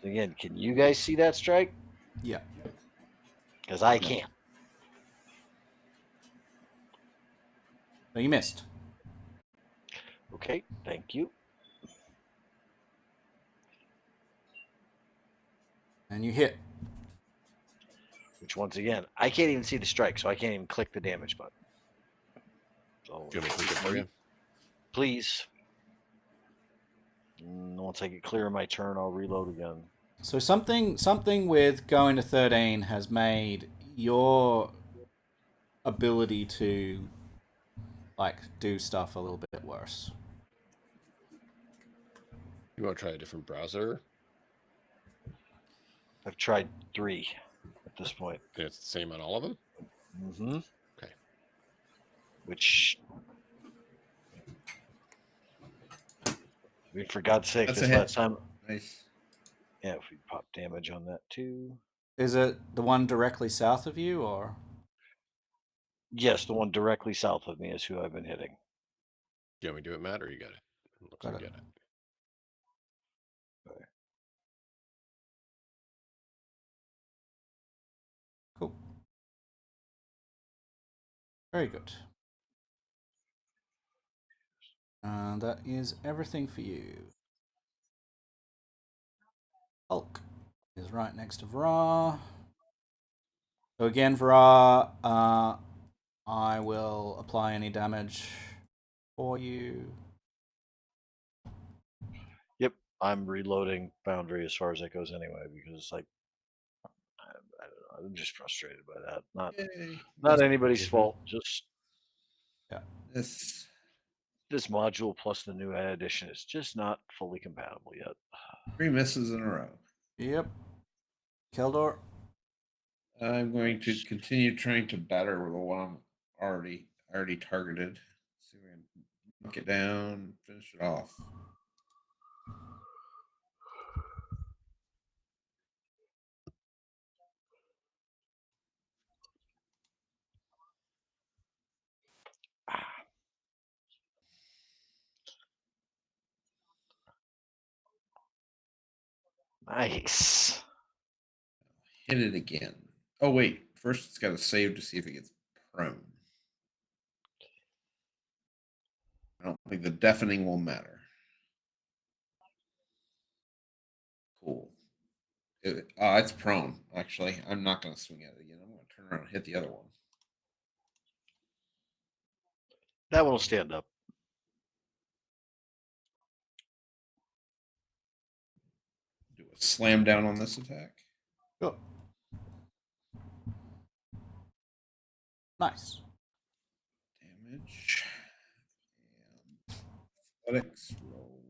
Again, can you guys see that strike? Yeah. Because I can't. So you missed. Okay, thank you. And you hit. Which, once again, I can't even see the strike, so I can't even click the damage button. So, Do you want me to click it for you? please. Once I get clear of my turn, I'll reload again. So something with going to 13 has made your ability to like do stuff a little bit worse. You want to try a different browser? I've tried 3 at this point. And it's the same on all of them? Mm-hmm. Okay. Which, I mean, for God's sake, That's this a hit. last time. Nice. Yeah, if we pop damage on that too. Is it the one directly south of you, or? Yes, the one directly south of me is who I've been hitting. Do you want me to do it, Matt, or you got it? Looks Got like it. you got it. Cool. Very good. And that is everything for you. Hulk is right next to Vra. So again, Vra, I will apply any damage for you. Yep, I'm reloading Boundary as far as that goes anyway, because like I don't know, I'm just frustrated by that. Yay. Not anybody's fault. Just This this module plus the new addition is just not fully compatible yet. 3 misses in a row. Yep. Keldor. I'm going to continue trying to batter with the one I'm already targeted. See if we can knock it down, finish it off. Nice. Hit it again. Oh wait, first it's got to save to see if it gets prone. I don't think the deafening will matter. Cool. It's prone. Actually, I'm not going to swing at it again. I'm going to turn around and hit the other one. That one will stand up. Do a slam down on this attack. Good. Nice. Damage. And athletics roll.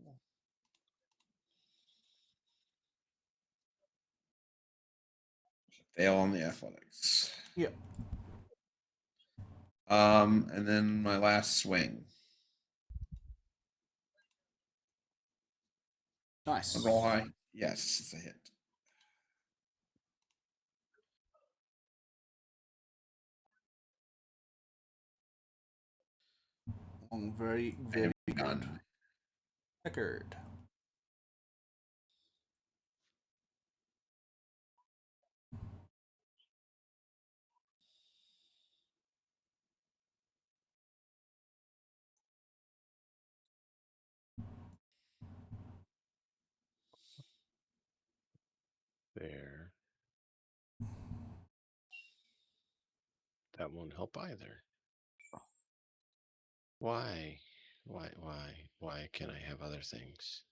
Fail on the athletics. Yep. And then my last swing. Nice. Roll high. Yes, it's a hit. Very, very good. Done. Record. There. That won't help either. Why? Why can't I have other things?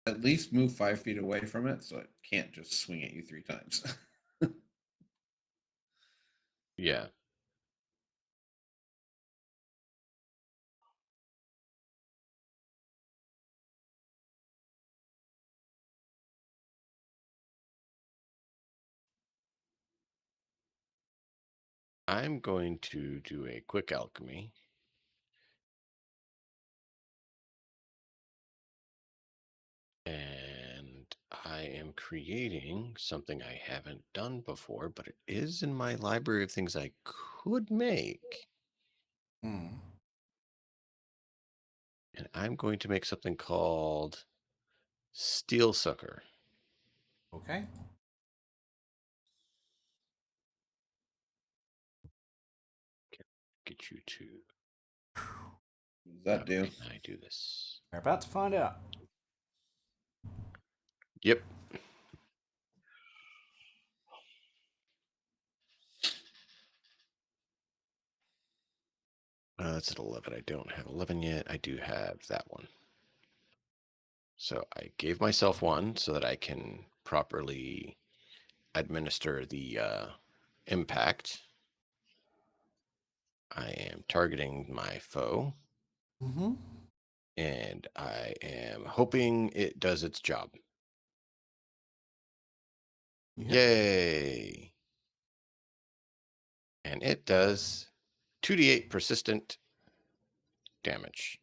At least move 5 feet away from it so it can't just swing at you 3 times. Yeah. I'm going to do a quick alchemy. And I am creating something I haven't done before, but it is in my library of things I could make. Mm. And I'm going to make something called Steel Sucker. Okay. get you to. What does that do? Can I do this? We're about to find out. Yep. It's at 11. I don't have 11 yet. I do have that one. So I gave myself one so that I can properly administer the impact. I am targeting my foe. Mm-hmm. And I am hoping it does its job. Yay! And it does 2d8 persistent damage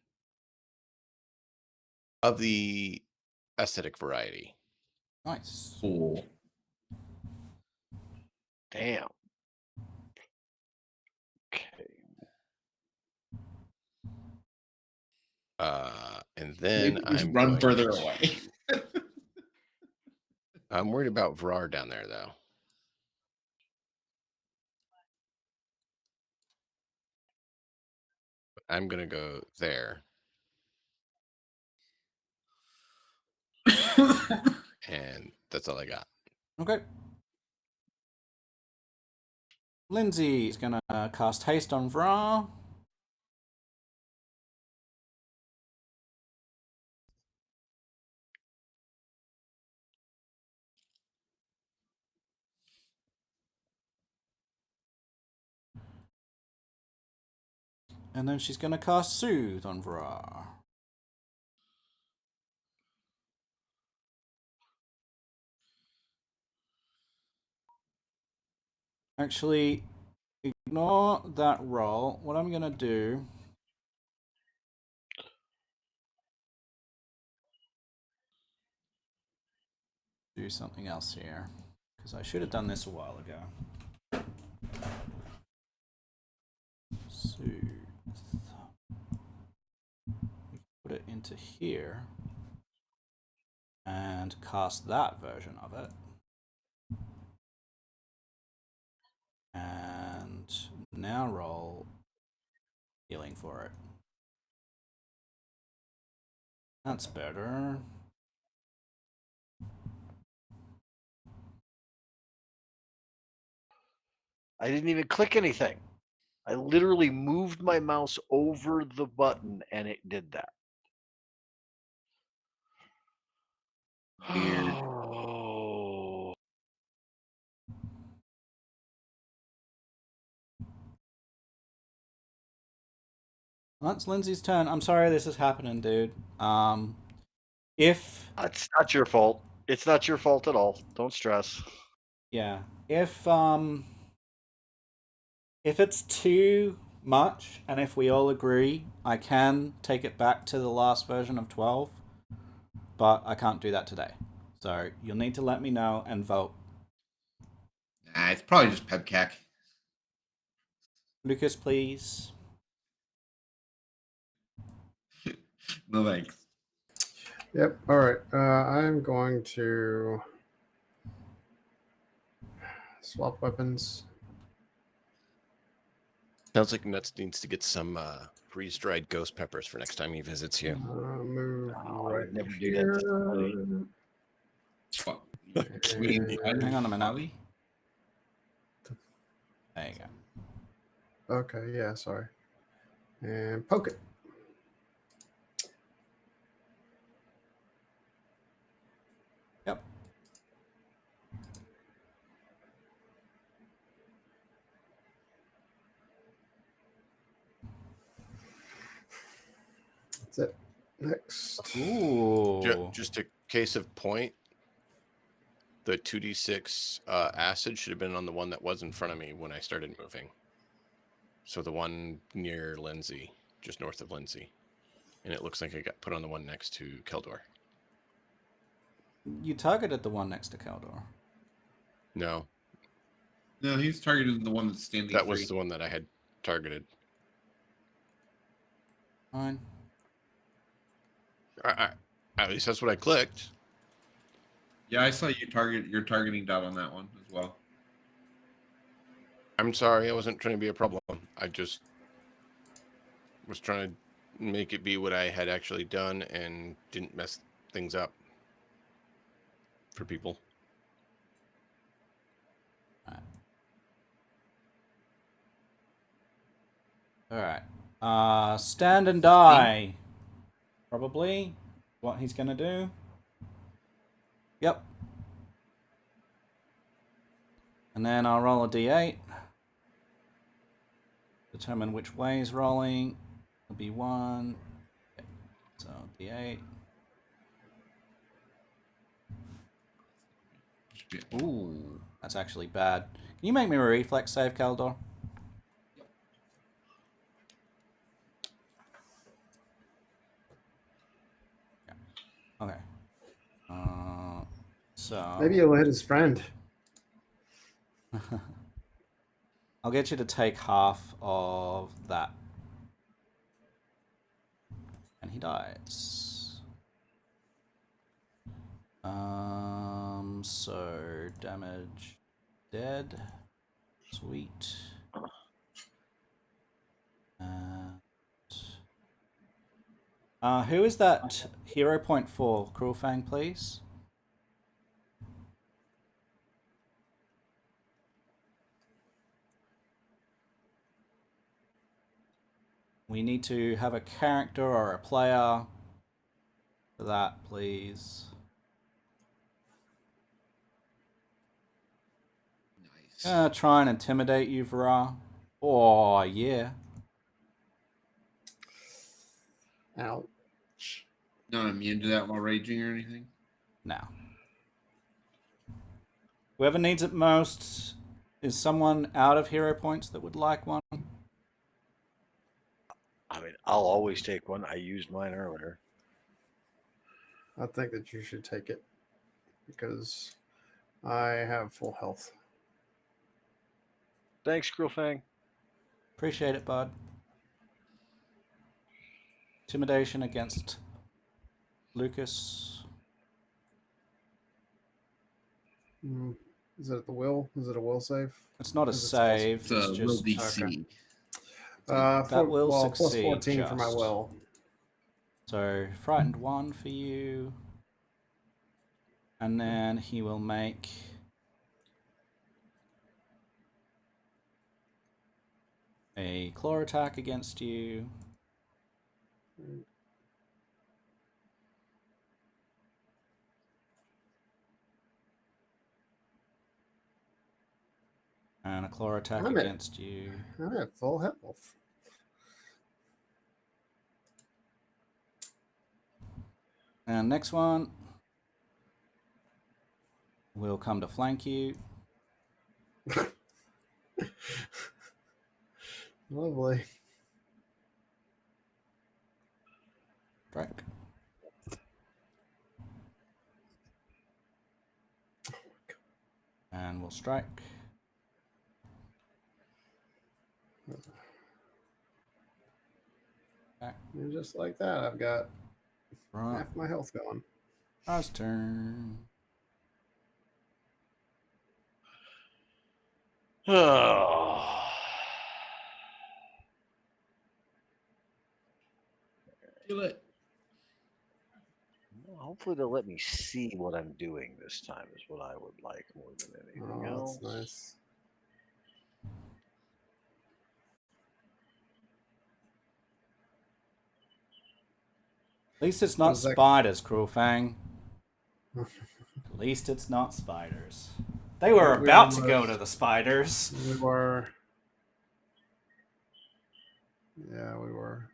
of the acidic variety. Nice. Cool. Damn. Okay. And then Maybe just I'm run going further to- away. I'm worried about Vrar down there, though. I'm going to go there. And that's all I got. Okay. Lindsay is going to cast Haste on Vrar. And then she's going to cast Soothe on Vrar. Actually, ignore that roll. What I'm going to do... do something else here. Because I should have done this a while ago. Soothe. Put it into here. And cast that version of it. And now roll healing for it. That's better. I didn't even click anything. I literally moved my mouse over the button and it did that. Weird. Oh. That's Lindsay's turn. I'm sorry this is happening, dude. If It's not your fault. It's not your fault at all. Don't stress. yeah, if it's too much, and if we all agree, I can take it back to the last version of 12, but I can't do that today. So you'll need to let me know and vote. Nah, it's probably just Pebcac. Lucas, please. No thanks. Yep. All right. I'm going to swap weapons. Sounds like Nuts needs to get some freeze-dried ghost peppers for next time he visits you. Move Oh, I right would never do that to somebody. here. Fuck. And- Hang on a minute. There you go. Okay. Yeah. Sorry. And poke it. Yep. That's it. Next. Ooh. Just a case of point. The 2d6 acid should have been on the one that was in front of me when I started moving. So the one near Lindsay, just north of Lindsay. And it looks like I got put on the one next to Keldor. You targeted the one next to Keldor. No, No, he's targeted the one that's standing that free. was the one that I had targeted. Fine. At least that's what I clicked. Yeah, I saw you target your targeting dot on that one as well. I'm sorry, I wasn't trying to be a problem. I just was trying to make it be what I had actually done and didn't mess things up for people. Alright. Stand and die. Probably what he's gonna do. Yep. And then I'll roll a d8. Determine which way he's rolling. It'll be 1. Yep. So d8. Ooh, that's actually bad. Can you make me a reflex save, Kaldor? Okay. So Maybe he'll hit his friend. I'll get you to take half of that. And he dies. So damage dead. Sweet. Who is that hero point for? Cruel Fang, please. We need to have a character or a player for that, please. Nice. Try and intimidate you, Vara. Oh, yeah. Ouch. Not immune to that while raging or anything? No. Whoever needs it most is someone out of hero points that would like one. I mean, I'll always take one. I used mine earlier. I think that you should take it because I have full health. Thanks, Grillfang. Appreciate it, bud. Intimidation against Lucas. Is it the will? Is it a will save? It's not a Is it save. It's It's a just will DC. Okay. That will plus succeed 14 for my just. will. So frightened 1 for you, and then he will make a claw attack against you. And a claw attack against you. I'm at full health. And next one will come to flank you. Lovely. Strike. And we'll strike. And just like that, I've got half my health gone. Last turn. Kill it. Well, hopefully they'll let me see what I'm doing this time is what I would like more than anything else. That's nice. At least it's not spiders, Cruel Fang. At least it's not spiders. They were about to go to the spiders. We were. Yeah, we were.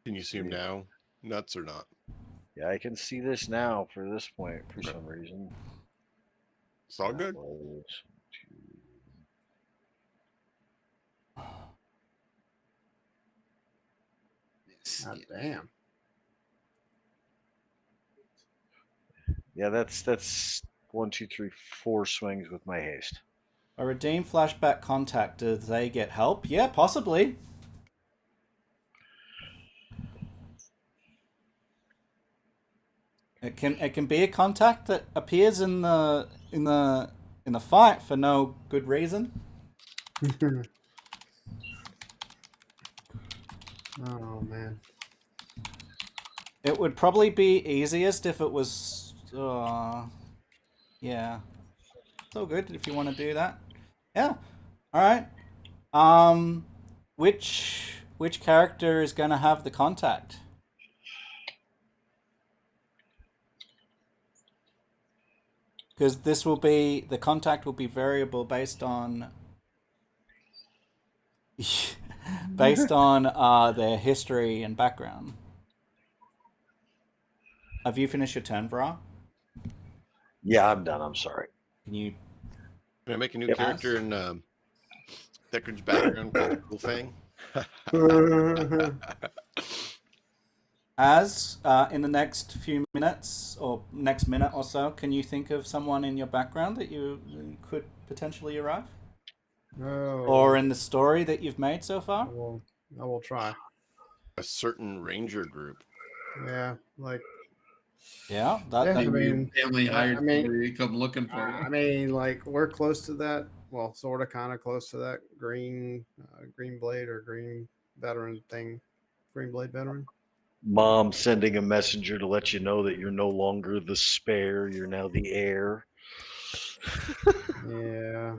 Can you see him now? Nuts or not? Yeah, I can see this now for this point for some reason. It's all good. God damn. Yeah, that's 1, 2, 3, 4 swings with my haste. A redeem flashback contact. Do they get help? Yeah, possibly. It can be a contact that appears in the in the fight for no good reason. Oh man. It would probably be easiest if it was... yeah. It's all good if you want to do that. Yeah. Alright. Which character is going to have the contact? Because this will be... The contact will be variable based on... based on their history and background. Have you finished your turn, Vra? Yeah, I'm done. I'm sorry. Can you... Can I make a new Yep. character in Deckard's background called Cool Fang? As in the next few minutes or next minute or so, can you think of someone in your background that you could potentially arrive? Oh. Or in the story that you've made so far? I will try. A certain ranger group. Yeah, like Yeah, Yeah, I Maybe your mean, family hired I mean, somebody to come looking for you. I mean, like we're close to that. Well, sort of, kind of close to that green blade or green veteran thing. Green blade veteran. Mom sending a messenger to let you know that you're no longer the spare, you're now the heir. Yeah.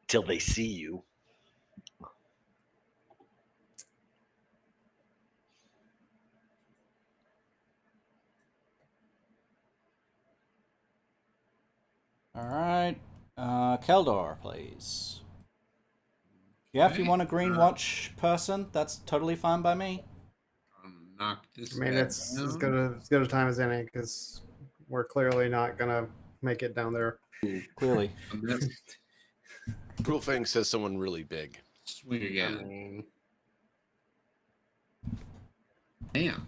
Till they see you. All right. Keldor, please. Yeah, if you Okay, want a green watch person, that's totally fine by me. Knock this I mean, guy it's as down. good a time as any because we're clearly not gonna make it down there. Clearly. On this. Cool Fang says someone really big. Swing I again. mean, Damn.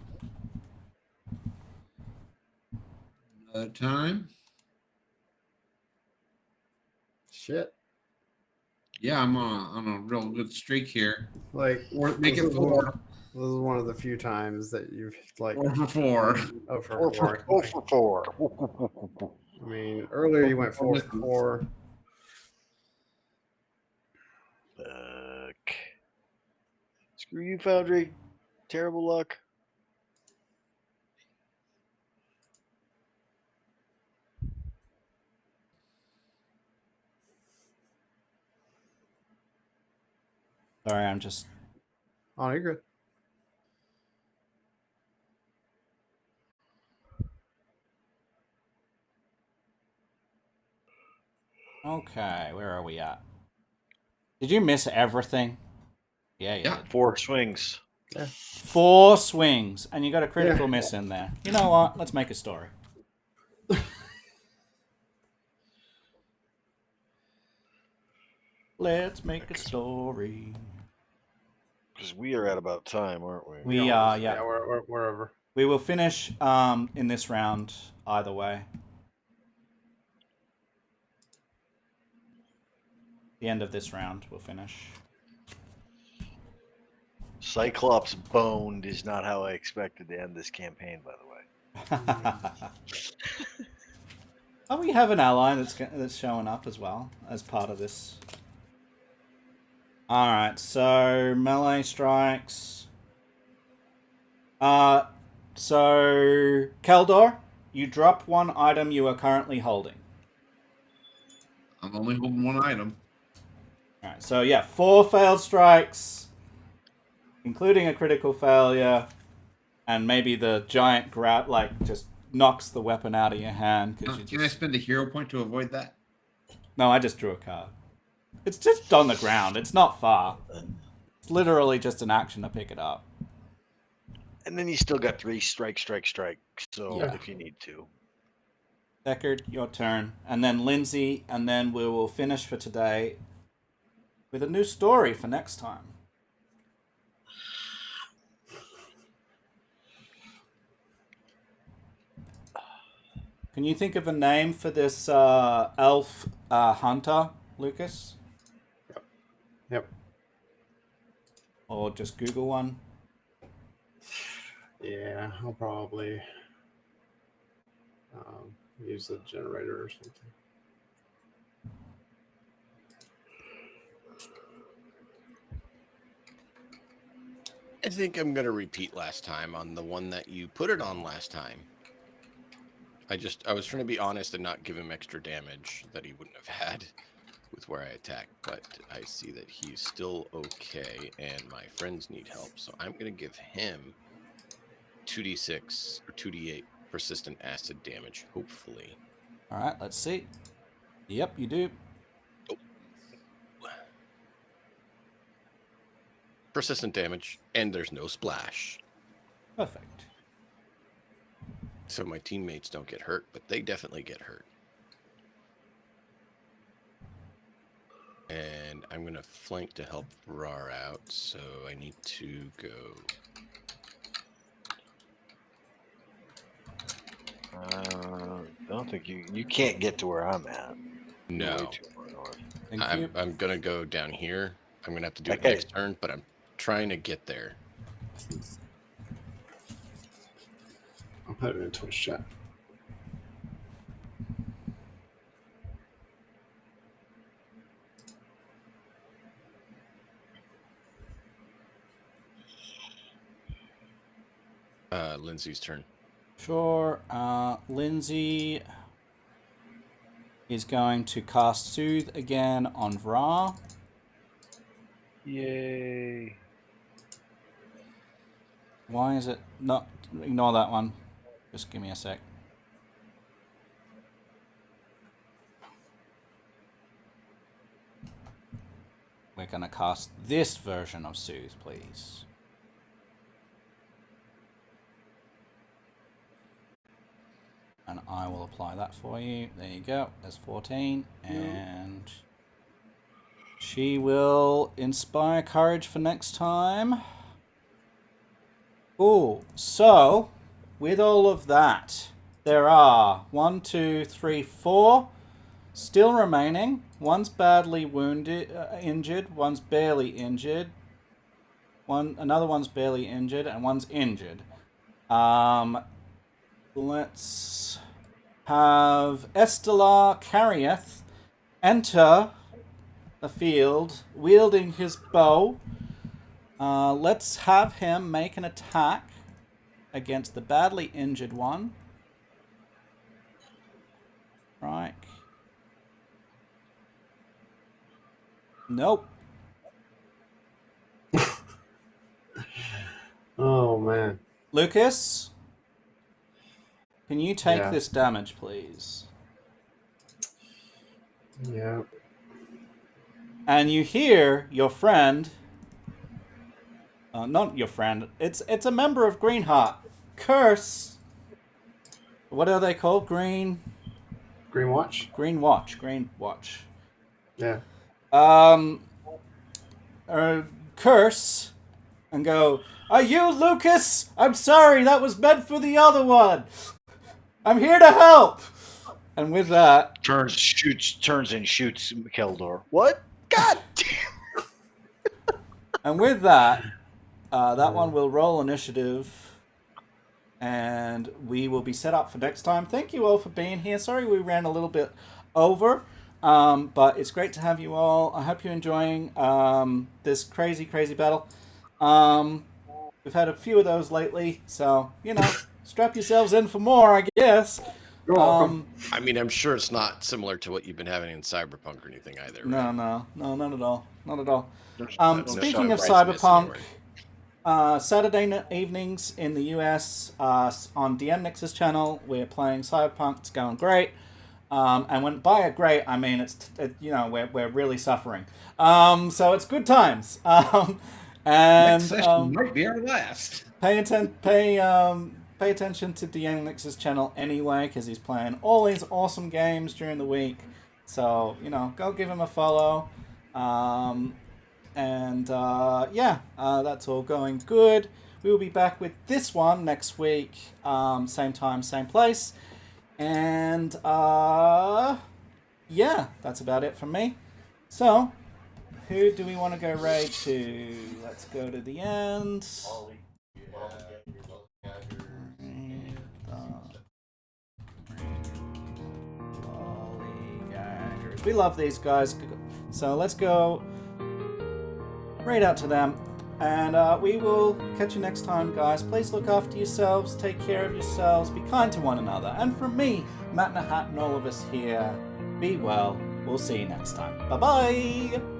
Another time. shit. Yeah, I'm on a real good streak here. Like, Make this it is 4. This is one of the few times that you've like 4 for 4. oh, for four. 4. I mean, earlier you went 4 for 4. Fuck. Screw you, Foundry. Terrible luck. Sorry, I'm just... Oh, you're good. Okay, where are we at? Did you miss everything? Yeah, you Yeah. did. 4 swings. 4 swings, and you got a critical Yeah. miss in there. You know what? Let's make a story. Let's make a story. Because we are at about time, aren't we? We are, yeah. Yeah, we're over. We will finish in this round either way. The end of this round, we'll finish. Cyclops boned is not how I expected to end this campaign, by the way. Oh, we have an ally that's showing up as well as part of this. All right, so melee strikes. So Keldor, you drop one item you are currently holding. I'm only holding one item. All right, so yeah, 4 failed strikes, including a critical failure, and maybe the giant grab just knocks the weapon out of your hand. Can I spend a hero point to avoid that? No, I just drew a card. It's just on the ground. It's not far. It's literally just an action to pick it up. And then you still got 3 strike. So Yeah. if you need to. Deckard, your turn. And then Lindsay, and then we will finish for today with a new story for next time. Can you think of a name for this elf hunter, Lucas? Yep. Or just Google one? Yeah, I'll probably. use the generator or something. I think I'm gonna repeat last time on the one that you put it on last time. I was trying to be honest and not give him extra damage that he wouldn't have had with where I attacked, but I see that he's still okay and my friends need help, so I'm gonna give him 2d6 or 2d8 persistent acid damage, hopefully. All right, let's see. Yep, you do. Persistent damage, and there's no splash. Perfect. So my teammates don't get hurt, but they definitely get hurt. And I'm going to flank to help Rar out, so I need to go. I don't think you can't get to where I'm at. No. Way too far north. Thank you. I'm going to go down here. I'm going to have to do it Okay. next turn, but I'm trying to get there. I'll put it in Twitch chat. Lindsay's turn. Sure. Lindsay is going to cast Soothe again on Vra. Yay. Why is it not? Ignore that one. Just give me a sec. We're going to cast this version of Soothe, please. And I will apply that for you. There you go. There's 14. And she will inspire courage for next time. Oh, so with all of that, there are 1, 2, 3, 4 still remaining. One's badly wounded, injured. One's barely injured. Another one's barely injured, and one's injured. Let's have Estelar Carieth enter the field wielding his bow. Let's have him make an attack against the badly injured one. Right. Nope. Oh man. Lucas, can you take Yeah. this damage, please? Yeah. And you hear your friend, not your friend, it's a member of Greenheart, curse. What are they called? Green Watch? Green Watch. Yeah. Curse and go, "Are you Lucas? I'm sorry, that was meant for the other one. I'm here to help." And with that, Turns and shoots Keldor. What? God damn. and with that, that one will roll initiative, and we will be set up for next time. Thank you all for being here. Sorry we ran a little bit over, but it's great to have you all. I hope you're enjoying this crazy battle. We've had a few of those lately, so, strap yourselves in for more, I guess. You're welcome. I mean, I'm sure it's not similar to what you've been having in Cyberpunk or anything either. Right? No, not at all. Not at all. No Speaking of surprises Cyberpunk, anywhere. Saturday evenings in the US on DM Nix's channel, we're playing Cyberpunk. It's going great. And when by a great, I mean we're really suffering. So it's good times. And Next session might be our last. pay attention to DM Nix's channel anyway, because he's playing all these awesome games during the week. So go give him a follow. That's all going good. We will be back with this one next week, same time, same place. And that's about it from me. So, who do we want to go raid to? Let's go to the end. because we love these guys. So let's go right out to them. And we will catch you next time, guys. Please look after yourselves, take care of yourselves, be kind to one another. And from me, Matt in a Hat, and all of us here, be well. We'll see you next time. Bye-bye!